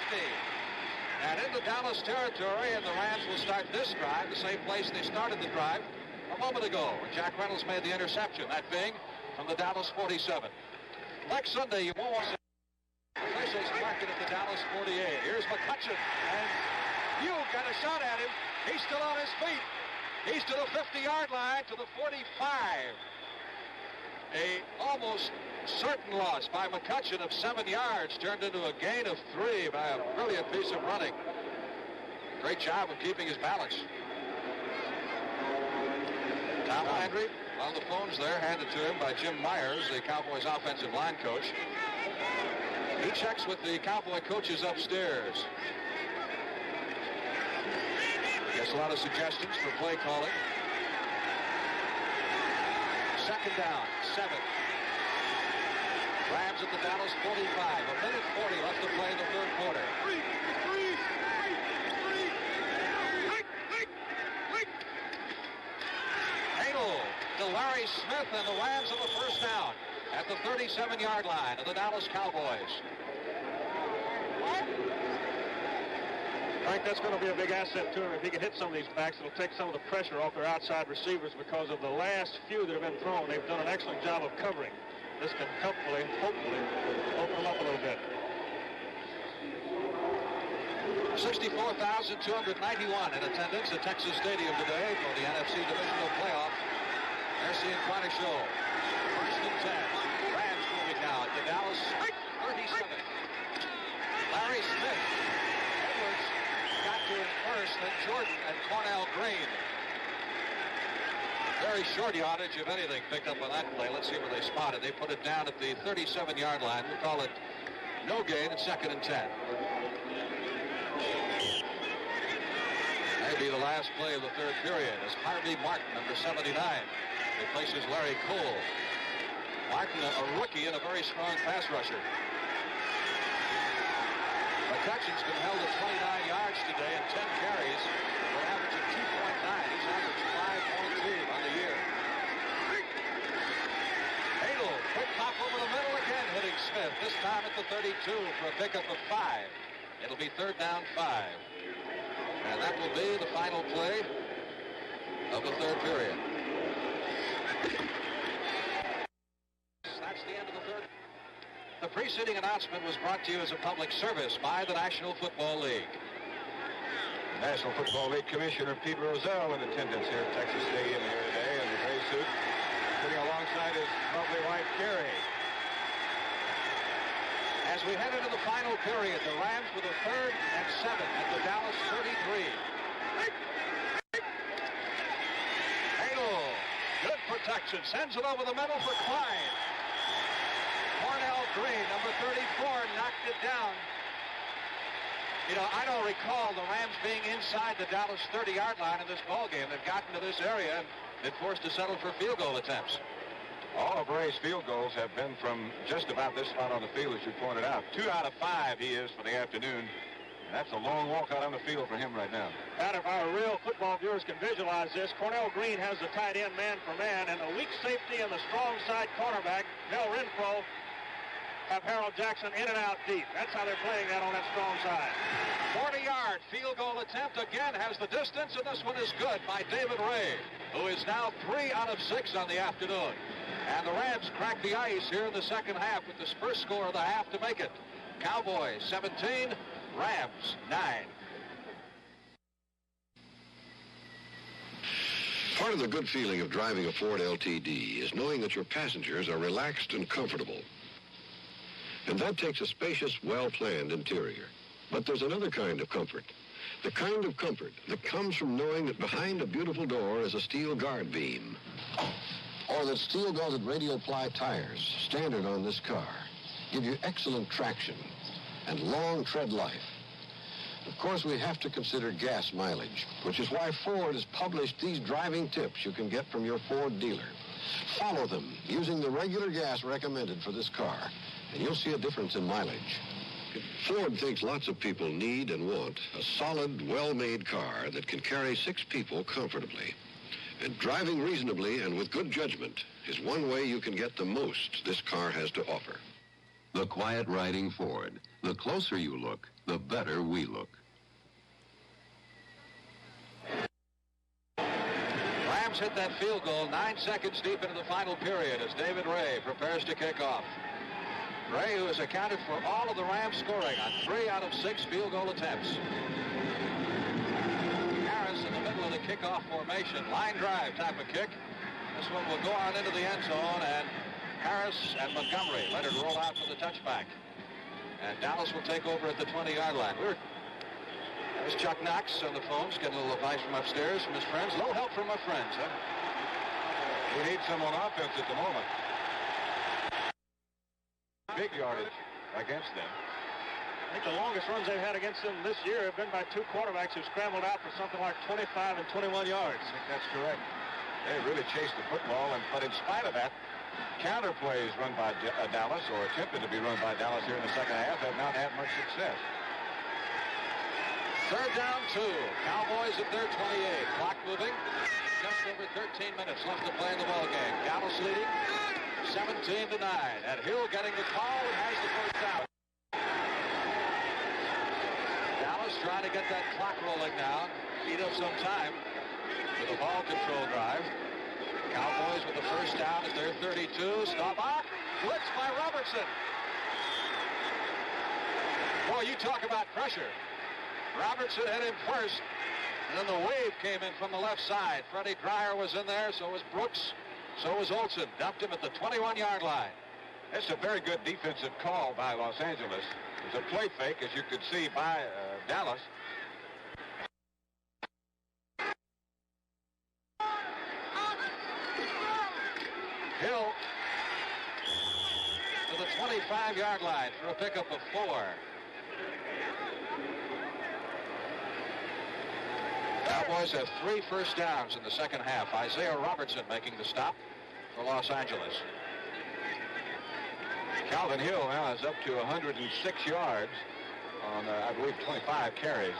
And into Dallas territory, and the Rams will start this drive, the same place they started the drive a moment ago, when Jack Reynolds made the interception, that being from the Dallas 47. Next Sunday, you won't want to see officials marking at the Dallas 48. Here's McCutcheon, and you got a shot at him. He's still on his feet. He's to the 50-yard line, to the 45. A almost certain loss by McCutcheon of 7 yards turned into a gain of 3 by a brilliant piece of running. Great job of keeping his balance. Tom Landry on the phones there, handed to him by Jim Myers, the Cowboys offensive line coach. He checks with the Cowboy coaches upstairs. Gets a lot of suggestions for play calling. Second down, 7. Rams at the Dallas 45. A minute 40 left to play in the third quarter. Hadel to Larry Smith, and the Rams on the first down at the 37-yard line of the Dallas Cowboys. I think that's going to be a big asset to him. If he can hit some of these backs, it'll take some of the pressure off their outside receivers, because of the last few that have been thrown. They've done an excellent job of covering. This can hopefully open them up a little bit. 64,291 in attendance at Texas Stadium today for the NFC Divisional Playoff. Mercy and Quantico Show. First and 10. Rams moving now at the Dallas 37. Larry Smith. Edwards got to him first, then Jordan and Cornell Green. Very short yardage, if anything, picked up on that play. Let's see where they spotted. They put it down at the 37-yard line. We'll call it no gain at 2nd and 10. Maybe the last play of the third period as Harvey Martin, number 79, replaces Larry Cole. Martin, a rookie and a very strong pass rusher. McCutcheon's been held at 29 yards today and 10 carries for an average of 2.9. He's averaged 5.2 on the year. Hadel, quick pop over the middle again, hitting Smith. This time at the 32 for a pickup of 5. It'll be 3rd down 5. And that will be the final play of the third period. That's the end of the third. The preceding announcement was brought to you as a public service by the National Football League. National Football League Commissioner Pete Rozelle in attendance here at Texas Stadium here today in the gray suit, sitting alongside his lovely wife, Carrie. As we head into the final period, the Rams with a 3rd and 7 at the Dallas 33. Hadel, good protection, sends it over the middle for Klein. Cornell Green, number 34, knocked it down. You know, I don't recall the Rams being inside the Dallas 30-yard line in this ballgame. They've gotten to this area and been forced to settle for field goal attempts. All of Ray's field goals have been from just about this spot on the field, as you pointed out. 2 out of 5 he is for the afternoon. And that's a long walk out on the field for him right now. And if our real football viewers can visualize this, Cornell Green has the tight end man for man, and the weak safety and the strong side cornerback, Mel Renfro, have Harold Jackson in and out deep. That's how they're playing that on that strong side. 40-yard field goal attempt again has the distance, and this one is good by David Ray, who is now 3 out of 6 on the afternoon. And the Rams crack the ice here in the second half with the first score of the half to make it. Cowboys 17, Rams 9. Part of the good feeling of driving a Ford LTD is knowing that your passengers are relaxed and comfortable. And that takes a spacious, well-planned interior. But there's another kind of comfort. The kind of comfort that comes from knowing that behind a beautiful door is a steel guard beam. Or that steel belted radial ply tires, standard on this car, give you excellent traction and long tread life. Of course, we have to consider gas mileage, which is why Ford has published these driving tips you can get from your Ford dealer. Follow them using the regular gas recommended for this car, and you'll see a difference in mileage. Ford thinks lots of people need and want a solid, well-made car that can carry 6 people comfortably. And driving reasonably and with good judgment is one way you can get the most this car has to offer. The quiet riding Ford. The closer you look, the better we look. Rams hit that field goal 9 seconds deep into the final period as David Ray prepares to kick off. Ray, who has accounted for all of the Rams scoring on 3 out of 6 field goal attempts. Harris in the middle of the kickoff formation. Line drive type of kick. This one will go on into the end zone, and Harris and Montgomery let it roll out for the touchback. And Dallas will take over at the 20-yard line. There's Chuck Knox on the phones, getting a little advice from upstairs from his friends. A little help from my friends, huh? We need some on offense at the moment. Big yardage against them. I think the longest runs they've had against them this year have been by 2 quarterbacks who scrambled out for something like 25 and 21 yards. I think that's correct. They really chased the football, but in spite of that, counter plays run by Dallas, or attempted to be run by Dallas here in the second half, have not had much success. 3rd down 2. Cowboys at their 28. Clock moving. Just over 13 minutes left to play in the ball game. Dallas leading 17-9. And Hill getting the call and has the first down. Dallas trying to get that clock rolling now. Eat up some time with a ball control drive. Cowboys with the first down at their 32. Stop off. Blitz by Robertson. Boy, you talk about pressure. Robertson hit him first, and then the wave came in from the left side. Freddie Dreyer was in there, so was Brooks, so was Olsen. Dumped him at the 21-yard line. It's a very good defensive call by Los Angeles. It's a play fake, as you could see, by Dallas. Hill to the 25-yard line for a pickup of 4. Cowboys have 3 first downs in the second half. Isaiah Robertson making the stop for Los Angeles. Calvin Hill now is up to 106 yards on, I believe, 25 carries.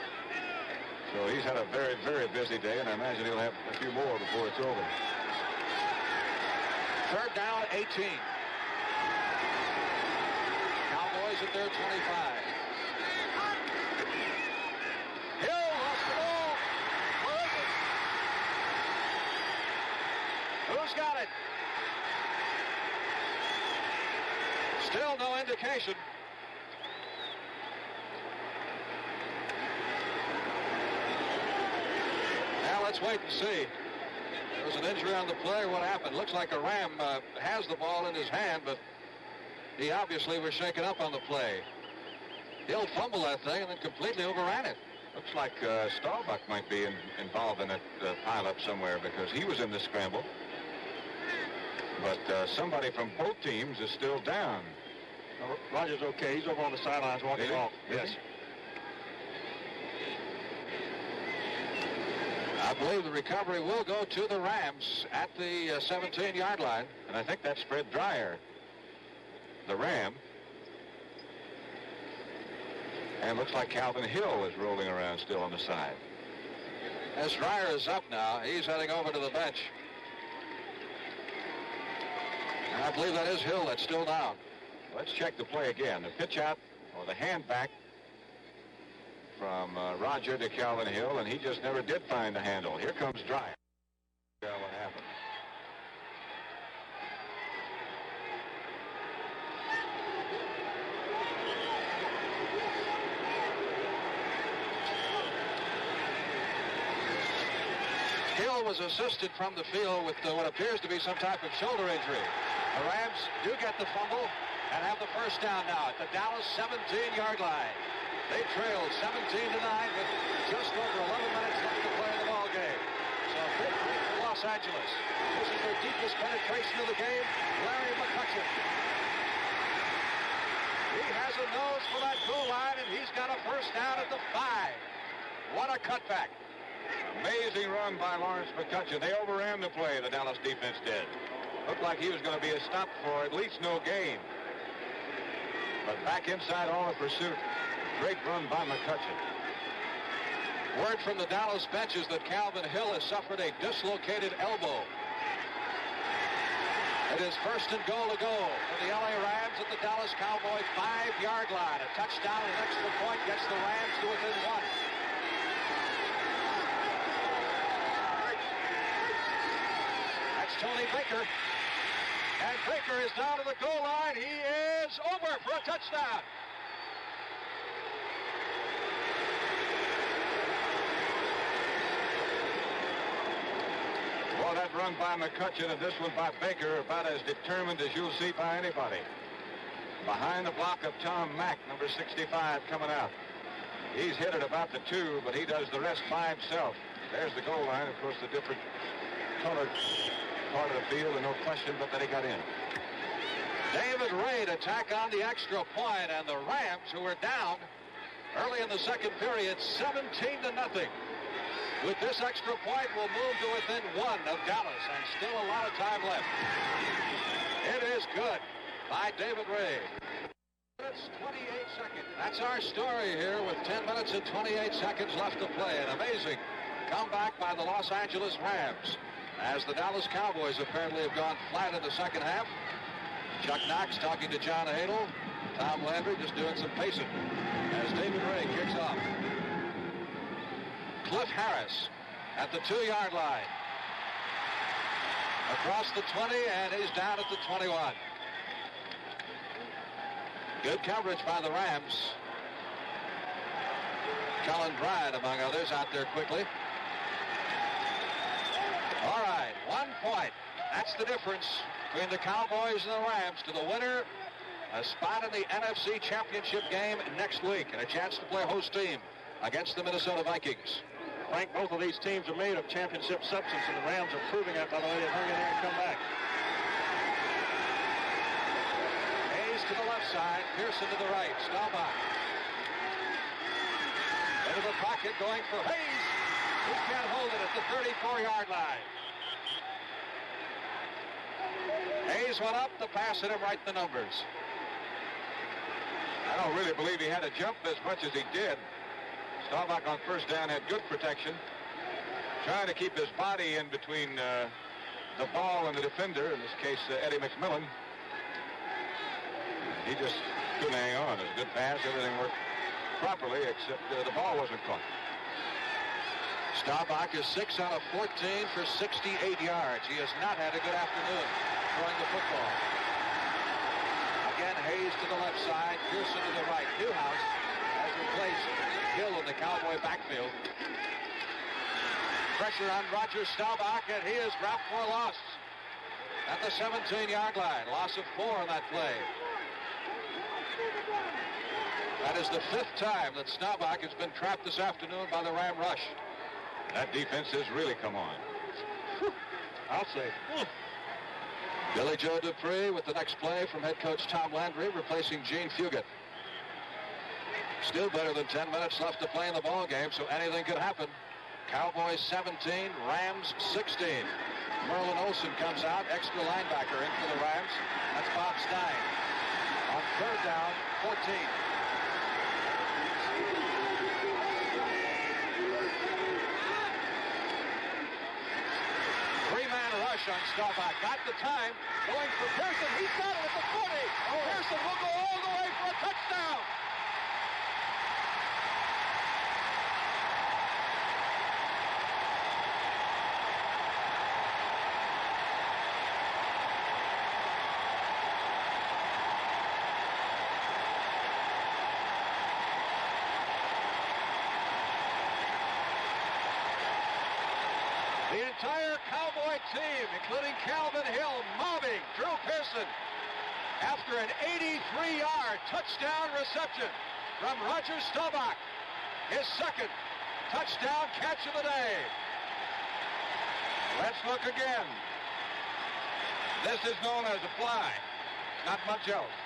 So he's had a very, very busy day, and I imagine he'll have a few more before it's over. 3rd down, 18. Cowboys at their 25. Hill lost the ball. Where is it? Who's got it? Still no indication. Now let's wait and see. There was an injury on the play. What happened? Looks like a Ram has the ball in his hand, but he obviously was shaken up on the play. He'll fumble that thing and then completely overran it. Looks like Starbuck might be involved in that pileup somewhere, because he was in the scramble. But somebody from both teams is still down. Rogers okay. He's over on the sidelines walking off. Yes. I believe the recovery will go to the Rams at the 17-yard line. And I think that's Fred Dreyer, the Ram. And looks like Calvin Hill is rolling around still on the side. As Dreyer is up now, he's heading over to the bench. And I believe that is Hill that's still down. Let's check the play again. The pitch out, or the hand back from Roger to Calvin Hill, and he just never did find the handle. Here comes Dreyer. What happened? Hill was assisted from the field with what appears to be some type of shoulder injury. The Rams do get the fumble and have the first down now at the Dallas 17-yard line. They trailed 17-9 with just over 11 minutes left to play in the ball game. So a big break for Los Angeles. This is their deepest penetration of the game, Larry McCutcheon. He has a nose for that goal line, and he's got a first down at the 5. What a cutback. Amazing run by Lawrence McCutcheon. They overran the play, the Dallas defense did. Looked like he was going to be a stop for at least no gain. But back inside all the pursuit. Great run by McCutcheon. Word from the Dallas bench is that Calvin Hill has suffered a dislocated elbow. It is first and goal to go for the LA Rams at the Dallas Cowboy 5-yard line. A touchdown and an extra point gets the Rams to within 1. That's Tony Baker. And Baker is down to the goal line. He is over for a touchdown. Well, that run by McCutcheon and this one by Baker about as determined as you'll see by anybody. Behind the block of Tom Mack, number 65, coming out. He's hit it about the 2, but he does the rest by himself. There's the goal line, of course, the different colored part of the field, and no question but that he got in. David Ray to tack on the extra point, and the Rams, who were down early in the second period, 17-0. With this extra point, will move to within 1 of Dallas, and still a lot of time left. It is good by David Ray. 28 seconds. That's our story here with 10 minutes and 28 seconds left to play. An amazing comeback by the Los Angeles Rams, as the Dallas Cowboys apparently have gone flat in the second half. Chuck Knox talking to John Hadel. Tom Landry just doing some pacing as David Ray kicks off. Cliff Harris at the 2-yard line. Across the 20, and he's down at the 21. Good coverage by the Rams. Cullen Bryant, among others, out there quickly. All right, 1 point. That's the difference between the Cowboys and the Rams. To the winner, a spot in the NFC Championship game next week and a chance to play host team against the Minnesota Vikings. Frank, both of these teams are made of championship substance, and the Rams are proving that by the way they hung in there and come back. Hayes to the left side, Pearson to the right, Staubach. Into the pocket, going for Hayes. He can't hold it at the 34-yard line. Hayes went up, the pass hit him right in the numbers. I don't really believe he had to jump as much as he did. Staubach on first down had good protection, trying to keep his body in between the ball and the defender, in this case Eddie McMillan. He just couldn't hang on. It was a good pass. Everything worked properly, except the ball wasn't caught. Staubach is 6 out of 14 for 68 yards. He has not had a good afternoon throwing the football. Again, Hayes to the left side, Pearson to the right. Newhouse has replaced Hill in the Cowboy backfield. Pressure on Roger Staubach, and he is dropped for a loss at the 17-yard line. Loss of 4 on that play. That is the 5th time that Staubach has been trapped this afternoon by the Ram rush. That defense has really come on. I'll say. Billy Joe Dupree with the next play from head coach Tom Landry, replacing Gene Fugit. Still better than 10 minutes left to play in the ball game, so anything could happen. Cowboys 17, Rams 16. Merlin Olsen comes out, extra linebacker in for the Rams. That's Bob Stein. On third down, 14. Three-man rush on Staubach. Got the time. Going for Pearson. He's got it at the 40. Pearson will go all the way for a touchdown. The entire Cowboy team, including Calvin Hill, mobbing Drew Pearson after an 83-yard touchdown reception. from Roger Staubach. His second touchdown catch of the day. Let's look again. This is known as a fly. Not much else.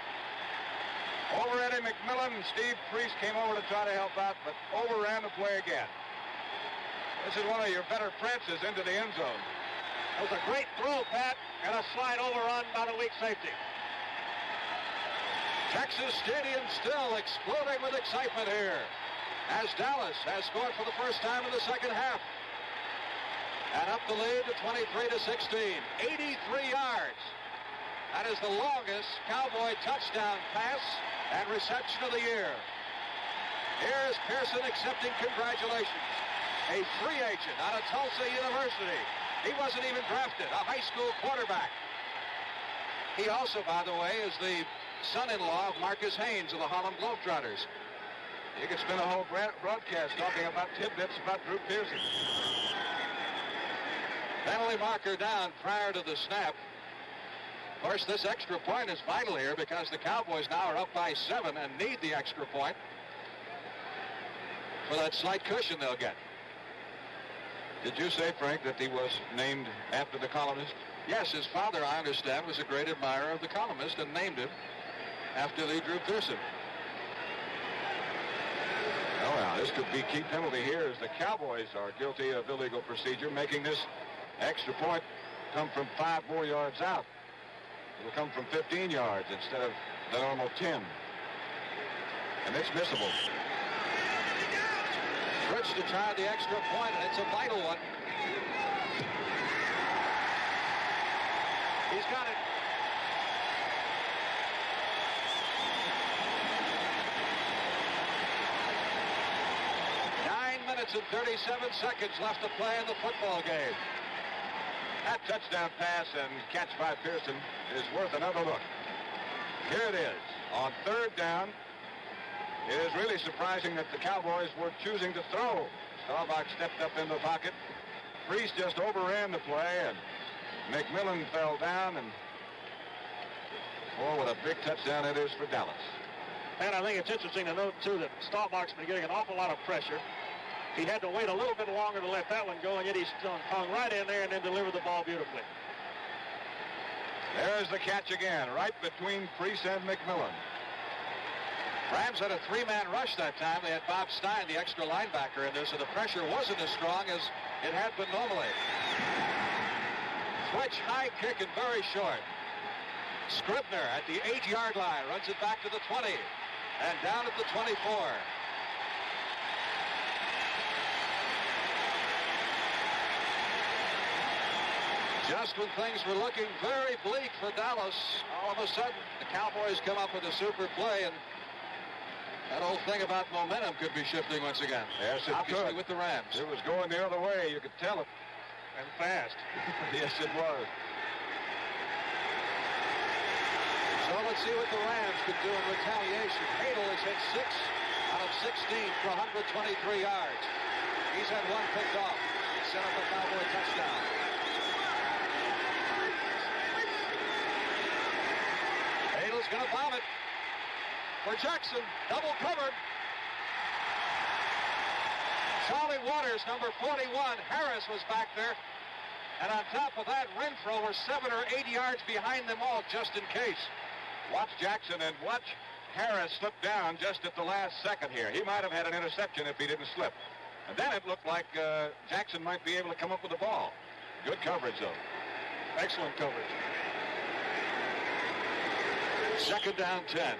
Over Eddie McMillan, and Steve Priest came over to try to help out, but overran the play again. This is one of your better prances into the end zone. It was a great throw, Pat, and a slide overrun by the weak safety. Texas Stadium still exploding with excitement here, as Dallas has scored for the first time in the second half. And up the lead to 23-16, 83 yards. That is the longest Cowboy touchdown pass and reception of the year. Here's Pearson accepting congratulations. A free agent out of Tulsa University. He wasn't even drafted, a high school quarterback. He also, by the way, is the son-in-law of Marcus Haynes of the Harlem Globetrotters. You could spend a whole broadcast talking about tidbits about Drew Pearson. Penalty marker down prior to the snap. Of course, this extra point is vital here because the Cowboys now are up by 7 and need the extra point for that slight cushion they'll get. Did you say, Frank, that he was named after the columnist? Yes, his father, I understand, was a great admirer of the columnist and named him after the Drew Pearson. Oh, well, this could be key penalty here as the Cowboys are guilty of illegal procedure, making this extra point come from 5 more yards out. It'll come from 15 yards instead of the normal 10. And it's missable. Fritz to try the extra point, and it's a vital one. He's got it. Minutes and 37 seconds left to play in the football game. That touchdown pass and catch by Pearson is worth another look. Here it is on 3rd down. It is really surprising that the Cowboys were choosing to throw. Staubach stepped up in the pocket. Priest just overran the play, and McMillan fell down, and what a big touchdown it is for Dallas. And I think it's interesting to note, too, that Staubach's been getting an awful lot of pressure. He had to wait a little bit longer to let that one go, and yet he's hung right in there and then delivered the ball beautifully. There's the catch again, right between Priest and McMillan. Rams had a 3-man rush that time. They had Bob Stein, the extra linebacker, in there, so the pressure wasn't as strong as it had been normally. Switch, high kick, and very short. Scribner at the 8-yard line runs it back to the 20 and down at the 24. Just when things were looking very bleak for Dallas, all of a sudden the Cowboys come up with a super play, and that old thing about momentum could be shifting once again. Yes, it obviously could. With the Rams. It was going the other way. You could tell it. And fast. Yes, it was. So let's see what the Rams could do in retaliation. Hadel has hit 6 out of 16 for 123 yards. He's had 1 picked off. He set up a Cowboy touchdown. Hadel's going to bomb it for Jackson. Double covered. Charlie Waters, number 41. Harris was back there. And on top of that, Renfro were 7 or 8 yards behind them all, just in case. Watch Jackson and watch Harris slip down just at the last second here. He might have had an interception if he didn't slip. And then it looked like Jackson might be able to come up with the ball. Good coverage, though. Excellent coverage. 2nd down, 10.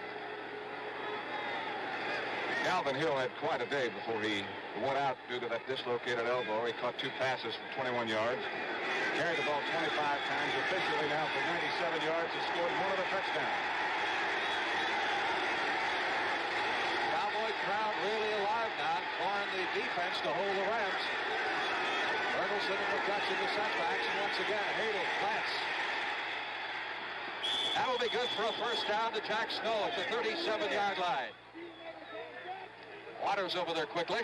Calvin Hill had quite a day before he went out due to that dislocated elbow. He caught 2 passes for 21 yards. Carried the ball 25 times. Officially now for 97 yards. Has scored 1 of the touchdowns. Cowboy crowd really alive now, pouring the defense to hold the Rams. Bertelsen in the touch in the setbacks, and once again, Hadel plants. That will be good for a first down to Jack Snow at the 37-yard line. Waters over there quickly.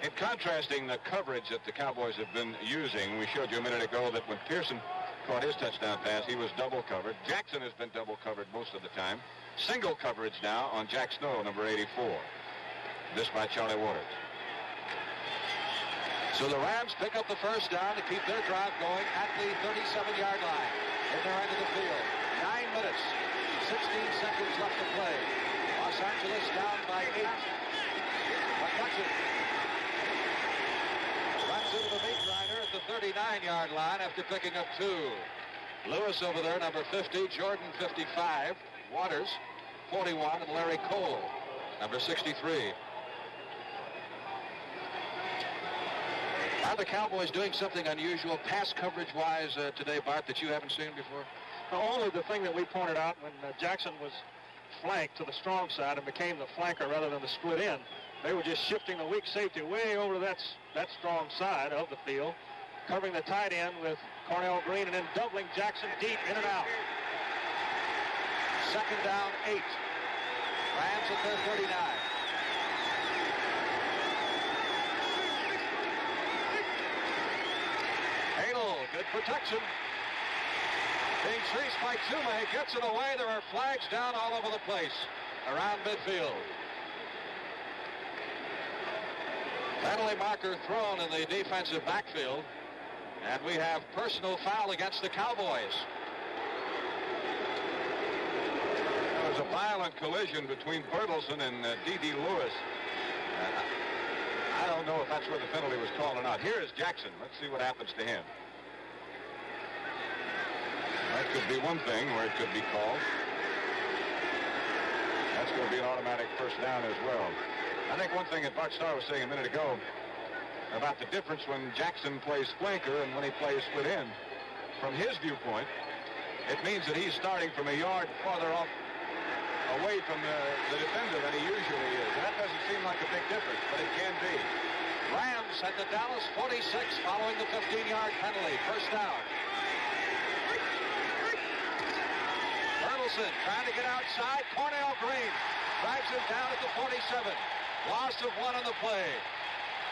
In contrasting the coverage that the Cowboys have been using, we showed you a minute ago that when Pearson caught his touchdown pass, he was double covered. Jackson has been double covered most of the time. Single coverage now on Jack Snow, number 84. This by Charlie Waters. So the Rams pick up the first down to keep their drive going at the 37-yard line in their end of the field. 9 minutes, 16 seconds left to play. Los Angeles down by 8. McCutcheon runs into the meat grinder at the 39-yard line after picking up 2. Lewis over there, number 50, Jordan 55, Waters 41, and Larry Cole, number 63. Are the Cowboys doing something unusual pass coverage-wise today, Bart, that you haven't seen before? Only the thing that we pointed out when Jackson was flanked to the strong side and became the flanker rather than the split end. They were just shifting the weak safety way over to that strong side of the field, covering the tight end with Cornell Green and then doubling Jackson deep in and out. Second down, 8. Rams at their 39. Hadel, good protection. Being chased by Toomey, gets it away. There are flags down all over the place around midfield. Penalty marker thrown in the defensive backfield. And we have personal foul against the Cowboys. There was a violent collision between Bertelsen and D.D. Lewis. I don't know if that's where the penalty was called or not. Here is Jackson. Let's see what happens to him. That could be one thing where it could be called. That's going to be an automatic first down as well. I think one thing that Bart Starr was saying a minute ago about the difference when Jackson plays flanker and when he plays split end. From his viewpoint, it means that he's starting from a yard farther off away from the defender than he usually is. And that doesn't seem like a big difference, but it can be. Rams at the Dallas 46 following the 15-yard penalty. First down. Bertelsen trying to get outside. Cornell Green drives him down at the 47. Loss of 1 on the play.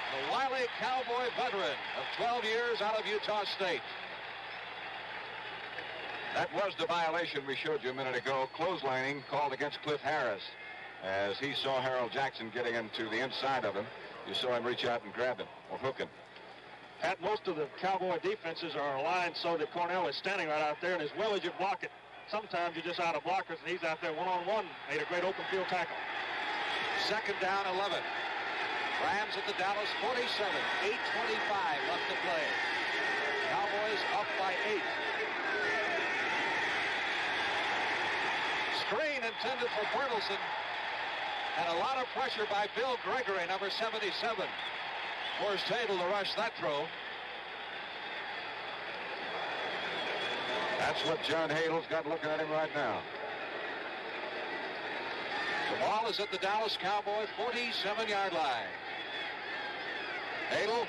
The wily Cowboy veteran of 12 years out of Utah State. That was the violation we showed you a minute ago. Clotheslining called against Cliff Harris. As he saw Harold Jackson getting into the inside of him, you saw him reach out and grab him or hook him. At most of the Cowboy defenses are aligned so that Cornell is standing right out there, and as well as you block it, sometimes you're just out of blockers, and he's out there one-on-one, made a great open field tackle. Second down, 11. Rams at the Dallas 47. 8:25 left to play. Cowboys up by 8. Screen intended for Bertelsen. And a lot of pressure by Bill Gregory, number 77. Forced Hadel to rush that throw. That's what John Hadel's got looking at him right now. The ball is at the Dallas Cowboy 47-yard line. Hadel,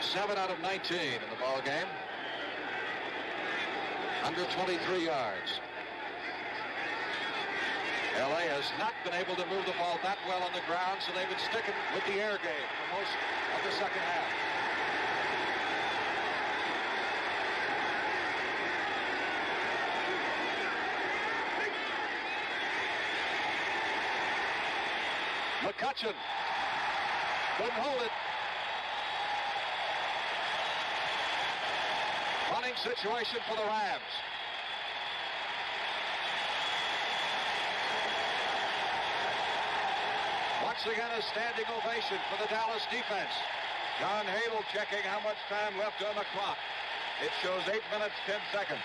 7 out of 19 in the ball game. Under 23 yards. L.A. has not been able to move the ball that well on the ground, so they've been sticking with the air game for most of the second half. McCutcheon couldn't hold it. Running situation for the Rams. Once again, a standing ovation for the Dallas defense. John Hadel checking how much time left on the clock. It shows 8 minutes, 10 seconds.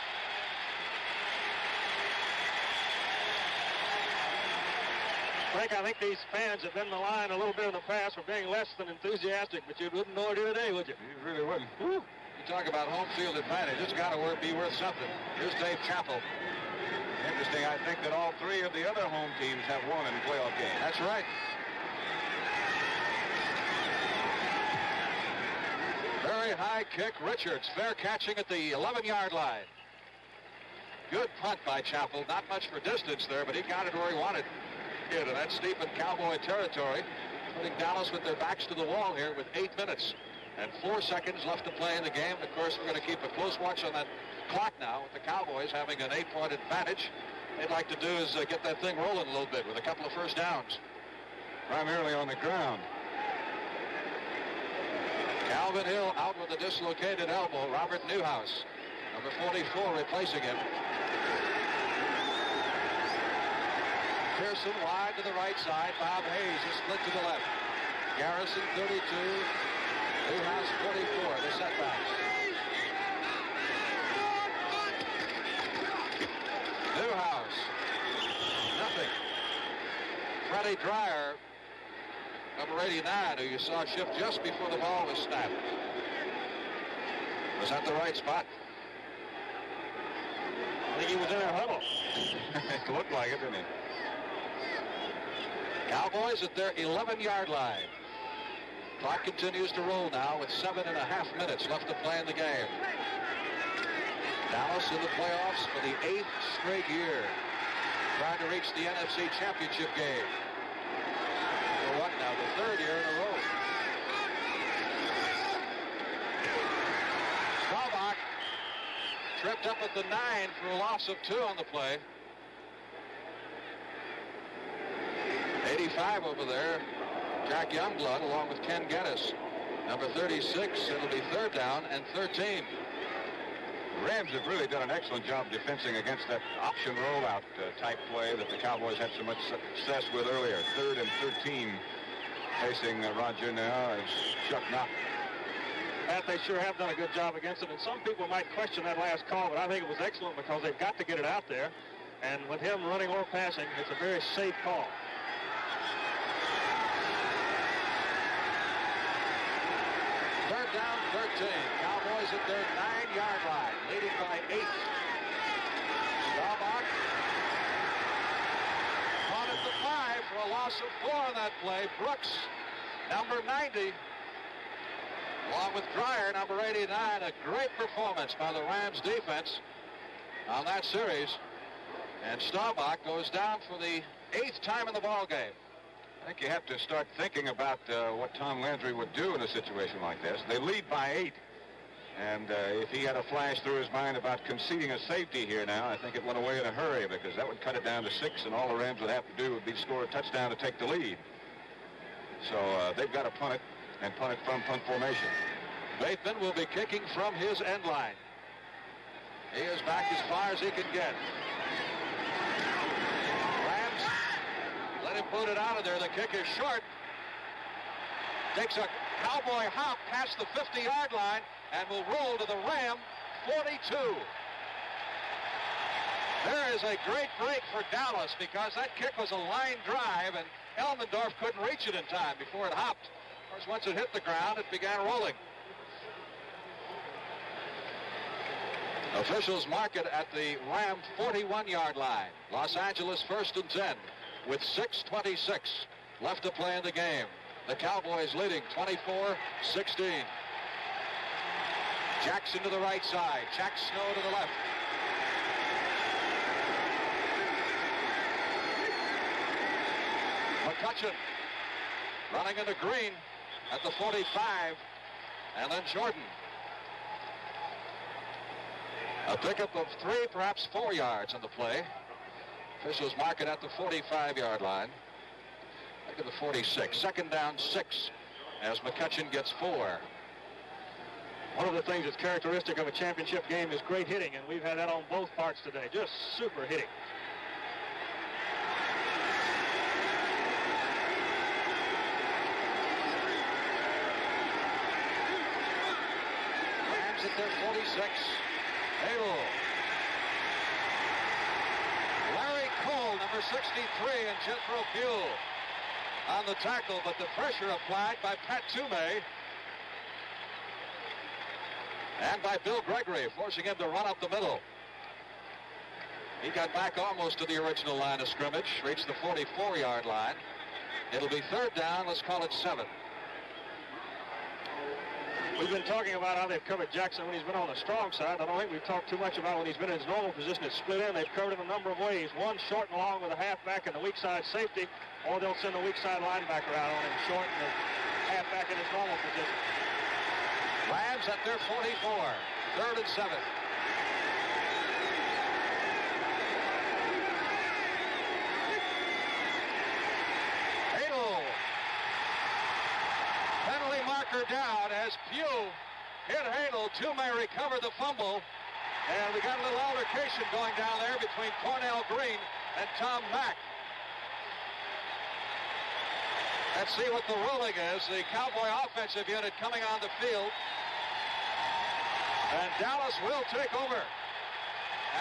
Frank, I think these fans have been maligned a little bit in the past for being less than enthusiastic, but you wouldn't know it here today, would you? You really wouldn't. Woo. You talk about home field advantage. It's got to be worth something. Here's Dave Chappell. Interesting, I think that all 3 of the other home teams have won in playoff games. That's right. Very high kick. Richards fair catching at the 11-yard line. Good punt by Chappell. Not much for distance there, but he got it where he wanted. And that's deep in Cowboy territory, putting Dallas with their backs to the wall here with 8 minutes. and 4 seconds left to play in the game. Of course, we're going to keep a close watch on that clock now with the Cowboys having an 8-point advantage. They'd like to do is get that thing rolling a little bit with a couple of first downs. Primarily on the ground. Calvin Hill out with a dislocated elbow. Robert Newhouse, number 44, replacing him. Pearson wide to the right side. Bob Hayes is split to the left. Garrison 32. Newhouse 44. The setbacks. Newhouse. Nothing. Freddie Dreyer, number 89, who you saw shift just before the ball was snapped, was at the right spot. I think he was in a huddle. It looked like it, didn't it? Cowboys at their 11-yard line. Clock continues to roll now with 7.5 minutes left to play in the game. Dallas in the playoffs for the 8th straight year, trying to reach the NFC Championship game. For what now? The 3rd year in a row. Staubach tripped up at the 9 for a loss of 2 on the play. 85 over there, Jack Youngblood along with Ken Geddes. Number 36, it'll be 3rd down and 13. The Rams have really done an excellent job defending against that option rollout type play that the Cowboys had so much success with earlier. 3rd and 13 facing Roger now as Chuck Knock. Pat, they sure have done a good job against it, and some people might question that last call, but I think it was excellent because they've got to get it out there. And with him running or passing, it's a very safe call. Third down, 13. Cowboys at their 9-yard line, leading by 8. Staubach on at the 5 for a loss of 4 on that play. Brooks, number 90, along with Dreyer, number 89. A great performance by the Rams defense on that series. And Staubach goes down for the 8th time in the ball game. I think you have to start thinking about what Tom Landry would do in a situation like this. They lead by 8. And if he had a flash through his mind about conceding a safety here now, I think it went away in a hurry because that would cut it down to 6, and all the Rams would have to do would be score a touchdown to take the lead. So they've got to punt it, and punt it from punt formation. Bateman will be kicking from his end line. He is back as far as he can get. Rams let him put it out of there. The kick is short. Takes a cowboy hop past the 50-yard line and will roll to the Ram 42. There is a great break for Dallas because that kick was a line drive and Elmendorf couldn't reach it in time before it hopped. Of course, once it hit the ground, it began rolling. Officials mark it at the Ram 41-yard line. Los Angeles 1st and 10 with 6:26 left to play in the game. The Cowboys leading 24-16. Jackson to the right side. Jack Snow to the left. McCutcheon running into Green at the 45. And then Jordan. A pickup of 3, perhaps 4 yards on the play. Officials mark it at the 45-yard line. Look at the 46. 2nd down, 6 as McCutcheon gets 4. One of the things that's characteristic of a championship game is great hitting, and we've had that on both parts today. Just super hitting. Rams at their 46. Abel. Larry Cole, number 63, and Jethro Buell on the tackle, but the pressure applied by Pat Toomey and by Bill Gregory, forcing him to run up the middle. He got back almost to the original line of scrimmage, reached the 44-yard line. It'll be 3rd down. Let's call it 7. We've been talking about how they've covered Jackson when he's been on the strong side. I don't think we've talked too much about when he's been in his normal position. It's split in. They've covered him a number of ways. One, short and long with a halfback and the weak side safety, or they'll send the weak side linebacker out on him, short and the halfback in his normal position. Rams at their 44. 3rd and 7. Penalty marker down as Pugh hit Hadel. Two may recover the fumble. And we got a little altercation going down there between Cornell Green and Tom Mack. Let's see what the ruling is. The Cowboy offensive unit coming on the field. And Dallas will take over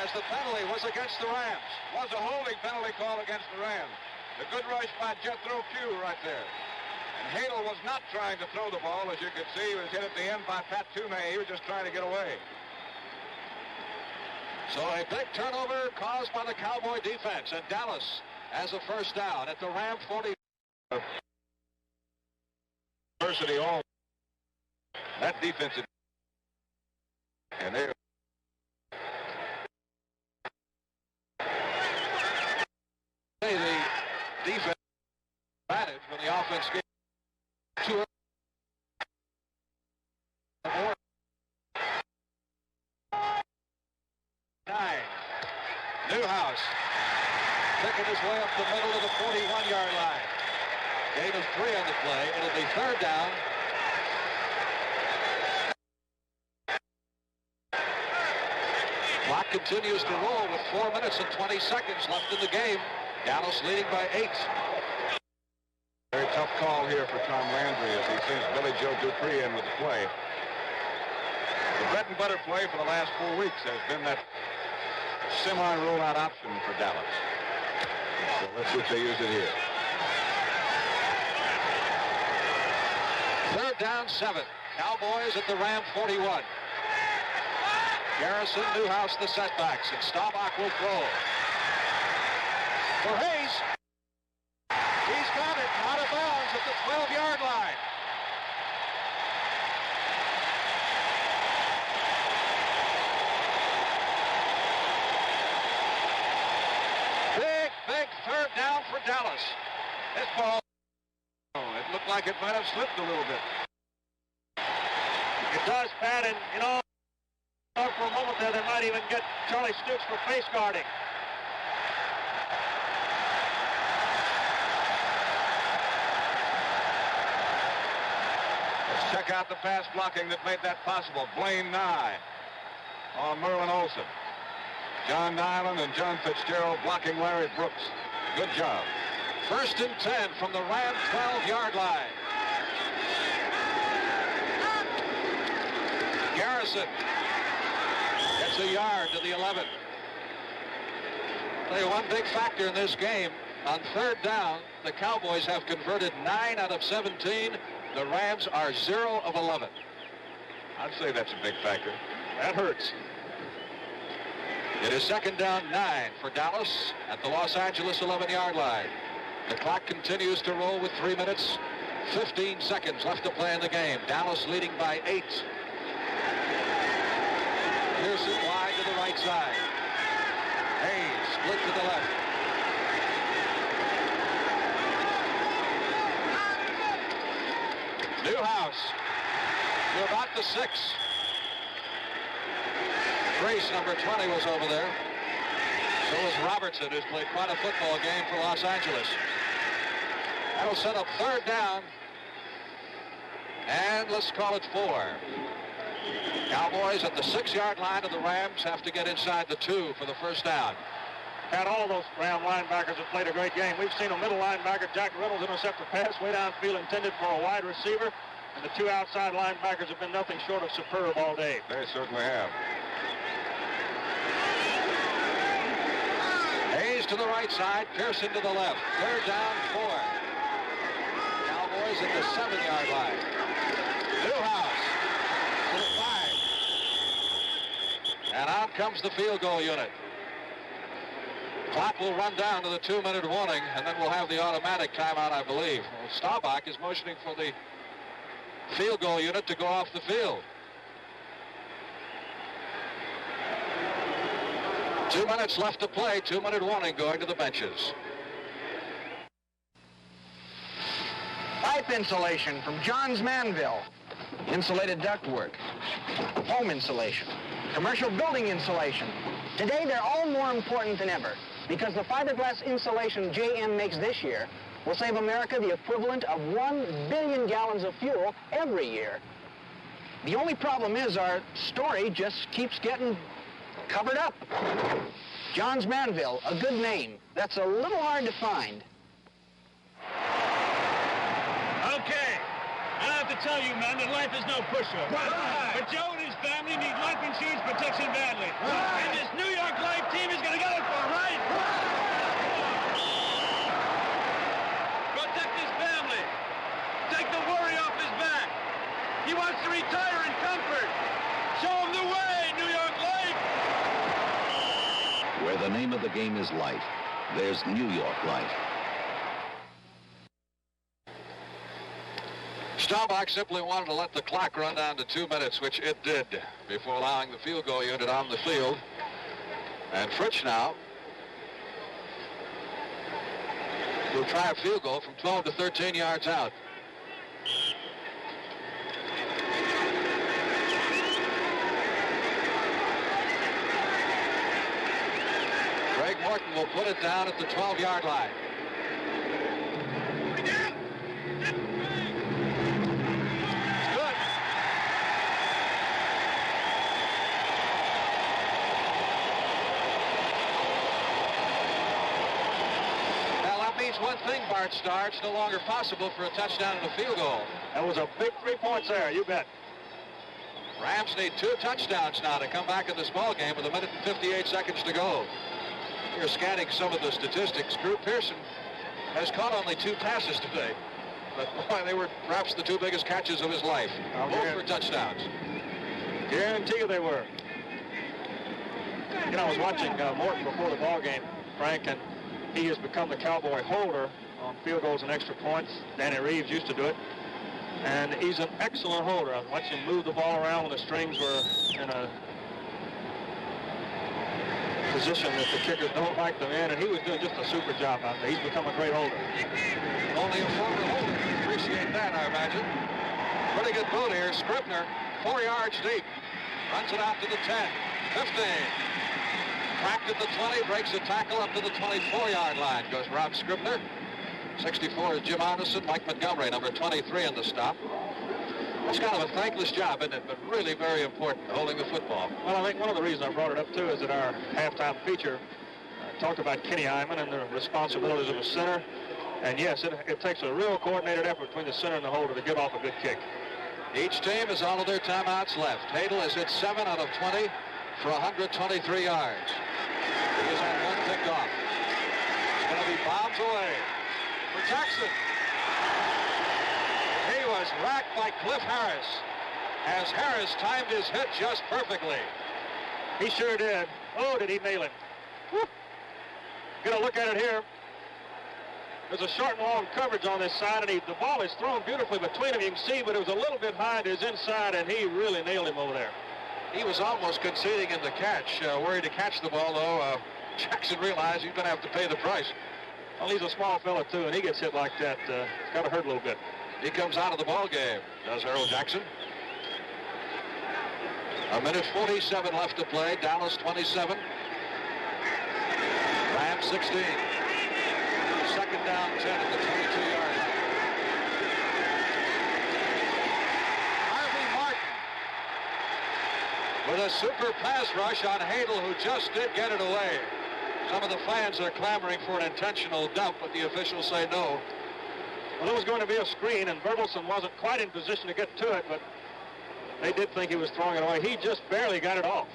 as the penalty was against the Rams. Was a holding penalty call against the Rams. The good rush by Jethro Pugh right there. And Hadel was not trying to throw the ball. As you could see, he was hit at the end by Pat Toomey. He was just trying to get away. So a big turnover caused by the Cowboy defense. And Dallas has a first down at the Ram 40. Diversity all. That defense is... And they... The defense advantage when the offense gets two. Newhouse picking his way up the middle of the 41-yard line. Gain of 3 on the play. It'll be 3rd down. Clock continues to roll with 4 minutes and 20 seconds left in the game. Dallas leading by 8. Very tough call here for Tom Landry as he sends Billy Joe Dupree in with the play. The bread and butter play for the last 4 weeks has been that semi-rollout option for Dallas. So let's see if they use it here. 3rd down, 7. Cowboys at the Ram 41. Garrison, Newhouse the setbacks, and Staubach will throw. For Hayes. He's got it out of bounds at the 12-yard line. Big 3rd down for Dallas. This ball, it looked like it might have slipped a little bit. It does, Pat, and you know, for a moment there, they might even get Charlie Stoops for face guarding. Let's check out the pass blocking that made that possible. Blaine Nye on Merlin Olsen. John Nyland and John Fitzgerald blocking Larry Brooks. Good job. 1st and 10 from the Ram 12-yard line. Garrison gets a yard to the 11. I'll tell you one big factor in this game. On 3rd down, the Cowboys have converted 9 out of 17. The Rams are 0 of 11. I'd say that's a big factor. That hurts. It is 2nd down 9 for Dallas at the Los Angeles 11-yard line. The clock continues to roll with 3 minutes, 15 seconds left to play in the game. Dallas leading by 8. Pearson wide to the right side. Hayes split to the left. Newhouse to about the 6. Grace, number 20, was over there. So was Robertson, who's played quite a football game for Los Angeles. That'll set up 3rd down. And let's call it 4. Cowboys at the 6-yard line of the Rams have to get inside the 2 for the first down. And all of those Ram linebackers have played a great game. We've seen a middle linebacker, Jack Reynolds, intercept a pass way downfield intended for a wide receiver. And the 2 outside linebackers have been nothing short of superb all day. They certainly have. Hayes to the right side, Pearson to the left. 3rd down, 4. Cowboys at the 7-yard line. Newhouse to the 5. And out comes the field goal unit. Clock will run down to the 2-minute warning, and then we'll have the automatic timeout, I believe. Well, Staubach is motioning for the field goal unit to go off the field. 2 minutes left to play. 2-minute warning going to the benches. Pipe insulation from John's Manville. insulated ductwork, home insulation, commercial building insulation. Today, they're all more important than ever because the fiberglass insulation JM makes this year will save America the equivalent of 1 billion gallons of fuel every year. The only problem is our story just keeps getting covered up. John's Manville, a good name. That's a little hard to find. Okay, I have to tell you, man, that life is no pushover. Right. But Joe and his family need life insurance protection badly. Right. And this New York Life team is going to get it for them, right? Protect his family. Take the worry off his back. He wants to retire in comfort. Show him the way, New York Life. Where the name of the game is life, there's New York Life. Staubach simply wanted to let the clock run down to 2 minutes, which it did, before allowing the field goal unit on the field. And Fritsch now will try a field goal from 12 to 13 yards out. Greg Morton will put it down at the 12-yard line. One thing, Bart, Starr, it's no longer possible for a touchdown and a field goal. That was a big 3 points there, you bet. Rams need 2 touchdowns now to come back in this ball game with 1 minute and 58 seconds to go. You're scanning some of the statistics. Drew Pearson has caught only 2 passes today, but boy, they were perhaps the 2 biggest catches of his life. Both for touchdowns. Guarantee you they were. You know, I was watching Morton before the ball game, Frank, and he has become the Cowboy holder on field goals and extra points. Danny Reeves used to do it. And he's an excellent holder. I watched him move the ball around when the strings were in a position that the kickers don't like them in, and he was doing just a super job out there. He's become a great holder. Only a former holder. Appreciate that, I imagine. Pretty good boot here. Scribner, 4 yards deep. Runs it out to the 10, 15. Cracked at the 20, breaks a tackle up to the 24-yard line. Goes Rob Scribner. 64 is Jim Anderson, Mike Montgomery, number 23 in the stop. That's kind of a thankless job, isn't it? But really very important, holding the football. Well, I think one of the reasons I brought it up, too, is that our halftime feature talked about Kenny Hyman and the responsibilities of a center. And, yes, it takes a real coordinated effort between the center and the holder to get off a good kick. Each team has all of their timeouts left. Hadel has hit 7 out of 20 for 123 yards. He has had 1 picked off. It's going to be bombs away for Jackson. He was racked by Cliff Harris as Harris timed his hit just perfectly. He sure did. Oh, did he nail him. Whoop. Get a look at it here. There's a short and long coverage on this side, and the ball is thrown beautifully between them. You can see, but it was a little bit high to his inside, and he really nailed him over there. He was almost conceding in the catch, worried to catch the ball, though. Jackson realized he's going to have to pay the price. Well, he's a small fella, too, and he gets hit like that. It's got to hurt a little bit. He comes out of the ball game, does Harold Jackson. 1 minute 47 left to play. Dallas 27. Rams 16. Second down 10 at the 22-yard line. With a super pass rush on Hadel, who just did get it away. Some of the fans are clamoring for an intentional dump, but the officials say no. Well, there was going to be a screen, and Bertelson wasn't quite in position to get to it, but they did think he was throwing it away. He just barely got it off.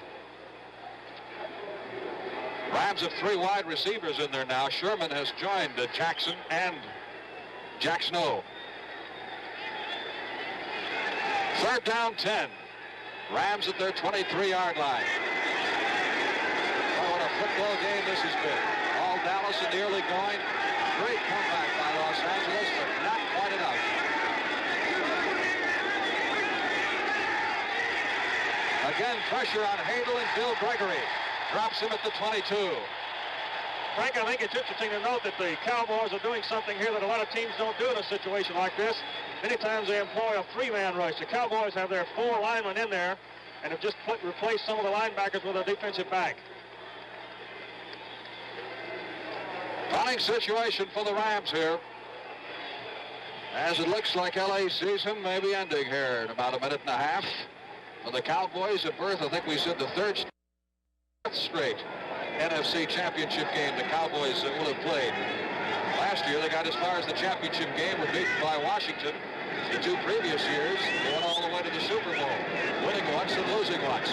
Rams have 3 wide receivers in there now. Sherman has joined Jackson and Jack Snow. 3rd down 10. Rams at their 23-yard line. Oh, what a football game this has been. All Dallas in the early going. Great comeback by Los Angeles, but not quite enough. Again, pressure on Hadel and Bill Gregory. Drops him at the 22. Frank, I think it's interesting to note that the Cowboys are doing something here that a lot of teams don't do in a situation like this. Many times they employ a three-man rush. The Cowboys have their four linemen in there and have just replaced some of the linebackers with a defensive back. Punting situation for the Rams here, as it looks like LA's season may be ending here in about a minute and a half. For the Cowboys, at birth, I think we said the third straight NFC Championship game the Cowboys will have played. Last year, they got as far as the championship game, were beaten by Washington. The two previous years, they went all the way to the Super Bowl, winning once and losing once.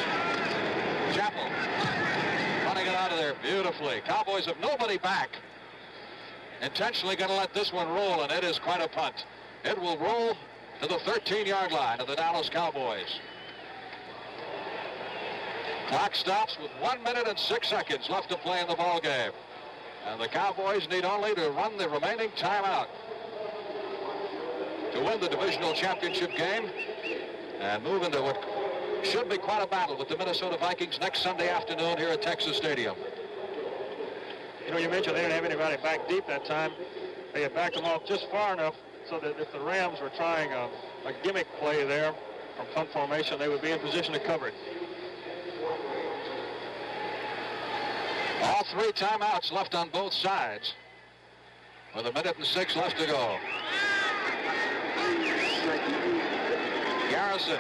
Chappell running it out of there beautifully. Cowboys have nobody back. Intentionally going to let this one roll, and it is quite a punt. It will roll to the 13-yard line of the Dallas Cowboys. Clock stops with 1 minute and 6 seconds left to play in the ball game. And the Cowboys need only to run the remaining timeout to win the divisional championship game and move into what should be quite a battle with the Minnesota Vikings next Sunday afternoon here at Texas Stadium. You know, you mentioned they didn't have anybody back deep that time. They had backed them off just far enough so that if the Rams were trying a gimmick play there from punt formation, they would be in position to cover it. All three timeouts left on both sides with 1 minute and 6 left to go. Garrison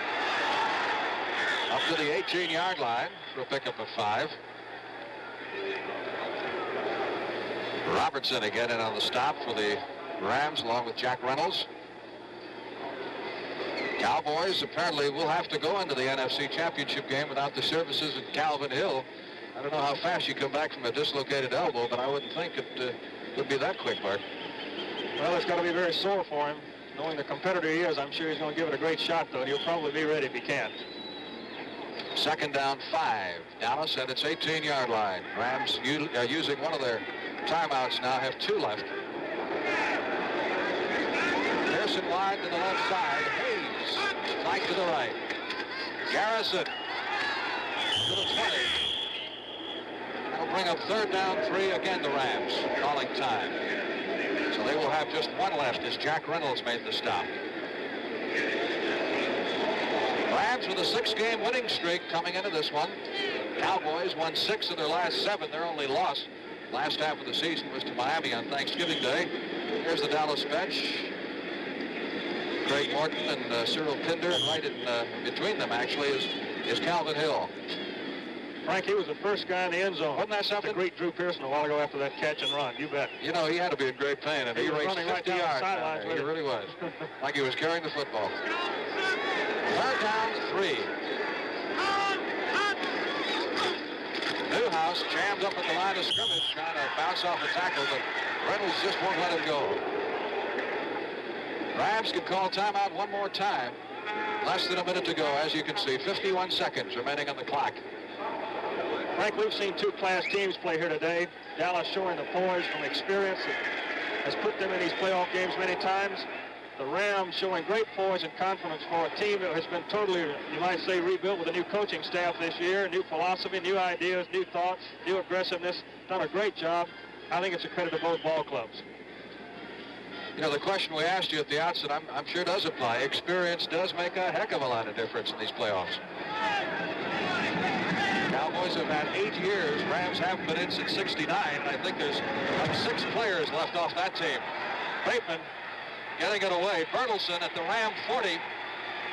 up to the 18-yard line for a pickup of 5. Robertson again in on the stop for the Rams along with Jack Reynolds. Cowboys apparently will have to go into the NFC Championship game without the services of Calvin Hill. I don't know how fast you come back from a dislocated elbow, but I wouldn't think it would be that quick, Bart. Well, it's got to be very sore for him. Knowing the competitor he is, I'm sure he's going to give it a great shot, though, and he'll probably be ready if he can. Second down 5. Dallas at its 18-yard line. Rams using one of their timeouts now, have 2 left. Pearson wide to the left side. Hayes back to the right. Garrison to the 20. That'll bring up third down 3. Again, the Rams calling time. So they will have just 1 left as Jack Reynolds made the stop. Rams with a 6-game winning streak coming into this one. Cowboys won 6 of their last 7. Their only loss last half of the season was to Miami on Thanksgiving Day. Here's the Dallas bench. Craig Morton and Cyril Pinder, and right in between them actually is Calvin Hill. Frank, he was the first guy in the end zone. Wasn't that something? To greet Drew Pearson a while ago after that catch and run. You bet. You know, he had to be in great pain, and he raced 50 right yards down there. He really was. Like he was carrying the football. Third down 3. Newhouse jammed up at the line of scrimmage, trying to bounce off a tackle, but Reynolds just won't let him go. Rams can call timeout one more time. Less than a minute to go, as you can see. 51 seconds remaining on the clock. Frank, we've seen 2 class teams play here today. Dallas showing the poise from experience that has put them in these playoff games many times. The Rams showing great poise and confidence for a team that has been totally, you might say, rebuilt with a new coaching staff this year, new philosophy, new ideas, new thoughts, new aggressiveness. Done a great job. I think it's a credit to both ball clubs. You know, the question we asked you at the outset, I'm sure does apply. Experience does make a heck of a lot of difference in these playoffs. Cowboys have had 8 years. Rams haven't been in since '69. I think there's like 6 players left off that team. Bateman getting it away. Bertelsen at the Ram 40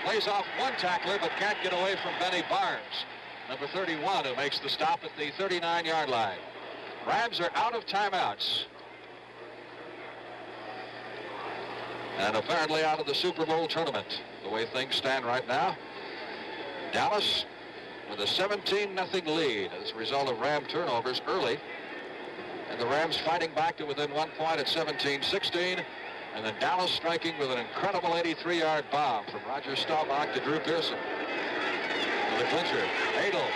plays off 1 tackler but can't get away from Benny Barnes, number 31, who makes the stop at the 39-yard line. Rams are out of timeouts and apparently out of the Super Bowl tournament, the way things stand right now. Dallas with a 17-0 lead as a result of Ram turnovers early, and the Rams fighting back to within 1 point at 17-16, and then Dallas striking with an incredible 83-yard bomb from Roger Staubach to Drew Pearson. For the clincher, Adel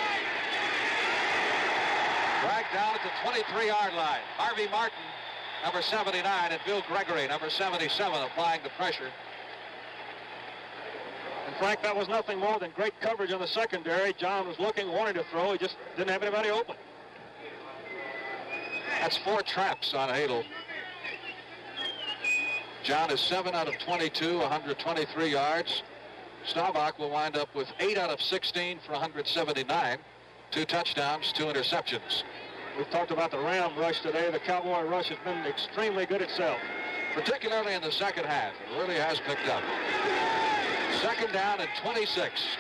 dragged down at the 23-yard line. Harvey Martin, number 79, and Bill Gregory, number 77, applying the pressure. And Frank, that was nothing more than great coverage on the secondary. John was looking, wanting to throw. He just didn't have anybody open. That's 4 traps on Hadel. John is 7 out of 22, 123 yards. Staubach will wind up with 8 out of 16 for 179. 2 touchdowns, 2 interceptions. We've talked about the Ram rush today. The Cowboy rush has been extremely good itself. Particularly in the second half. It really has picked up. 2nd down and 26.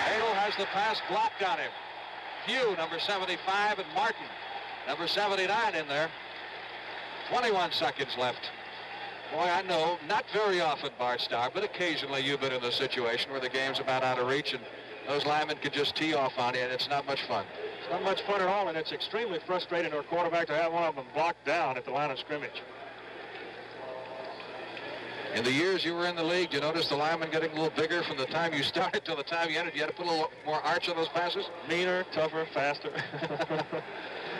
Hadel has the pass blocked on him. Hugh, number 75, and Martin, number 79 in there. 21 seconds left. Boy, I know, not very often, Bart Starr, but occasionally you've been in a situation where the game's about out of reach and those linemen could just tee off on you, and it's not much fun. It's not much fun at all, and it's extremely frustrating to a quarterback to have one of them blocked down at the line of scrimmage. In the years you were in the league, do you notice the linemen getting a little bigger from the time you started to the time you ended? You had to put a little more arch on those passes? Meaner, tougher, faster.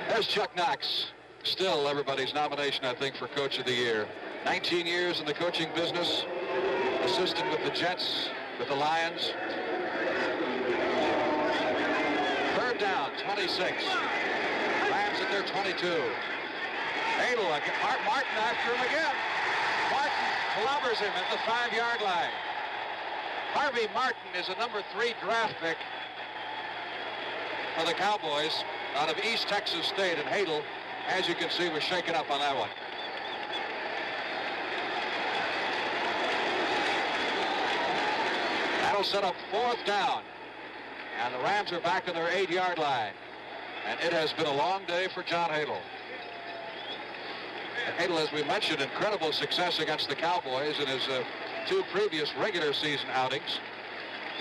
There's Chuck Knox. Still everybody's nomination, I think, for Coach of the Year. 19 years in the coaching business. Assistant with the Jets, with the Lions. 3rd down, 26. Rams at their 22. Hadel, Martin after him again. Martin clobbers him at the 5-yard line. Harvey Martin is a number 3 draft pick for the Cowboys out of East Texas State, and Hadel, as you can see, was shaken up on that one. That'll set up 4th down, and the Rams are back on their 8-yard line, and it has been a long day for John Hadel. Hadel, as we mentioned, incredible success against the Cowboys in his 2 previous regular season outings.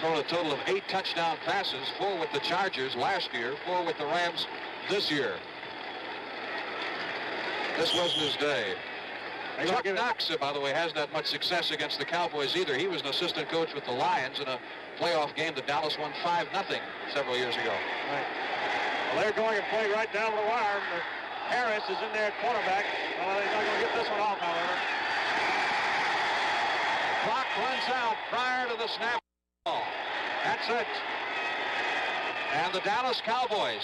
Thrown a total of 8 touchdown passes, 4 with the Chargers last year, 4 with the Rams this year. This wasn't his day. Chuck Knox, by the way, hasn't had much success against the Cowboys either. He was an assistant coach with the Lions in a playoff game that Dallas won 5-0 several years ago. Right. Well, they're going and playing right down the wire. Harris is in there at quarterback. Well, he's not going to get this one off, however. The clock runs out prior to the snap. That's it. And the Dallas Cowboys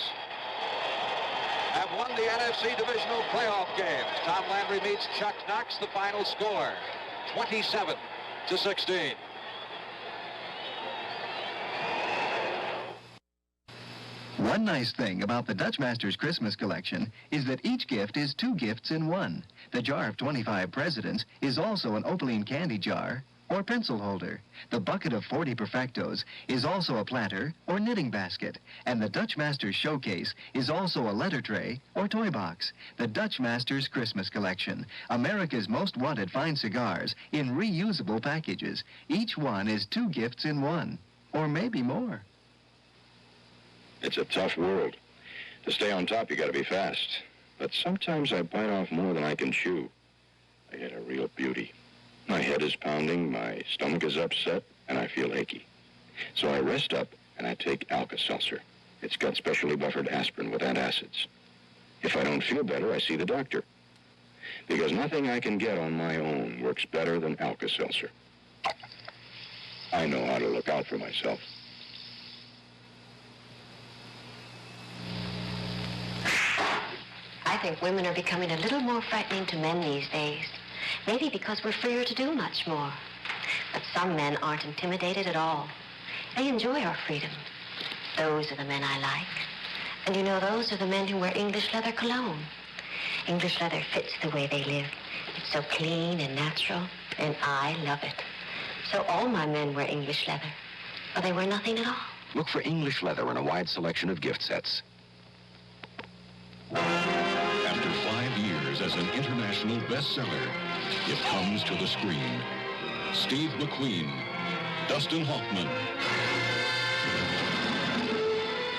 have won the NFC Divisional Playoff games. Tom Landry meets Chuck Knox. The final score, 27-16. One nice thing about the Dutch Masters Christmas collection is that each gift is 2 gifts in one. The jar of 25 presidents is also an opaline candy jar or pencil holder. The bucket of 40 perfectos is also a planter or knitting basket. And the Dutch Masters Showcase is also a letter tray or toy box. The Dutch Masters Christmas collection, America's most wanted fine cigars in reusable packages. Each one is 2 gifts in one, or maybe more. It's a tough world. To stay on top, you gotta be fast. But sometimes I bite off more than I can chew. I get a real beauty. My head is pounding, my stomach is upset, and I feel achy. So I rest up and I take Alka-Seltzer. It's got specially buffered aspirin with antacids. If I don't feel better, I see the doctor. Because nothing I can get on my own works better than Alka-Seltzer. I know how to look out for myself. I think women are becoming a little more frightening to men these days. Maybe because we're freer to do much more. But some men aren't intimidated at all. They enjoy our freedom. Those are the men I like. And you know, those are the men who wear English leather cologne. English leather fits the way they live. It's so clean and natural, and I love it. So all my men wear English leather, or they wear nothing at all. Look for English leather in a wide selection of gift sets. After 5 years as an international bestseller, it comes to the screen. Steve McQueen, Dustin Hoffman,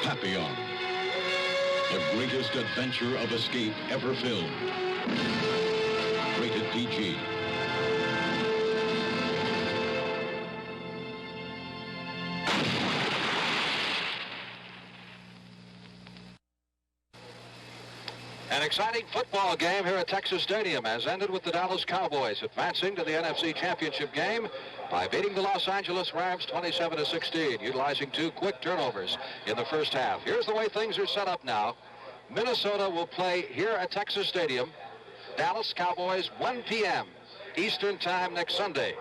Papillon, the greatest adventure of escape ever filmed. Rated PG. An exciting football game here at Texas Stadium has ended with the Dallas Cowboys advancing to the NFC Championship game by beating the Los Angeles Rams 27-16, utilizing 2 quick turnovers in the first half. Here's the way things are set up now. Minnesota will play here at Texas Stadium. Dallas Cowboys, 1 p.m. Eastern Time next Sunday.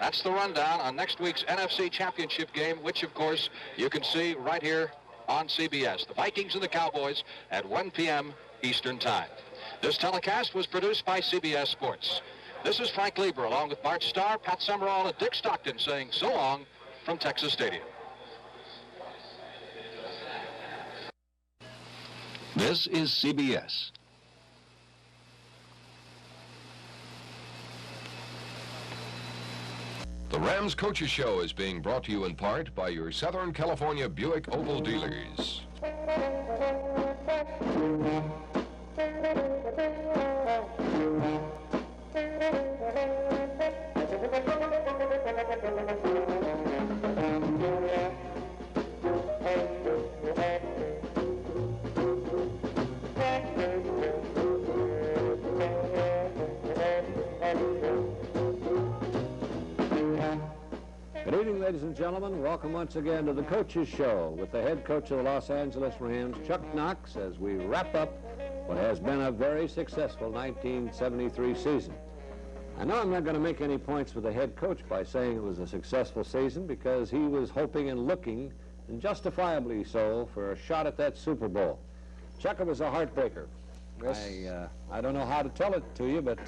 That's the rundown on next week's NFC Championship game, which, of course, you can see right here on CBS. The Vikings and the Cowboys at 1 p.m. Eastern Time. This telecast was produced by CBS Sports. This is Frank Glieber, along with Bart Starr, Pat Summerall, and Dick Stockton, saying so long from Texas Stadium. This is CBS. The Rams Coaches Show is being brought to you in part by your Southern California Buick Opel dealers. Good evening, ladies and gentlemen. Welcome once again to the Coaches Show with the head coach of the Los Angeles Rams, Chuck Knox, as we wrap up what has been a very successful 1973 season. I know I'm not going to make any points with the head coach by saying it was a successful season because he was hoping and looking, and justifiably so, for a shot at that Super Bowl. Chuck, it was a heartbreaker. Yes. I don't know how to tell it to you, but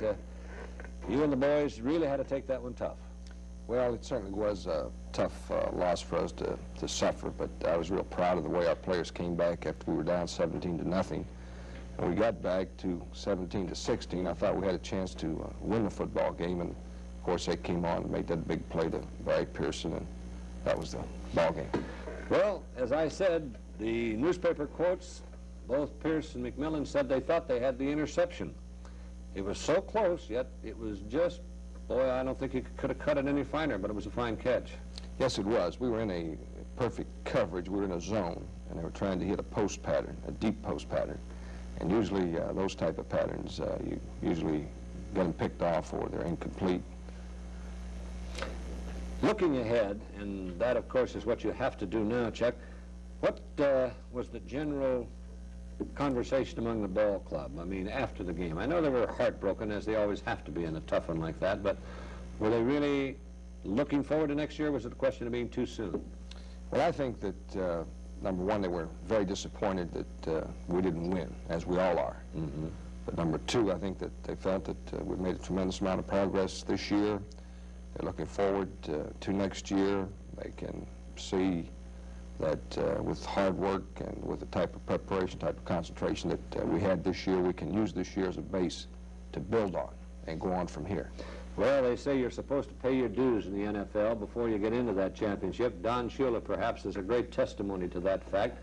you and the boys really had to take that one tough. Well, it certainly was a tough loss for us to suffer, but I was real proud of the way our players came back after we were down 17-0. When we got back to 17-16, I thought we had a chance to win the football game, and of course they came on and made that big play to Barry Pearson, and that was the ball game. Well, as I said, the newspaper quotes, both Pierce and McMillan said they thought they had the interception. It was so close, yet it was just, boy, I don't think you could have cut it any finer, but it was a fine catch. Yes, it was. We were in a perfect coverage. We were in a zone, and they were trying to hit a post pattern, a deep post pattern. And usually those type of patterns, you usually get them picked off or they're incomplete. Looking ahead, and that, of course, is what you have to do now, Chuck, what was the general conversation among the ball club? I mean, after the game. I know they were heartbroken, as they always have to be in a tough one like that, but were they really looking forward to next year, or was it a question of being too soon? Well, I think that, number one, they were very disappointed that we didn't win, as we all are. Mm-hmm. But number two, I think that they felt that we've made a tremendous amount of progress this year. They're looking forward to next year. They can see that with hard work and with the type of preparation, type of concentration that we had this year, we can use this year as a base to build on and go on from here. Well, they say you're supposed to pay your dues in the NFL before you get into that championship. Don Shula, perhaps, is a great testimony to that fact.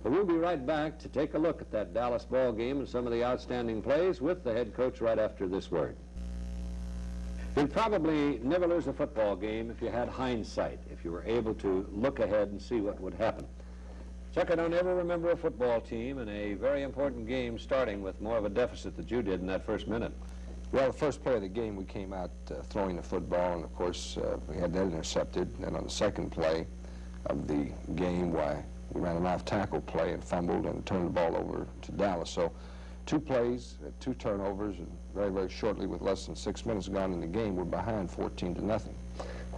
But we'll be right back to take a look at that Dallas ball game and some of the outstanding plays with the head coach right after this word. You'd probably never lose a football game if you had hindsight, if you were able to look ahead and see what would happen. Chuck, I don't ever remember a football team in a very important game starting with more of a deficit that you did in that first minute. Well, the first play of the game, we came out throwing the football, and of course, we had that intercepted. And on the second play of the game, we ran an off-tackle play and fumbled and turned the ball over to Dallas. So 2 plays, 2 turnovers, and very, very shortly, with less than 6 minutes gone in the game, we're behind 14-0.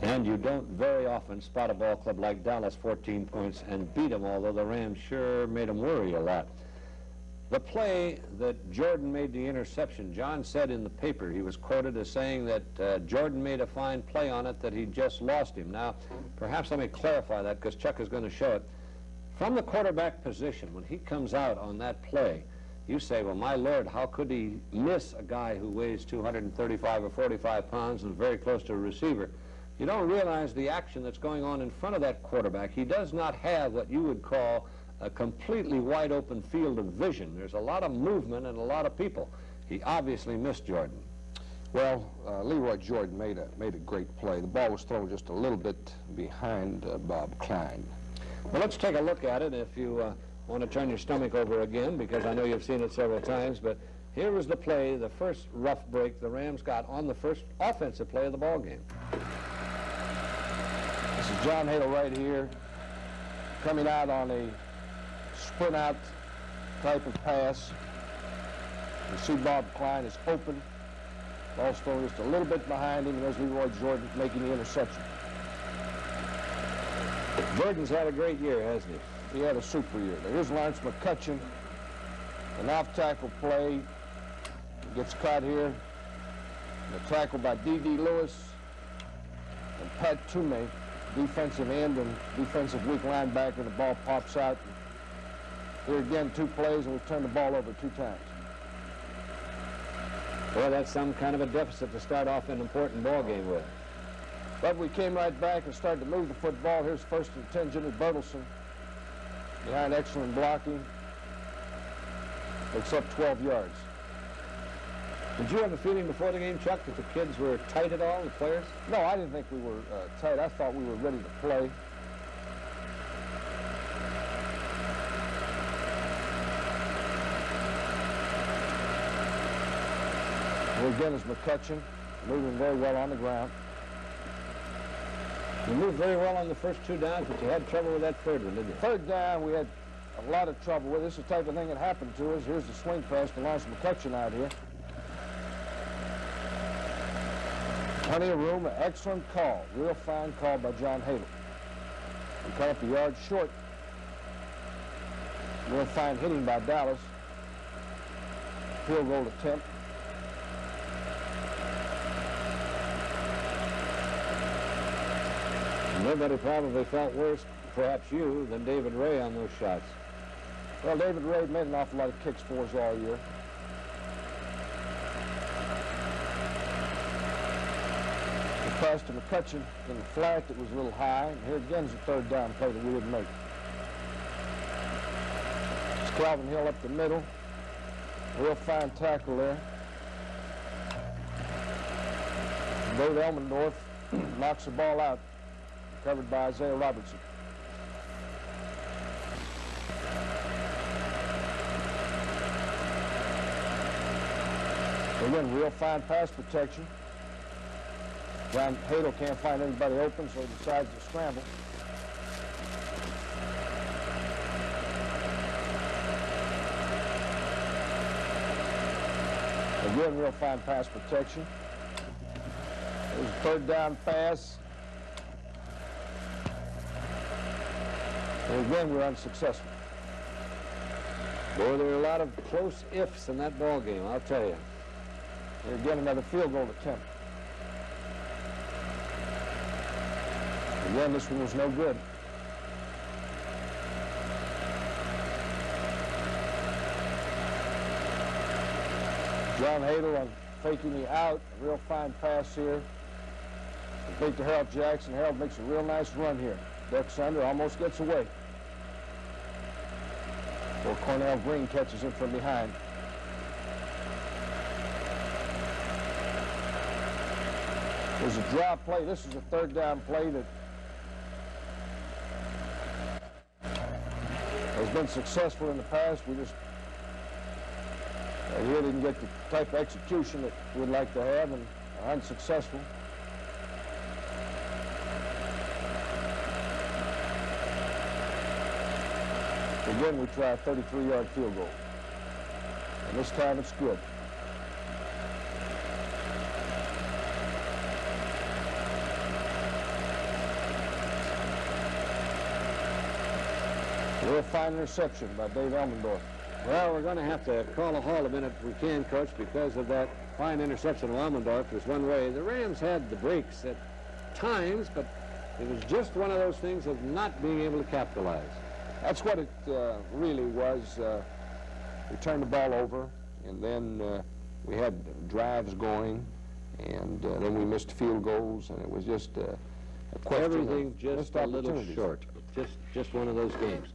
And you don't very often spot a ball club like Dallas 14 points and beat them, although the Rams sure made them worry a lot. The play that Jordan made the interception, John said in the paper, he was quoted as saying that Jordan made a fine play on it, that he just lost him. Now, perhaps let me clarify that, because Chuck is going to show it. From the quarterback position, when he comes out on that play, you say, well, my Lord, how could he miss a guy who weighs 235 or 45 pounds and is very close to a receiver? You don't realize the action that's going on in front of that quarterback. He does not have what you would call a completely wide open field of vision. There's a lot of movement and a lot of people. He obviously missed Jordan. Well, Leroy Jordan made a great play. The ball was thrown just a little bit behind Bob Klein. Well, let's take a look at it if you want to turn your stomach over again, because I know you've seen it several times, but here was the play, the first rough break the Rams got on the first offensive play of the ball game. This is John Hale right here, coming out on a sprint out type of pass. You see Bob Klein is open. Ball's thrown just a little bit behind him, and there's Leroy Jordan making the interception. Jordan's had a great year, hasn't he? He had a super year. Here's Lawrence McCutcheon. An off-tackle play. He gets caught here. The tackle by D.D. Lewis and Pat Toomey, defensive end and defensive weak linebacker. The ball pops out. Here again, 2 plays, and we've turned the ball over 2 times. Well, that's some kind of a deficit to start off an important ball game with. But we came right back and started to move the football. Here's 1st and 10, Jimmy Bertelson. Behind excellent blocking. Picks up 12 yards. Did you have a feeling before the game, Chuck, that the kids were tight at all, the players? No, I didn't think we were tight. I thought we were ready to play. Here again is McCutcheon, moving very well on the ground. You moved very well on the first 2 downs, but you had trouble with that 3rd one, didn't you? 3rd down, we had a lot of trouble with. This is the type of thing that happened to us. Here's the swing pass to Lawrence McCutcheon out here. Plenty of room, an excellent call. Real fine call by John Haley. We cut up a yard short. Real fine hitting by Dallas. Field goal attempt. Nobody probably felt worse, perhaps you, than David Ray on those shots. Well, David Ray made an awful lot of kicks for us all year. The pass to McCutcheon in the flat, it was a little high. And here again is a 3rd down play that we didn't make. It's Calvin Hill up the middle. Real fine tackle there. Dave Elmendorf knocks the ball out. Covered by Isaiah Robertson. Again, real fine pass protection. John Hadel can't find anybody open, so he decides to scramble. Again, real fine pass protection. There's a 3rd down pass. And again, we're unsuccessful. Boy, there were a lot of close ifs in that ball game, I'll tell you. Here again, another field goal attempt. Again, this one was no good. John Hadel on faking me out. A real fine pass here. Complete to Harold Jackson. Harold makes a real nice run here. Ducks under, almost gets away. Or Cornell Green catches him from behind. There's a drop play. This is a 3rd down play that has been successful in the past. We just here didn't get the type of execution that we'd like to have and are unsuccessful. Again, we try a 33-yard field goal. And this time it's good. Real fine interception by Dave Elmendorf. Well, we're going to have to call a halt a minute if we can, Coach, because of that fine interception of Elmendorf. There's one way. The Rams had the breaks at times, but it was just one of those things of not being able to capitalize. That's what it really was. We turned the ball over, and then we had drives going, and then we missed field goals, and it was just a question everything of just a little short. Just one of those games.